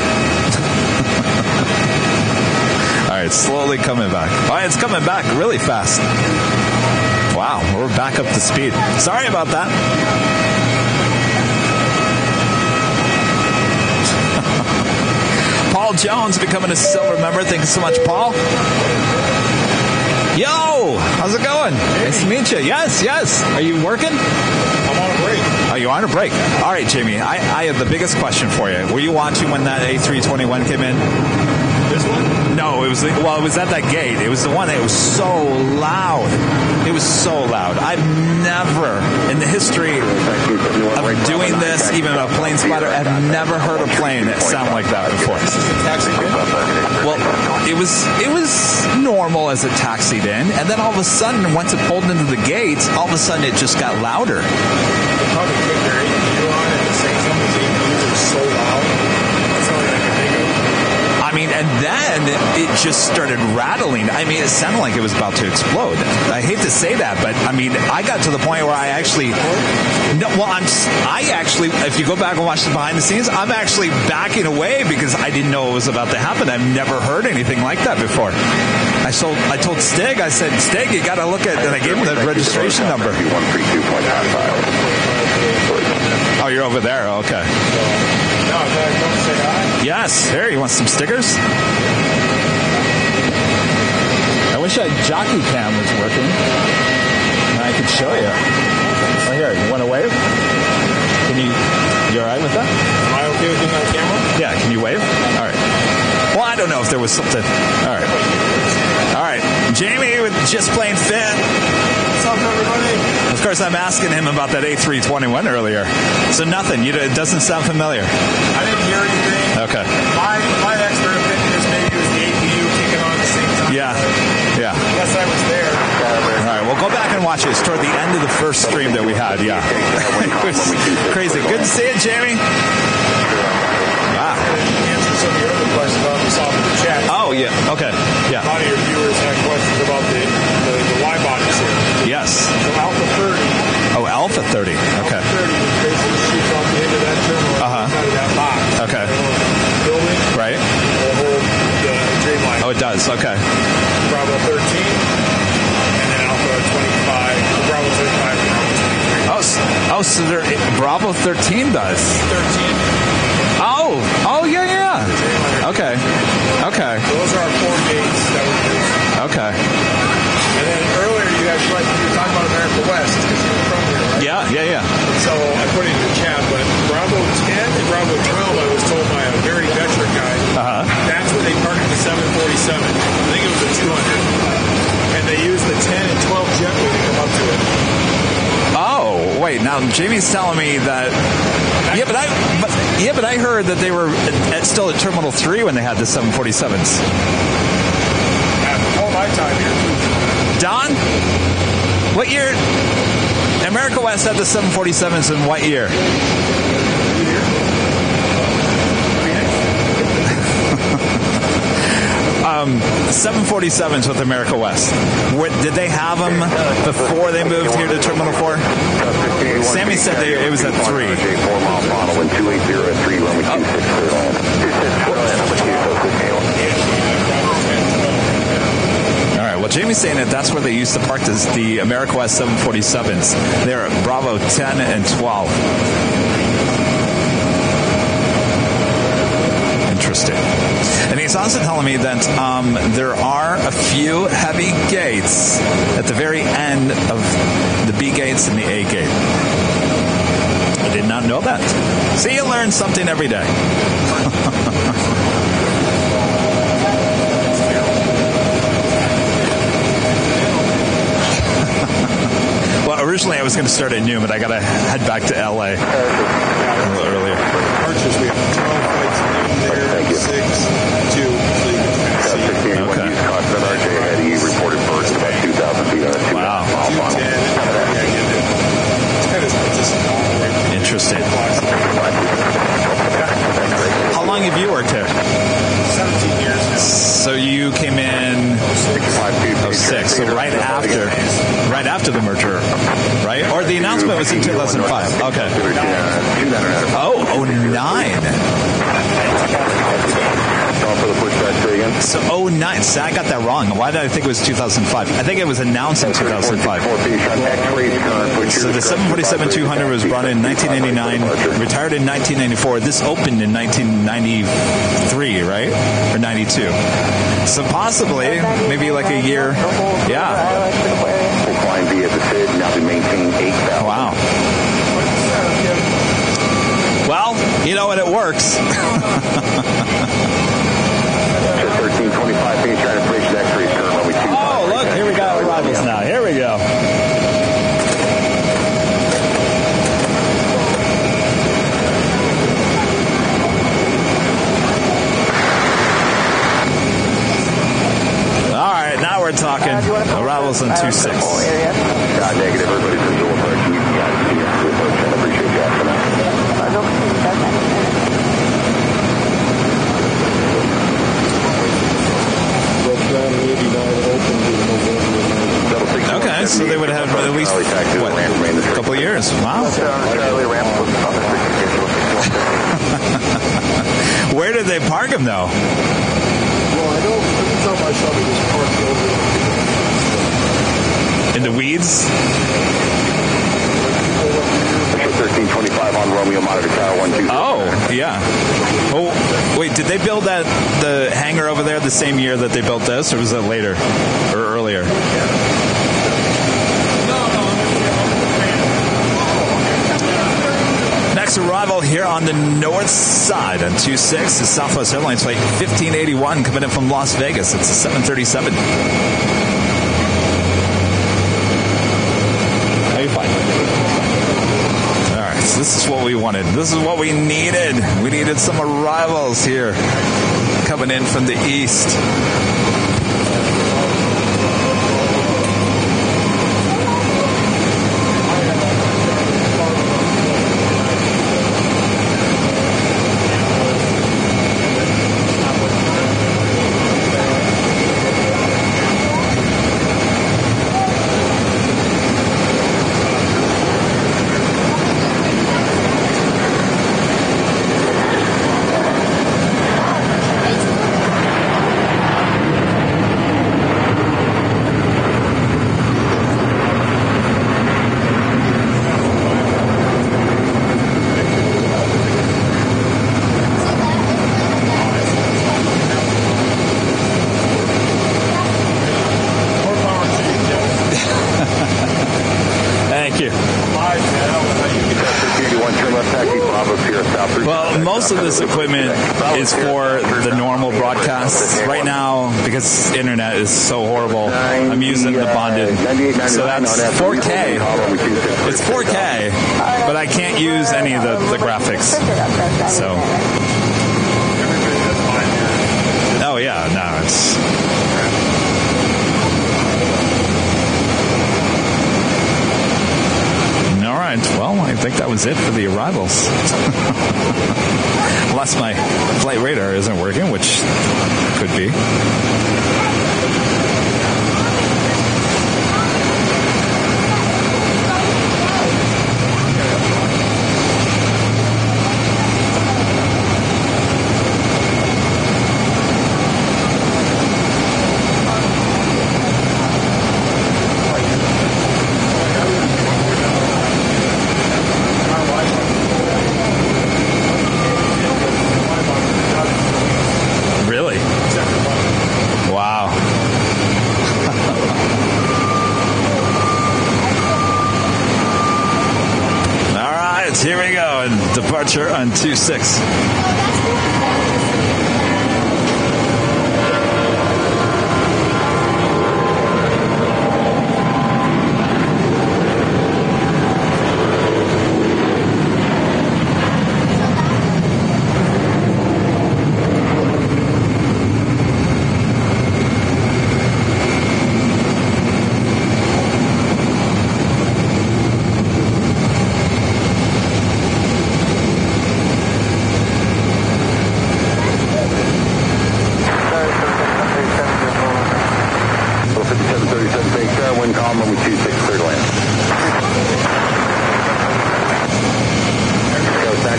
All right, slowly coming back. All right, it's coming back really fast. Wow, we're back up to speed. Sorry about that. Paul Jones becoming a silver member. Thank you so much, Paul. Yo, how's it going? Hey. Nice to meet you. Yes. Are you working? I'm on a break. Oh, you're on a break. All right, Jamie, I have the biggest question for you. Were you watching when that A321 came in? This one? No, it was at that gate. It was the one that was so loud. It was so loud. I've never, in the history of doing this, even a plane spotter, I've never heard a plane that sound like that before. Well, it was normal as it taxied in, and then all of a sudden, once it pulled into the gates, all of a sudden it just got louder. They probably put their APU on it to say something because it was so loud. That's all I can think of. I mean, and then it just started rattling. I mean, it sounded like it was about to explode. I hate to say that, but I mean, I got to the point where I actually, if you go back and watch the behind the scenes, I'm actually backing away because I didn't know it was about to happen. I've never heard anything like that before. I told Stig, I said, Stig, you got to look at, and I gave him the registration number. Oh, you're over there. Okay. No, I don't say hi. Yes. Here, you want some stickers? Oh, wish that jockey cam was working. And I could show you. Oh, here, you want to wave? You all right with that? Am I okay with being on camera? Yeah, can you wave? All right. Well, I don't know if there was something. All right. All right. Jamie with Just Plain Fit. What's up, everybody? Of course, I'm asking him about that A321 earlier. So nothing. It doesn't sound familiar. I didn't hear anything. Okay. My expert opinion is maybe it was the APU kicking on at the same time. Yeah. Unless I was there. All right, well, go back and watch it. It's toward the end of the first stream that we had, yeah. It was crazy. Good to see you, Jamie. Wow. Answer some of your other questions on the top of the chat. Oh, yeah. Okay. Yeah. A lot of your viewers had questions about the Y bodies here. Yes. So Alpha 30. Oh, Alpha 30. Okay. Alpha 30 basically shoots off the end of that terminal inside of that box. Okay. Building. Right. Will hold the Dreamliner. Oh, it does. Okay. Bravo 13. And then Alpha 25. Bravo 35 and Bravo 23. Oh, so Bravo 13 does. 13. Oh, yeah. Okay. Those are our 4 gates that we use. Okay. And then earlier you guys were talking about America West because you were from here, right? Yeah. So I put it in the chat, but Bravo 10 and Bravo 12, I was told by a very veteran guy, that's where they parked the 747. I think it was a 200. And they used the 10 and 12 jetway to come up to it. Oh, wait. Now Jamie's telling me that. But I heard that they were still at Terminal 3 when they had the 747s. All my time here. Don, what year? America West had the 747s in what year? 747s with America West. Did they have them before they moved here to Terminal 4? Sammy said it was at 3. 4-mile model and 280 at 3 runway 26 clear land. All right. Well, Jamie's saying that that's where they used to park the America West 747s. They're at Bravo 10 and 12. Interesting. And he's also telling me that there are a few heavy gates at the very end of the B gates and the A gate. I did not know that. See, you learn something every day. Well, originally I was going to start at noon, but I got to head back to LA a little earlier. Arches, we have 12 flights in there, 6, 2, Okay. Constant RJ ahead, he reported birds about 2,000 feet on a 2 Wow. mile model. Interesting. How long have you worked here? 17 years now. So you came in 06, so right after the merger, right? Or the announcement was in 2005. Okay. Oh, 09. For the pushback, say again. So 09. So I got that wrong. Why did I think it was 2005? I think it was announced in 2005. So the 747-200 was brought in 1989, retired in 1994. This opened in 1993, right? Or 92. So possibly, maybe like a year. Yeah. We'll climb via the SID, now be maintaining 8,000. Wow. Well, you know what? It works. 1325, finish trying to bridge that X-ray turn runway 25. Oh, look, here we got arrivals now. Here we go. All right, now we're talking. Arrivals on 26. Negative, everybody's in dual approach. You guys see us dual approach. I appreciate you asking that. Okay, so they would have at least, what, a couple of years. Wow. Where did they park him, though? Well, I know every time I saw it was parked over. In the weeds? 1325 on Romeo, monitor tower 123. Oh, yeah. Oh, Wait, did they build the hangar over there the same year that they built this, or was it later or earlier? Next arrival here on the north side on 26 is Southwest Airlines flight 1581 coming in from Las Vegas. It's a 737. How you find it? All right, so this is what we wanted. This is what we needed. We needed some arrivals here coming in from the east. Most of this equipment is for the normal broadcasts. Right now, because internet is so horrible, I'm using the bonded. So that's 4K. It's 4K, but I can't use any of the graphics. So. Oh, yeah, no, it's. All right, well, I think that was it for the arrivals. Unless my flight radar isn't working, which could be. Here we go, and departure on 26.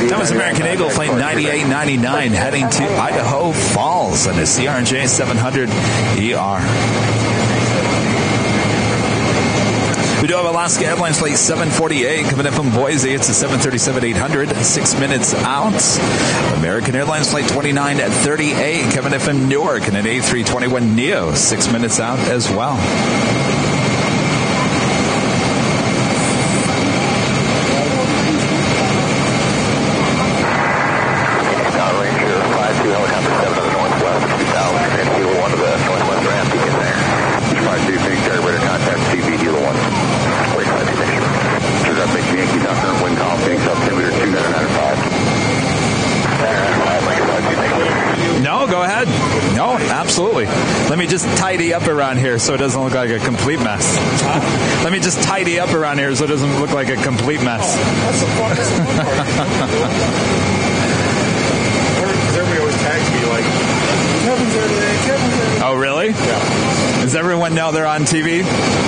That was American Eagle Flight 9899 heading to Idaho Falls on the CRJ 700 ER. We do have Alaska Airlines Flight 748 coming in from Boise. It's a 737-800, 6 minutes out. American Airlines Flight 2938 coming in from Newark and an A321neo, 6 minutes out as well. No, go ahead. No, absolutely. Let me just tidy up around here so it doesn't look like a complete mess. Let me just tidy up around here so it doesn't look like a complete mess. That's the fun part. Everybody always tags me like, Kevin's there today, Kevin's there today. Oh, really? Yeah. Does everyone know they're on TV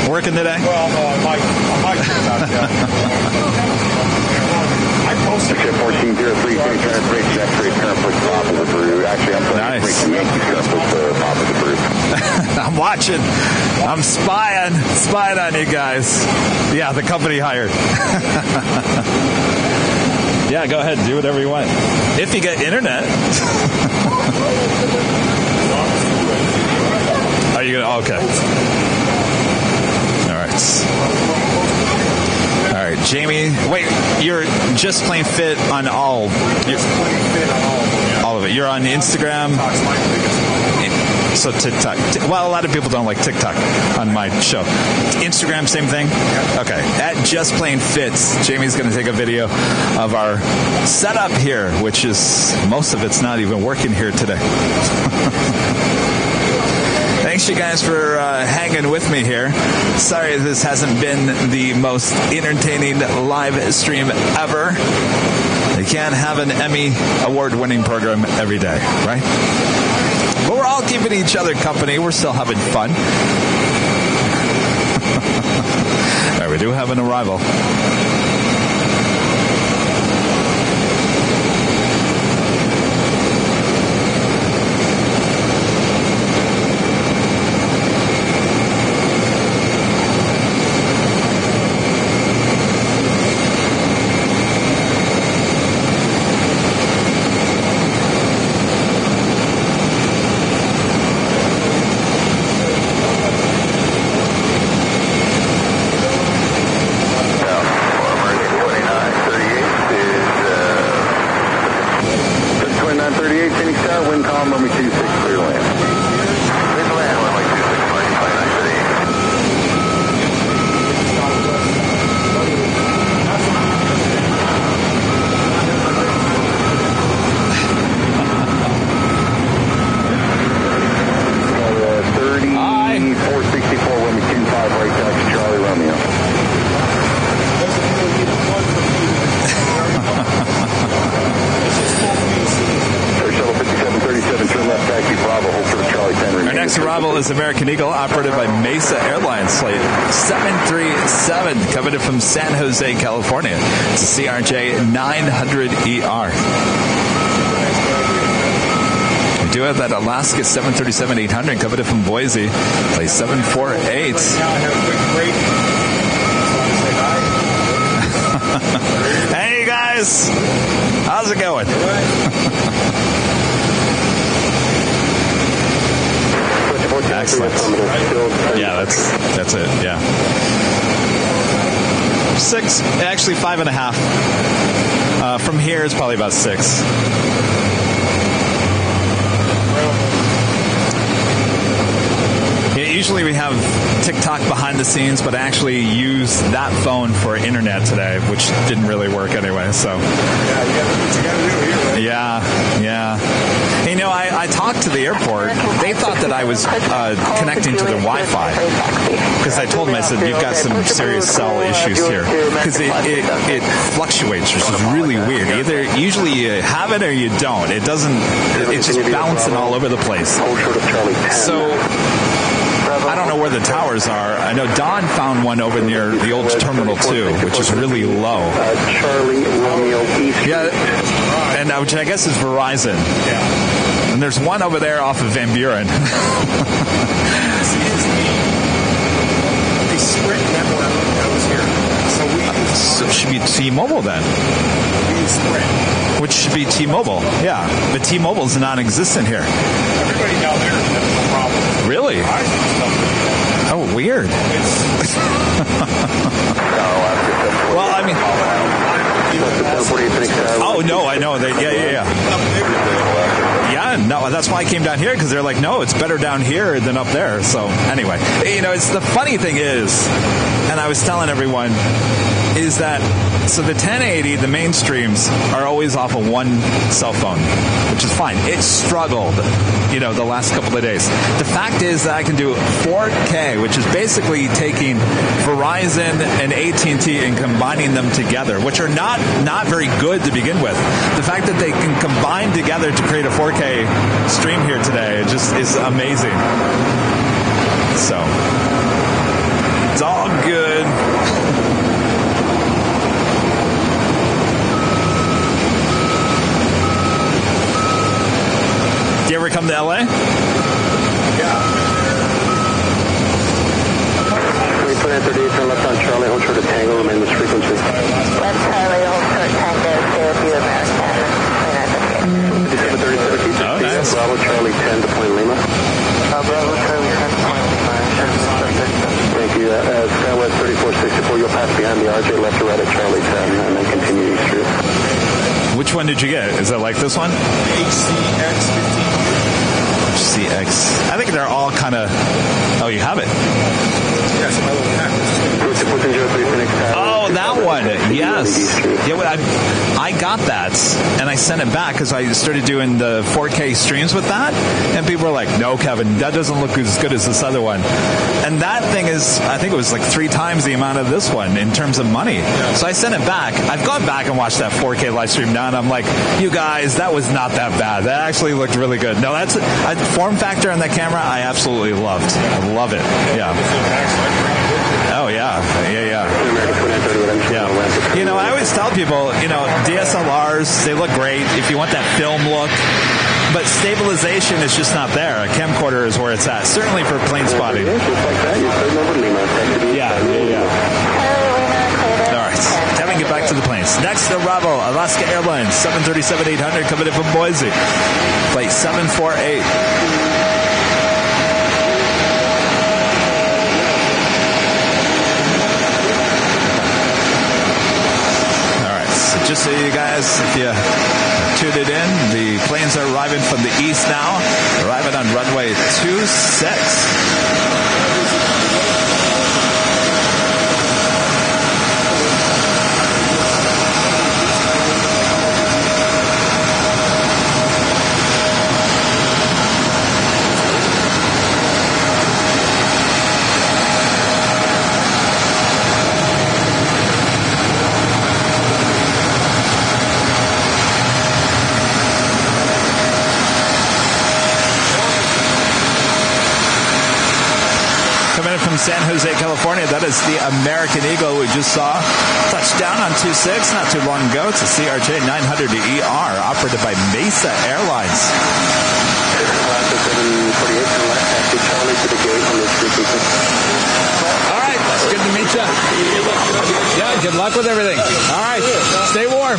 working today? Well, no, I might not, yeah. I posted Ship 1403, current bridge, next rate, current push top of the route. Actually, I'm sorry, nice. the Yankees current push the top of the route. I'm watching. I'm spying on you guys. Yeah, the company hired. Yeah, go ahead. Do whatever you want. If you get internet. Are you going to? Okay. All right. All right, Jamie. Wait, you're just plain fit on all. Just plain fit on all of them. Yeah. All of it. You're on Instagram. TikTok's my biggest one. So TikTok. Well, a lot of people don't like TikTok on my show. Instagram, same thing? Okay. At Just Plain Fits, Jamie's going to take a video of our setup here, which is, most of it's not even working here today. Thanks, you guys, for hanging with me here. Sorry this hasn't been the most entertaining live stream ever. You can't have an Emmy award-winning program every day, right? But we're all keeping each other company. We're still having fun. All right, we do have an arrival. Is American Eagle, operated by Mesa Airline flight 737, coming in from San Jose, California. It's a CRJ 900ER. We do have that Alaska 737-800 coming in from Boise, flight 748. Hey, guys. How's it going? Excellent. Yeah, that's it. Yeah. 6, actually 5.5. From here, it's probably about 6. Usually we have TikTok behind the scenes, but I actually used that phone for internet today, which didn't really work anyway. So. Yeah, you got what you got to do here, right? Yeah. You know, I talked to the airport. They thought that I was connecting to their Wi-Fi because I told them, I said, you've got some serious cell issues here because it fluctuates, which is really weird. Usually you have it or you don't. It doesn't. It's just bouncing all over the place. So I don't know where the towers are. I know Don found one over near the old Terminal 2, which is really low. Charlie Romeo East. Yeah, and which I guess is Verizon. Yeah. And there's one over there off of Van Buren. The Sprint network that was here. So it should be T-Mobile then. We use Sprint. Which should be T-Mobile. Yeah, but T-Mobile's non-existent here. Everybody down there has no problem. Really? Oh, weird. Well, I mean... Oh, no, I know. Yeah. Yeah, no, that's why I came down here, because they're like, no, it's better down here than up there. So, anyway. You know, it's the funny thing is, and I was telling everyone, is that, so the 1080, the mainstreams, are always off of one cell phone, which is fine. It struggled, you know, the last couple of days. The fact is that I can do 4K, which is basically taking Verizon and AT&T and combining them together, which are not very good to begin with. The fact that they can combine together to create a 4K stream here today just is amazing. So, it's all good. Do you ever come to LA? Yeah. 338, turn left on Charlie, hold short of Tango, remain this frequency. Left Charlie, hold short Tango, behind the RJ, left to right at Charlie 10, and then continue east through. Which one did you get? Is it like this one? HCX 1500. HCX. I think they're all kind of... Oh, you have it. Yeah, so my little pack. Oh, that one. Yes. Yeah, well, I got that, and I sent it back because I started doing the 4K streams with that, and people were like, no, Kevin, that doesn't look as good as this other one. And that thing is, I think it was like 3 times the amount of this one in terms of money. So I sent it back. I've gone back and watched that 4K live stream now, and I'm like, you guys, that was not that bad. That actually looked really good. No, that's a form factor on that camera I absolutely loved. I love it. Yeah. Oh, yeah. Yeah. You know, I always tell people, you know, DSLRs, they look great if you want that film look, but stabilization is just not there. A camcorder is where it's at, certainly for plane spotting. Yeah. All right. Kevin, get back to the planes. Next, the Bravo, Alaska Airlines, 737-800 coming in from Boise. Flight 748. Just so you guys, if you tuned it in, the planes are arriving from the east now, arriving on runway 26. From San Jose, California, that is the American Eagle we just saw. Touchdown on 26 not too long ago. It's a CRJ 900 ER operated by Mesa Airlines. All right, good to meet you. Yeah, good luck with everything. All right, stay warm.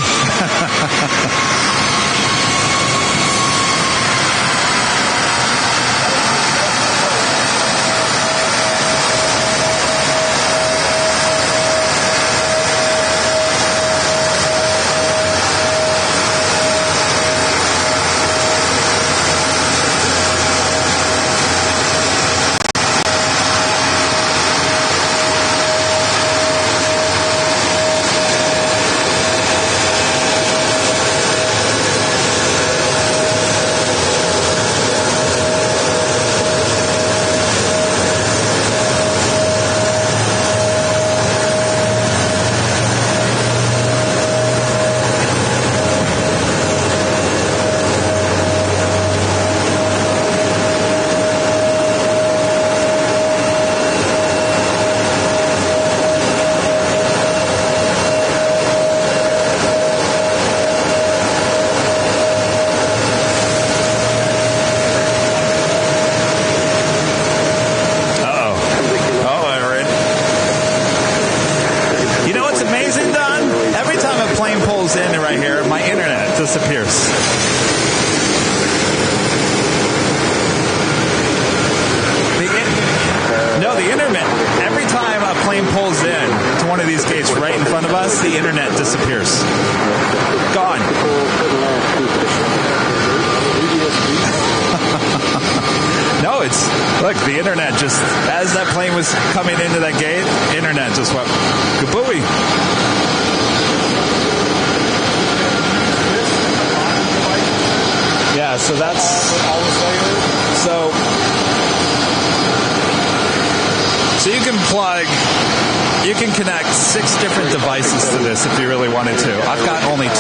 You can connect 6 different devices to this if you really wanted to. I've got only 2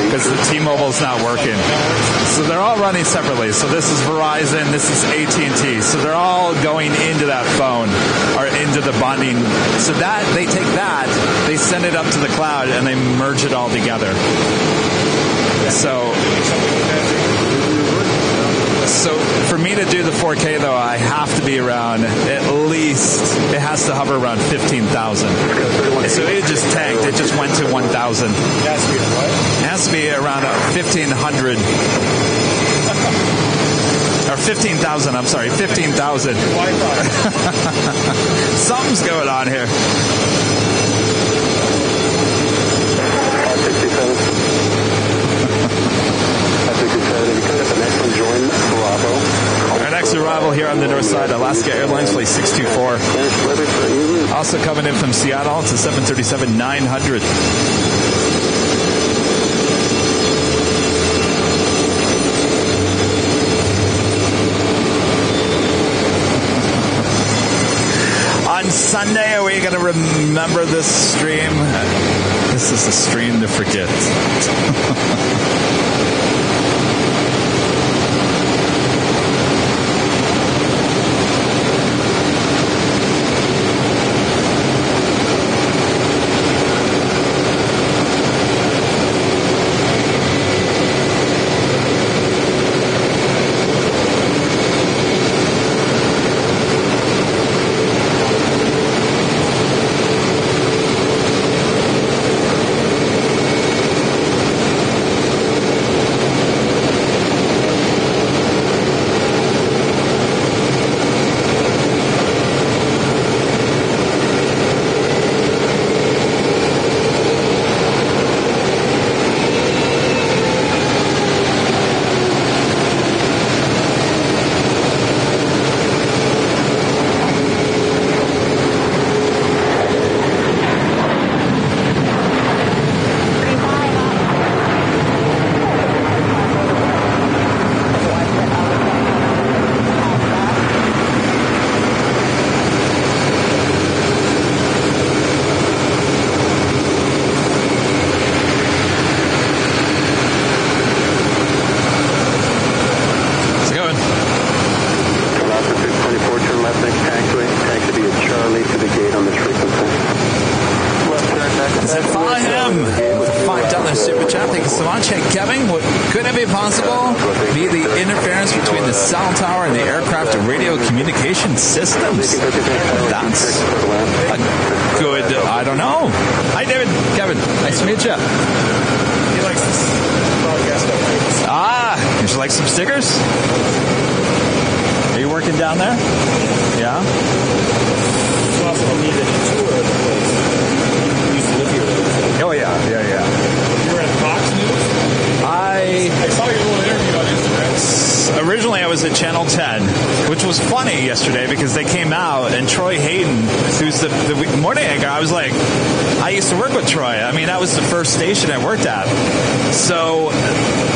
because the T-Mobile's not working. So they're all running separately. So this is Verizon, this is AT&T. So they're all going into that phone or into the bonding. So that they take that, they send it up to the cloud, and they merge it all together. So for me to do the 4K, though, I have to be around at least, it has to hover around 15,000. So it just tanked. It just went to 1,000. It has to be what? It has to be around 1,500. Or 15,000, I'm sorry, 15,000. Something's going on here. side, Alaska Airlines flight 624. Also coming in from Seattle, it's a 737-900. On Sunday, are we going to remember this stream? This is a stream to forget. Systems. That's a good, I don't know. Hi, David. Kevin, nice to meet you. He likes this broadcast stuff. Ah, would you like some stickers? Are you working down there? Yeah? It's also a needed tour of the place. You used to live here. Oh, yeah. You were at Fox News? I saw your little interview on Instagram. Originally, I was at Channel 10, which was funny yesterday because they came out and Troy Hayden, who's the morning anchor, I was like, I used to work with Troy. I mean, that was the first station I worked at. So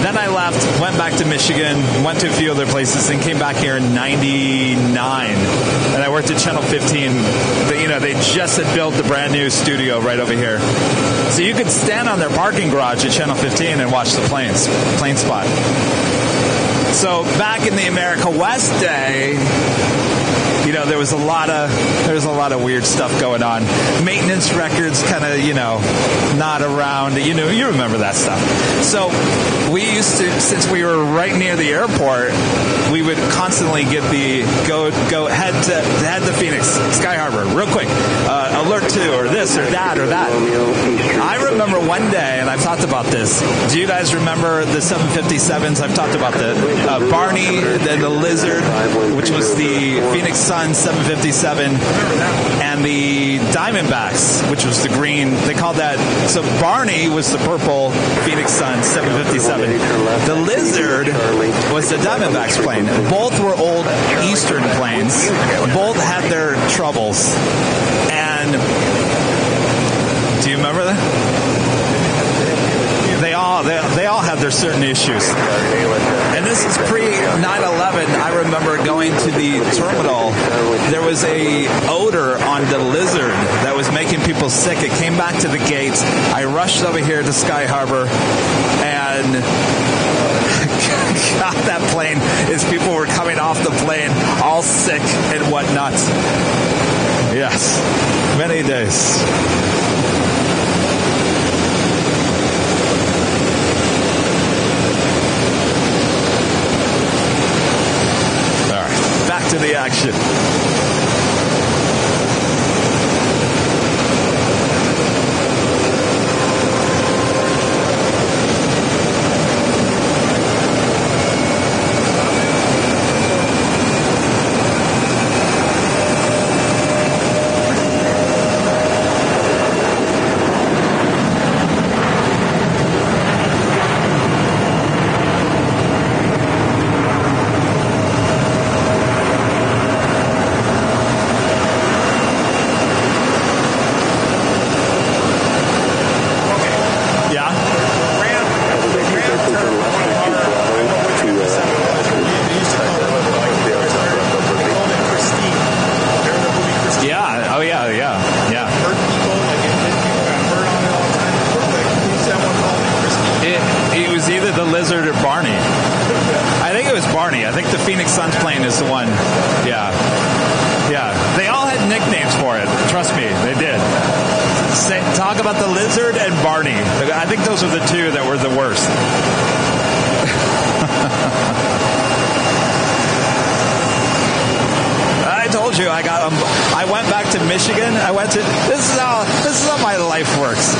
then I left, went back to Michigan, went to a few other places, and came back here in 99. And I worked at Channel 15. They just had built the brand new studio right over here. So you could stand on their parking garage at Channel 15 and watch the plane spot. So back in the America West day, there was a lot of weird stuff going on. Maintenance records kind of, not around. You remember that stuff. So we used to, since we were right near the airport, we would constantly get go head to Phoenix, Sky Harbor, real quick. Alert to, or this, or that, or that. I remember one day, and I've talked about this. Do you guys remember the 757s? I've talked about the Barney and the Lizard, which was the Phoenix Sun 757, and the Diamondbacks, which was the green. They called that. So Barney was the purple Phoenix Sun 757. The Lizard was the Diamondbacks plane. Both were old Eastern planes. Both had their troubles. And do you remember that? They all had their certain issues. And this is pre 9/11. I remember going to the terminal. There was a odor on the Lizard that was making people sick. It came back to the gates. I rushed over here to Sky Harbor and got that plane as people were coming off the plane all sick and whatnot. Yes, many days. Back to the action. Oh, yeah. Hurt people, like if people got hurt on it all the time. Who's that one called? It was either the Lizard or Barney. I think it was Barney. I think the Phoenix Suns plane is the one. Yeah. Yeah. They all had nicknames for it. Trust me, they did. Talk about the Lizard and Barney. I think those are the two that were the worst. I told you I went back to Michigan. This is how my life works.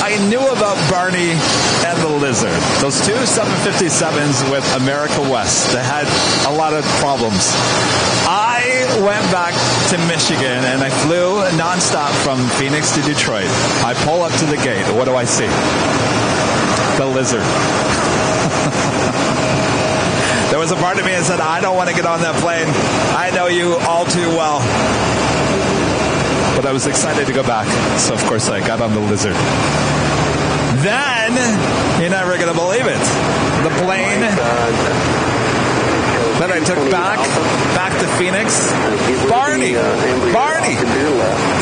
I knew about Barney and the Lizard. Those two 757s with America West that had a lot of problems. I went back to Michigan and I flew nonstop from Phoenix to Detroit. I pull up to the gate. What do I see? The Lizard. There was a part of me that said, I don't want to get on that plane. I know you all too well. But I was excited to go back. So, of course, I got on the Lizard. Then, you're never going to believe it. The plane that I took back to Phoenix, Barney.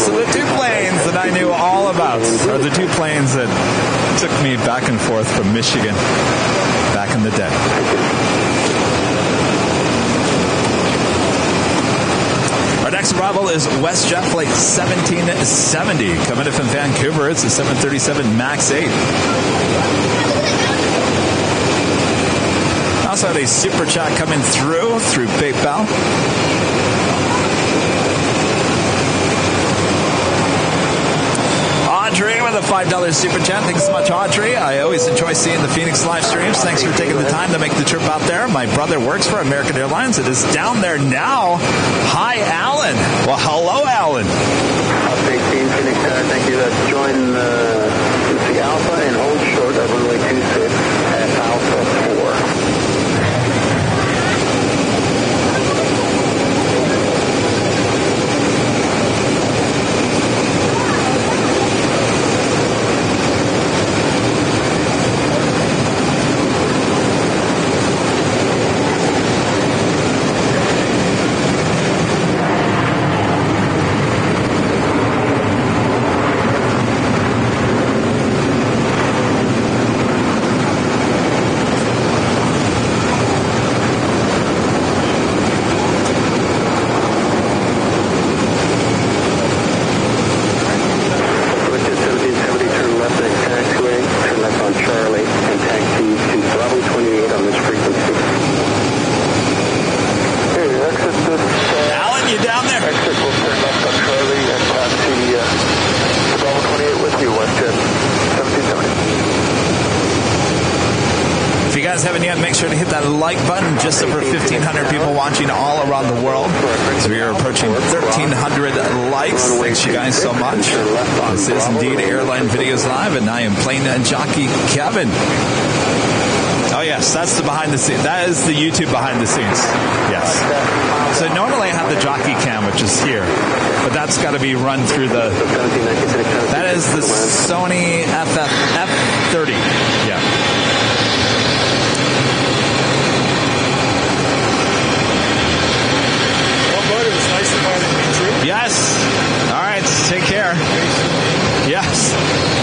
So the two planes that I knew all about are the two planes that took me back and forth from Michigan back in the day. Our next arrival is WestJet Flight 1770 coming in from Vancouver. It's a 737 MAX 8. Also had a super chat coming through PayPal. Audrey with a $5 super chat. Thanks so much, Audrey. I always enjoy seeing the Phoenix live streams. Thanks for taking the time to make the trip out there. My brother works for American Airlines. It is down there now. Hi, Alan. Well, hello, Alan. Phoenix, thank you. Join the Alpha and hold short of runway 26 at Alpha 4. Sure to hit that like button. Just over 1,500 people watching all around the world. So we are approaching 1,300 likes. Thanks you guys so much. This is indeed Airline Videos Live, and I am plane jockey Kevin. Oh yes, that's the behind the scenes. That is the YouTube behind the scenes. Yes. So normally I have the jockey cam, which is here, but that's got to be run through the. That is the Sony F30. Yeah. Yes. All right. Take care. Yes.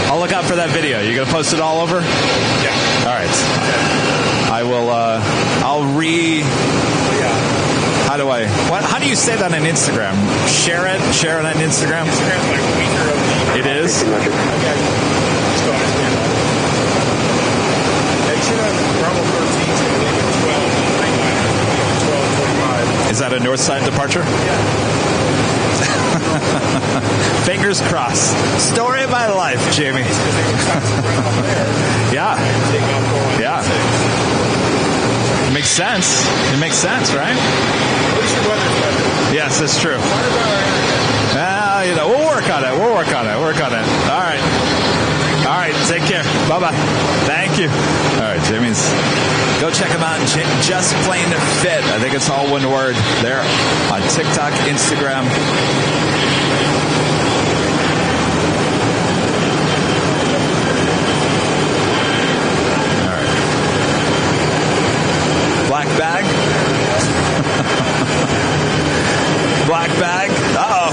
I'll look out for that video. You going to post it all over? Yeah. All right. I will. How do you say that on Instagram? Share it on Instagram. Instagram's like weaker of the. It is. Okay. Let's go ahead. You should have Bravo 13 to 12. Is that a north side departure? Yeah. Fingers crossed. Story of my life, Jamie. Yeah. Yeah. It makes sense. It makes sense, right? At least your weather's better. Yes, that's true. We'll work on it. All right. All right. Take care. Bye-bye. Thank you. All right, Jimmy's. Go check him out. Just Plain Fit. I think it's all one word there on TikTok, Instagram. All right. Black bag. Black bag. Uh-oh.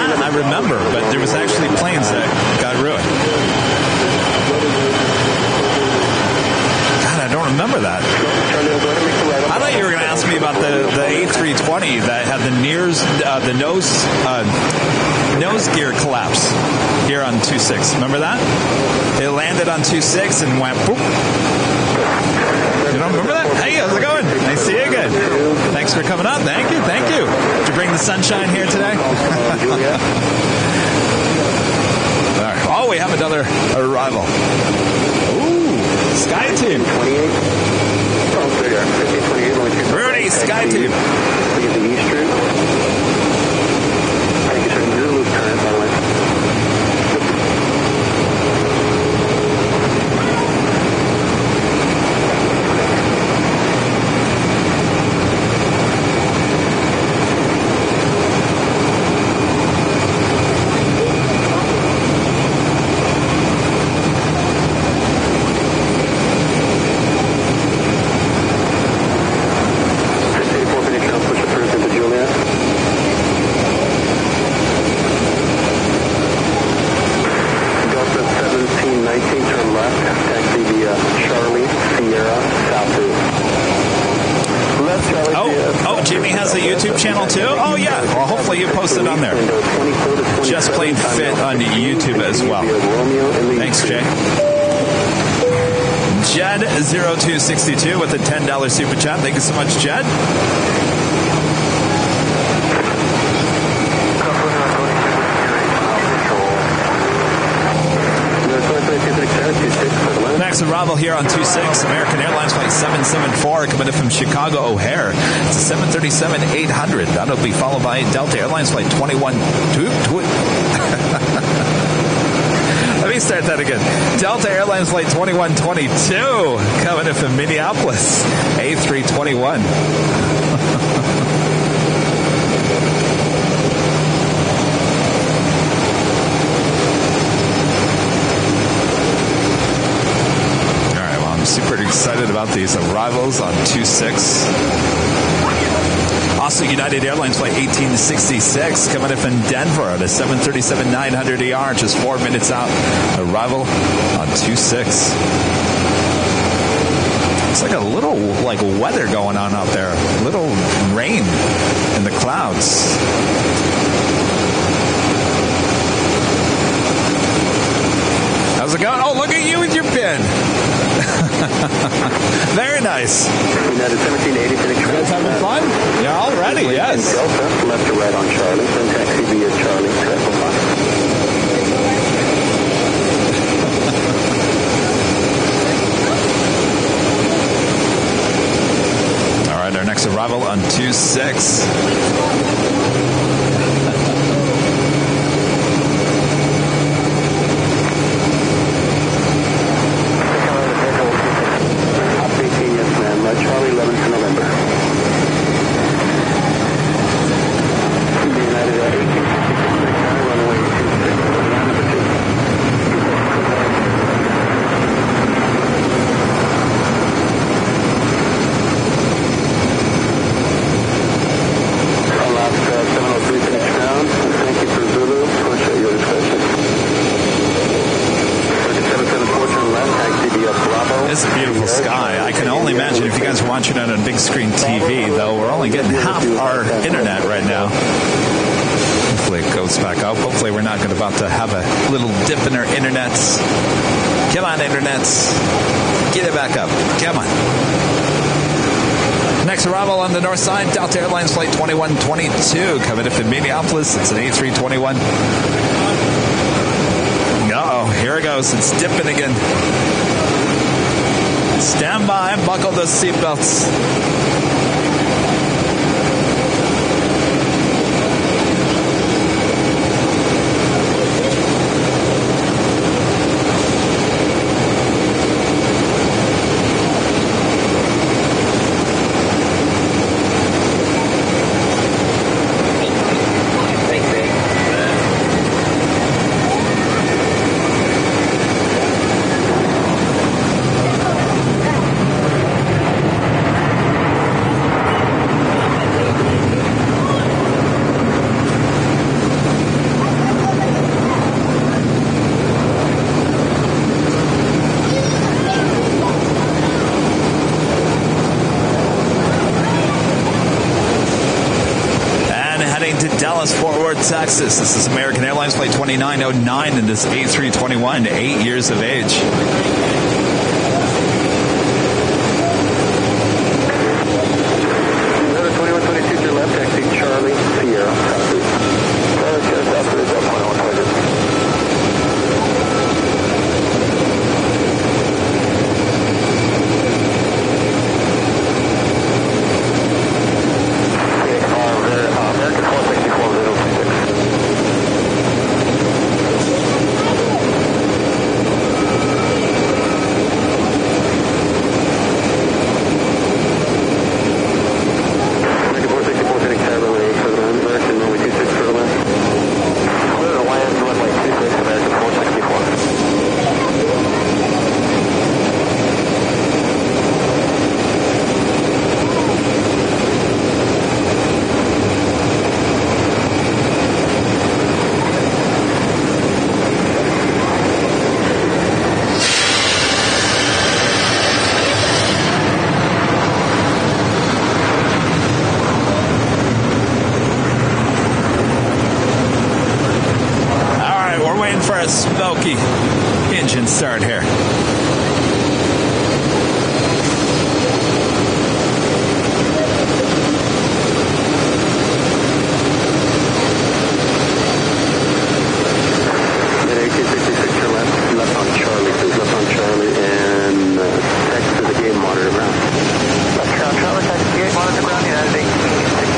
that I remember, but there was actually planes that got ruined. God, I don't remember that. I thought you were going to ask me about the A320 that had the nose gear collapse here on 2.6. Remember that? It landed on 2.6 and went boop. You don't remember that? Hey, how's it going? Nice to see you again. Thanks for coming on. Thank you. Thank you. Did you bring the sunshine here today? All right. Oh, we have another arrival. Ooh, Sky Team. 28. Rudy, Sky Team. Look at the east route. Thank you, sir. Your loop time, by the way. Channel too? Oh yeah. Well, hopefully you post it on there. Just Plain Fit on YouTube as well. Thanks, Jay. Jed0262 with a $10 super chat. Thank you so much, Jed. Next arrival here on 26, American Airlines Flight 774 coming in from Chicago O'Hare. It's a 737-800. That'll be followed by Delta Airlines Flight 21. Let me start that again. Delta Airlines Flight 2122 coming in from Minneapolis. A321. Super excited about these arrivals on 26. Also, United Airlines Flight 1866 coming in from Denver at a 737-900ER, just 4 minutes out. Arrival on 26. It's like a little weather going on out there. A little rain in the clouds. How's it going? Oh, look at you with your pin. Very nice. United 1780. You guys having fun? Yeah, already, yes. Delta, left to right on Charlie, then taxi via Charlie to Echo 5. All right, our next arrival on 26. Charlie 11 to November. United 1866, runway 26. Alaska 703 finish ground. Thank you for Zulu. Push at your discretion. 774 turn left, taxi via Bravo. It's a beautiful sky. I can only imagine if you guys are watching it on big screen TV, though, we're only getting half our internet right now. Hopefully it goes back up. Hopefully we're not about to have a little dip in our internets. Come on, internets. Get it back up. Come on. Next arrival on the north side, Delta Airlines Flight 2122 coming up in Minneapolis. It's an A321. Uh-oh, here it goes. It's dipping again. Stand by and buckle those seatbelts. Dallas-Fort Worth, Texas. This is American Airlines Flight 2909, and this A321, 8 years of age. Another 2122 to your left, taxi Charlie Sierra. Southbridge, up 112. American 464.026. American 464 heading Cabernet for the American runway 26 for the land. Clear to land runway 26, American 464. For a Smoky engine start here. Left on Charlie, please. Left on Charlie, and text to the gate monitor ground. Left on Charlie, text to the gate monitor ground, United 1866.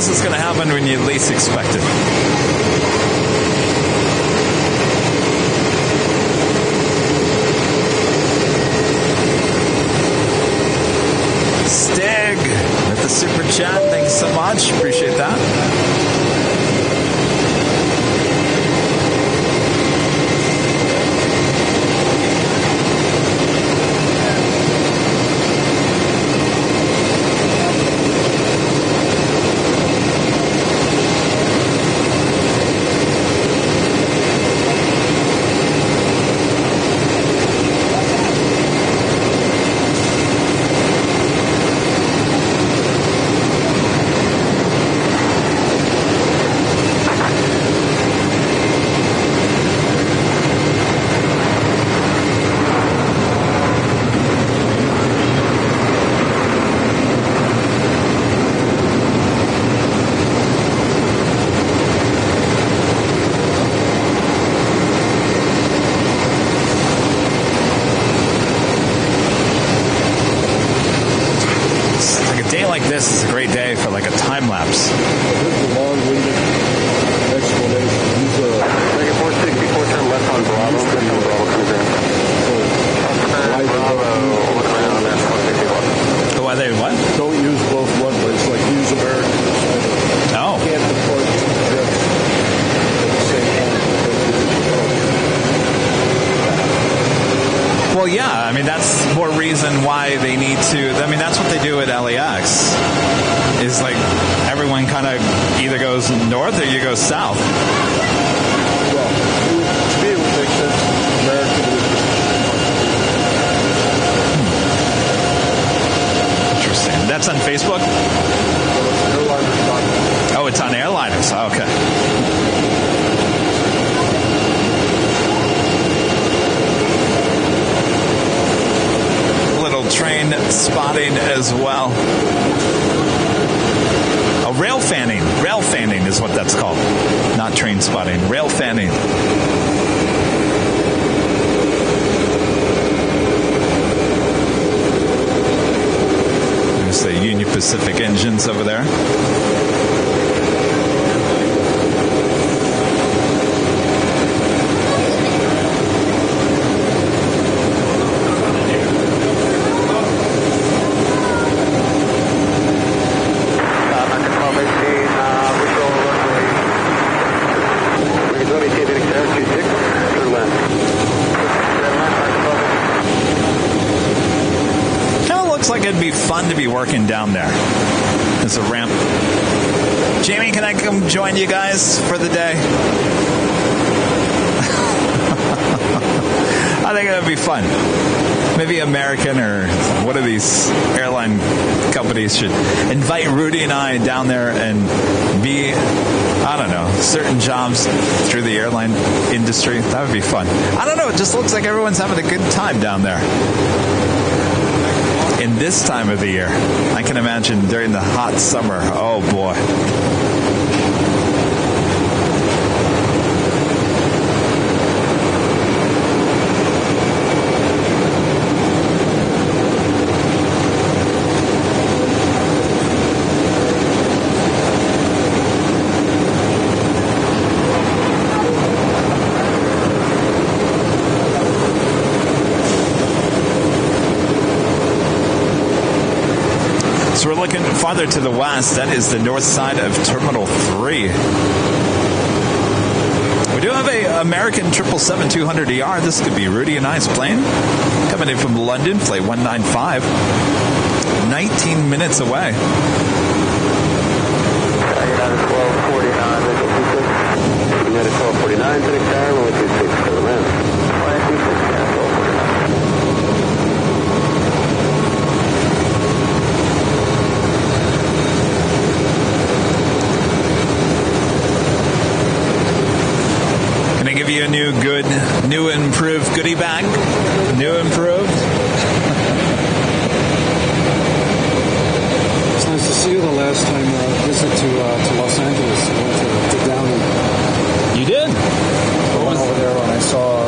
It's going to happen when you least expect it. Stig with the super chat. Thanks so much. Appreciate that. This is a great day for like a time lapse. Here's a long-winded explanation. He's American 464, turn left on Bravo. Left on Bravo, come down. Bravo, look around, that's 464. Why they what? Don't use both runways, like use American. No. You can't deploy two jets at the same time. Well, yeah, I mean, that's more reason why they need to. I mean, that's what they do at LAX. Is like everyone kind of either goes north or you go south. Well, to me, it would make sense. American would Interesting. That's on Facebook? Oh, it's on Airliners. Oh, okay. Train spotting as well. Oh, rail fanning. Rail fanning is what that's called. Not train spotting. Rail fanning. the Union Pacific engines over there. It'd be fun to be working down there. There's a ramp. Jamie, can I come join you guys for the day? I think it would be fun. Maybe American or one of these airline companies should invite Rudy and I down there and be, I don't know, certain jobs through the airline industry. That would be fun. I don't know. It just looks like everyone's having a good time down there. In this time of the year, I can imagine during the hot summer. Oh boy. So we're looking farther to the west. That is the north side of Terminal 3. We do have a American 777-200ER. This could be Rudy and I's plane. Coming in from London, flight 195. 19 minutes away. United 1249, United 1249, Phoenix Tower, 126 for the land. 126, 1249. Give you a new improved goodie bag. New improved. It's nice to see you. The last time visit to Los Angeles, I went to Downey. You did? I went over there and I saw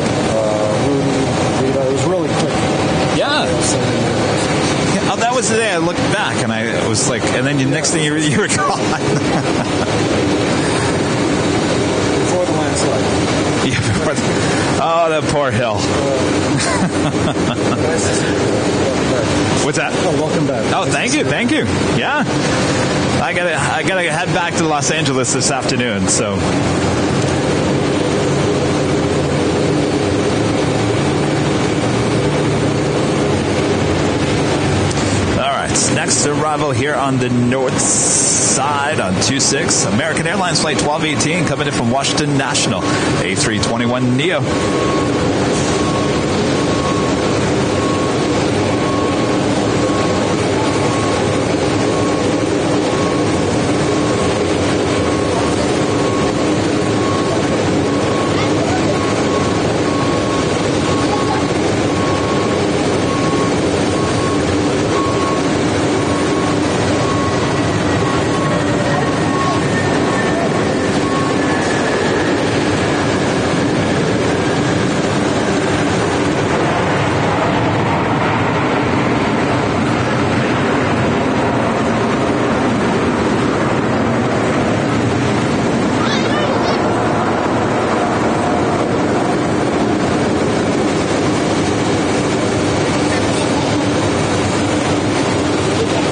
Rudy, Eva. It was really quick. Yeah. Oh, that was the day I looked back and I was like, and then the next thing you were gone. Before the landslide. Yeah, oh, that poor hill. What's that? Oh, welcome back. Oh, thank you. Yeah, I gotta head back to Los Angeles this afternoon. So. Next arrival here on the north side on 26, American Airlines flight 1218 coming in from Washington National, A321neo.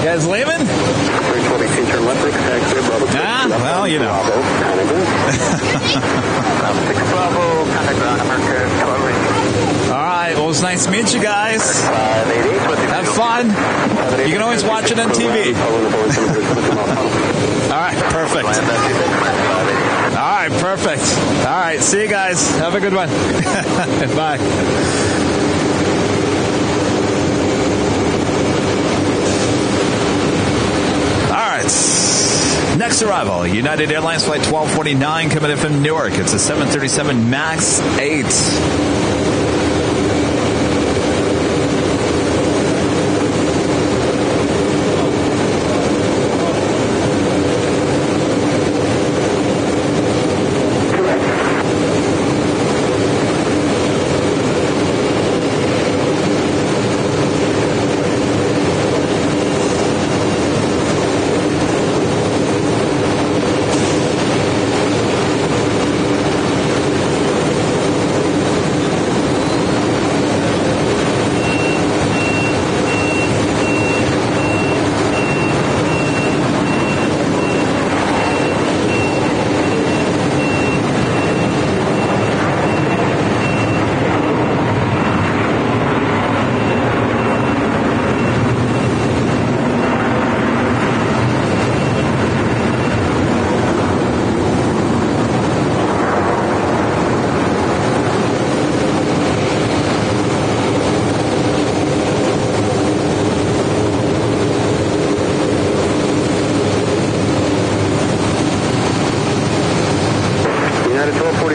Guys leaving? Well, you know. All right. Well, it was nice to meet you guys. Have fun. You can always watch it on TV. All right. Perfect. All right. Perfect. All right. See you guys. Have a good one. Bye. Next arrival, United Airlines flight 1249 coming in from Newark. It's a 737 MAX 8.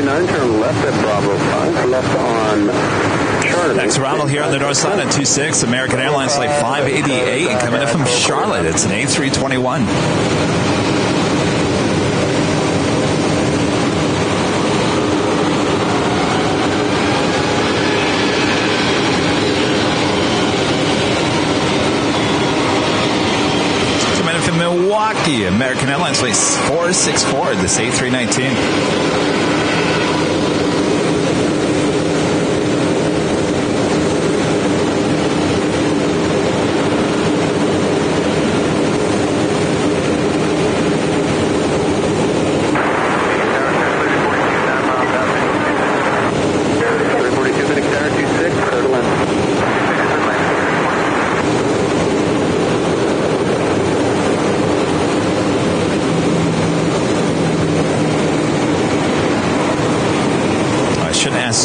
349, turn left at Bravo 5, left on Charlotte. Next arrival here on the north side at 26, American Airlines Flight 588, coming in from Charlotte. It's an A321. From Milwaukee, American Airlines Flight 464, this A319.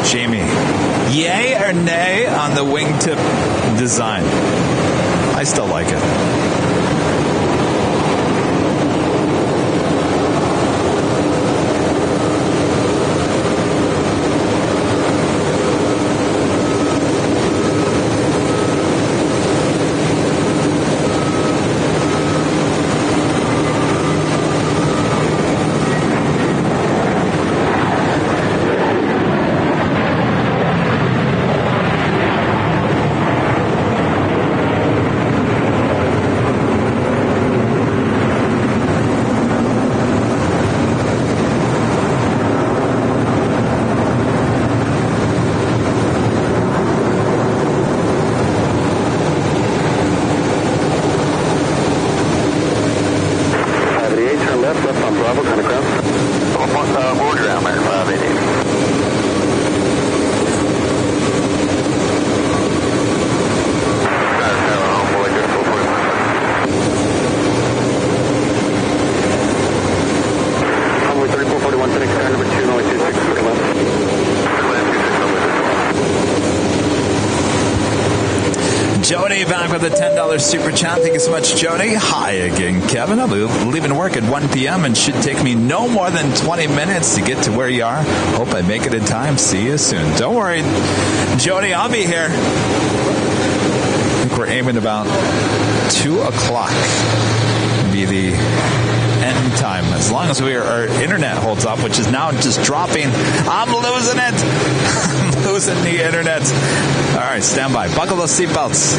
Jamie, yay or nay on the wingtip design? I still like it. Joni back with a $10 super chat. Thank you so much, Joni. Hi again, Kevin. I'll be leaving work at 1 p.m. and should take me no more than 20 minutes to get to where you are. Hope I make it in time. See you soon. Don't worry, Joni, I'll be here. I think we're aiming about 2 o'clock. Be the end time. As long as our internet holds up, which is now just dropping. I'm losing it. I'm losing the internet. All right, stand by. Buckle those seatbelts.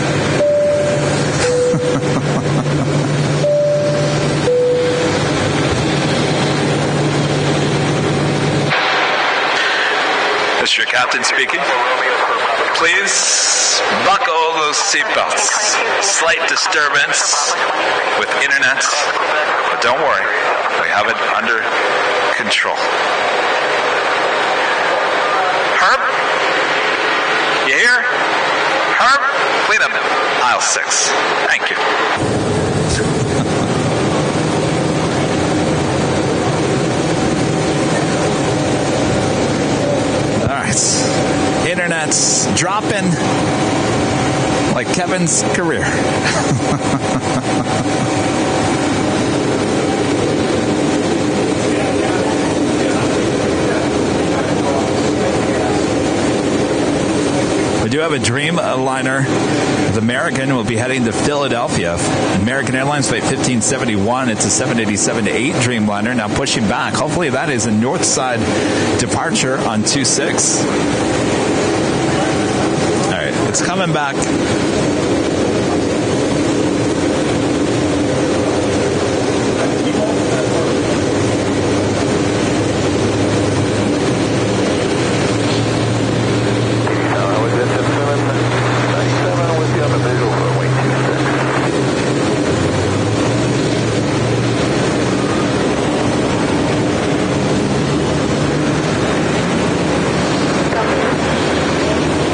This is your captain speaking. Please buckle those seatbelts. Slight disturbance with internet, but don't worry, we have it under control. Herb? You here? Herb? Clean up aisle 6. Thank you. Internet's dropping like Kevin's career. We do have a Dreamliner with American. We'll be heading to Philadelphia. American Airlines Flight 1571. It's a 787-8 Dreamliner. Now pushing back. Hopefully that is a north side departure on 26. All right, it's coming back.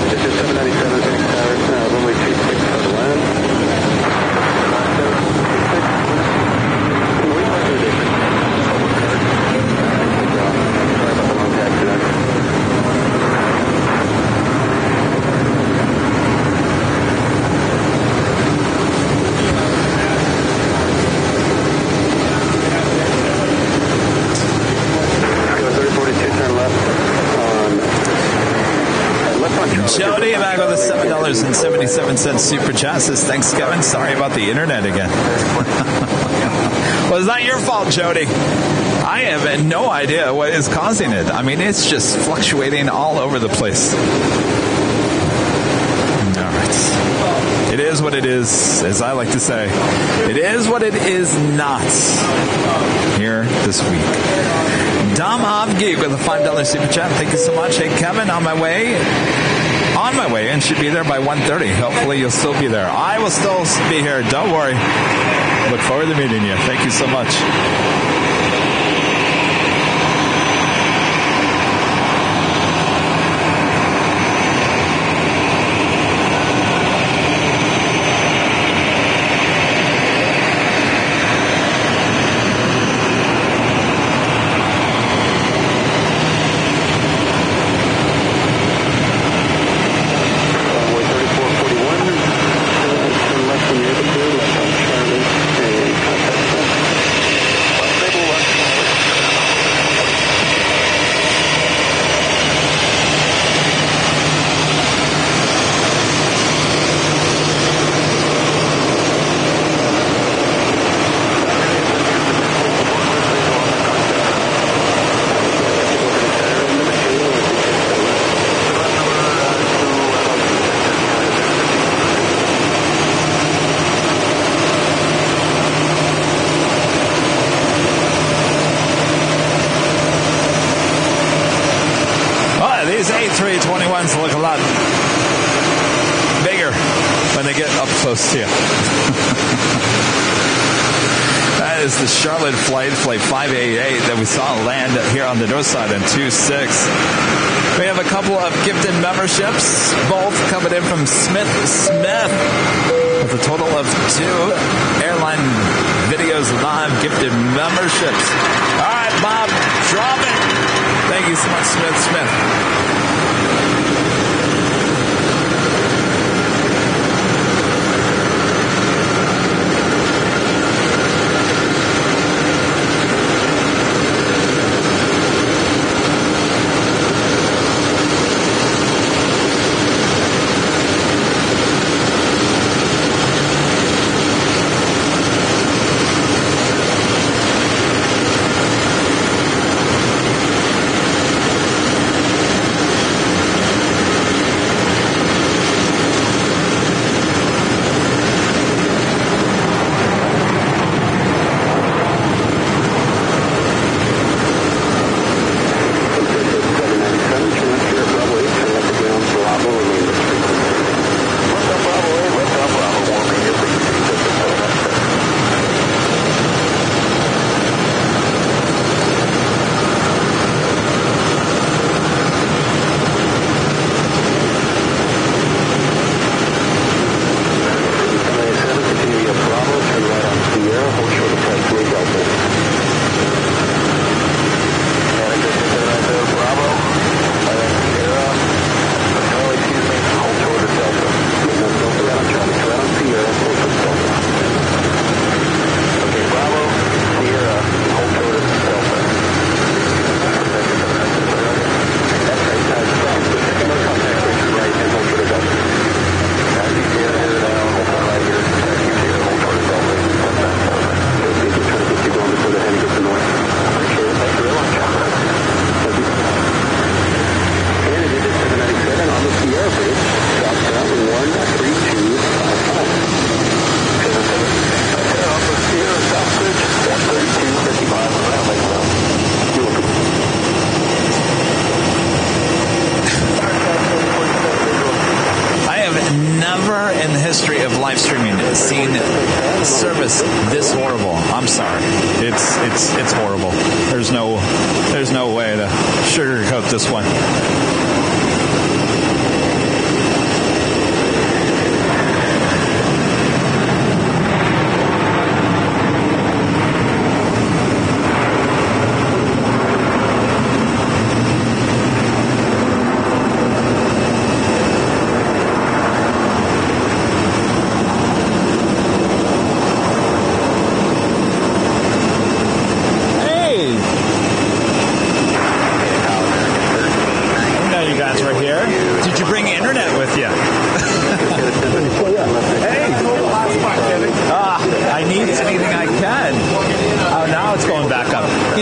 This is 797 Phoenix Tower, runway 26. back with a $7.77 super chat. Says, thanks, Kevin. Sorry about the internet again. Well, it's not your fault, Jody. I have no idea what is causing it. I mean, it's just fluctuating all over the place. All right. It is what it is, as I like to say. It is what it is not here this week. Dom Avgeek with a $5 super chat. Thank you so much. Hey, Kevin, on my way, and should be there by 1:30. Hopefully you'll still be there. I will still be here. Don't worry. Look forward to meeting you. Thank you so much. Look a lot bigger when they get up close to you. That is the Charlotte flight 588 that we saw land here on the north side in 26. We have a couple of gifted memberships, both coming in from Smith with a total of 2 Airline Videos Live gifted memberships. All right, Bob, drop it. Thank you so much, Smith. It's horrible. There's no way to sugarcoat this one.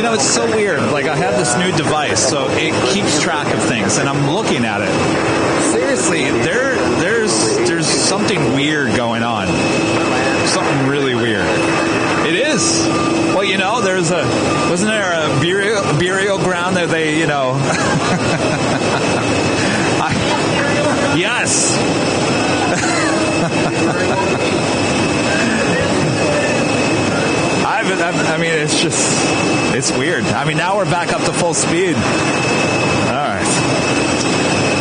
know, it's so weird. Like, I have this new device, so it keeps track of things, and I'm looking at it. Seriously, there's something weird going on. Something really weird. It is. Well, you know, wasn't there a burial ground that they, you know... Yes. I mean, it's weird. I mean, now we're back up to full speed. All right.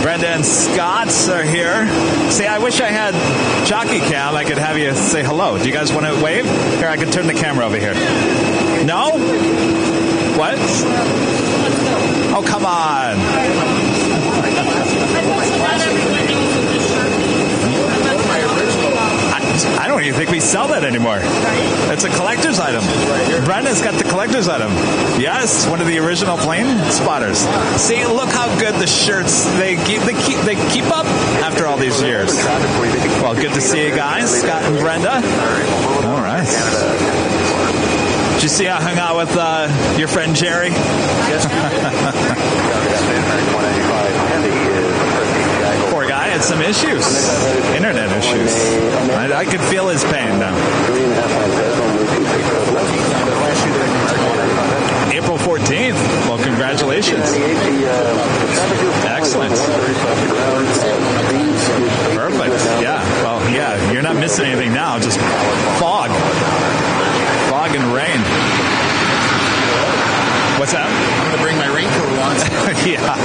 Brenda and Scott are here. See, I wish I had jockey cam. I could have you say hello. Do you guys want to wave? Here, I can turn the camera over here. No? What? Oh, come on. I don't even think we sell that anymore. It's a collector's item. Brenda's got the collector's item. Yes, one of the original plane spotters. See, look how good the shirts they keep up after all these years. Well, good to see you guys, Scott and Brenda. All right. Did you see I hung out with your friend Jerry? Poor guy had some issues, internet issues. I could feel his pain now. April 14th. Well, congratulations. Excellent. Perfect. Yeah. Well, yeah. You're not missing anything now. Just fog and rain. What's that? I'm going to bring my raincoat along. Yeah.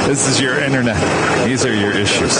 This is your internet. These are your issues.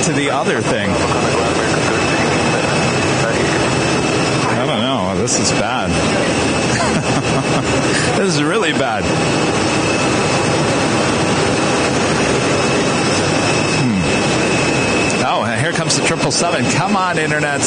To the other thing. I don't know. This is bad. This is really bad. Oh, here comes the 777. Come on, internet.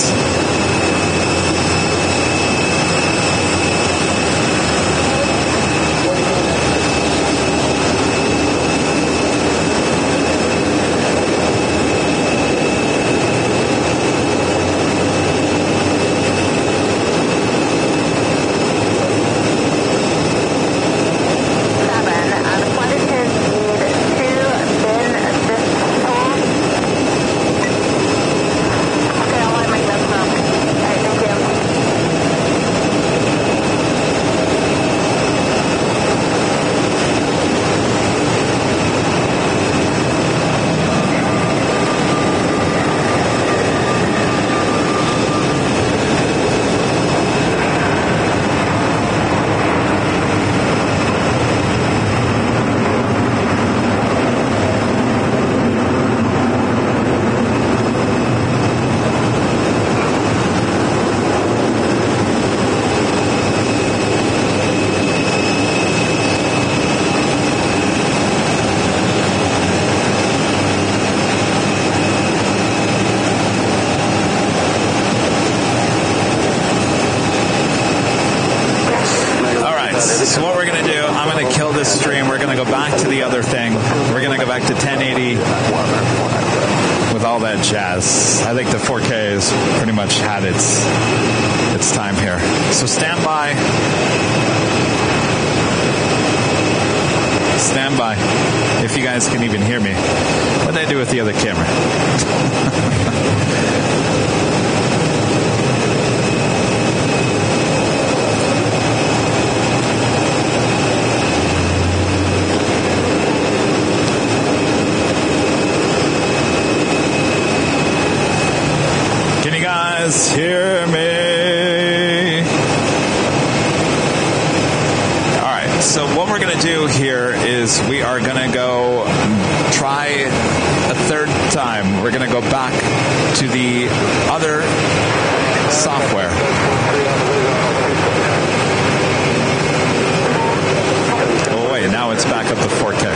with all that jazz. I think the 4K has pretty much had its time here. So stand by. Stand by. If you guys can even hear me. What did I do with the other camera? Can you guys hear me? So what we're going to do here is we are going to go try a third time. We're going to go back to the other software. Oh wait, now it's back up to 4K.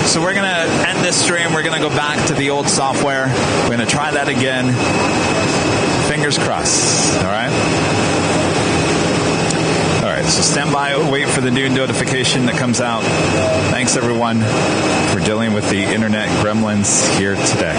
So we're going to end this stream. We're going to go back to the old software. We're going to try that again. Fingers crossed. All right? All right, so stand by. Wait for the new notification that comes out. Thanks, everyone, for dealing with the internet gremlins here today.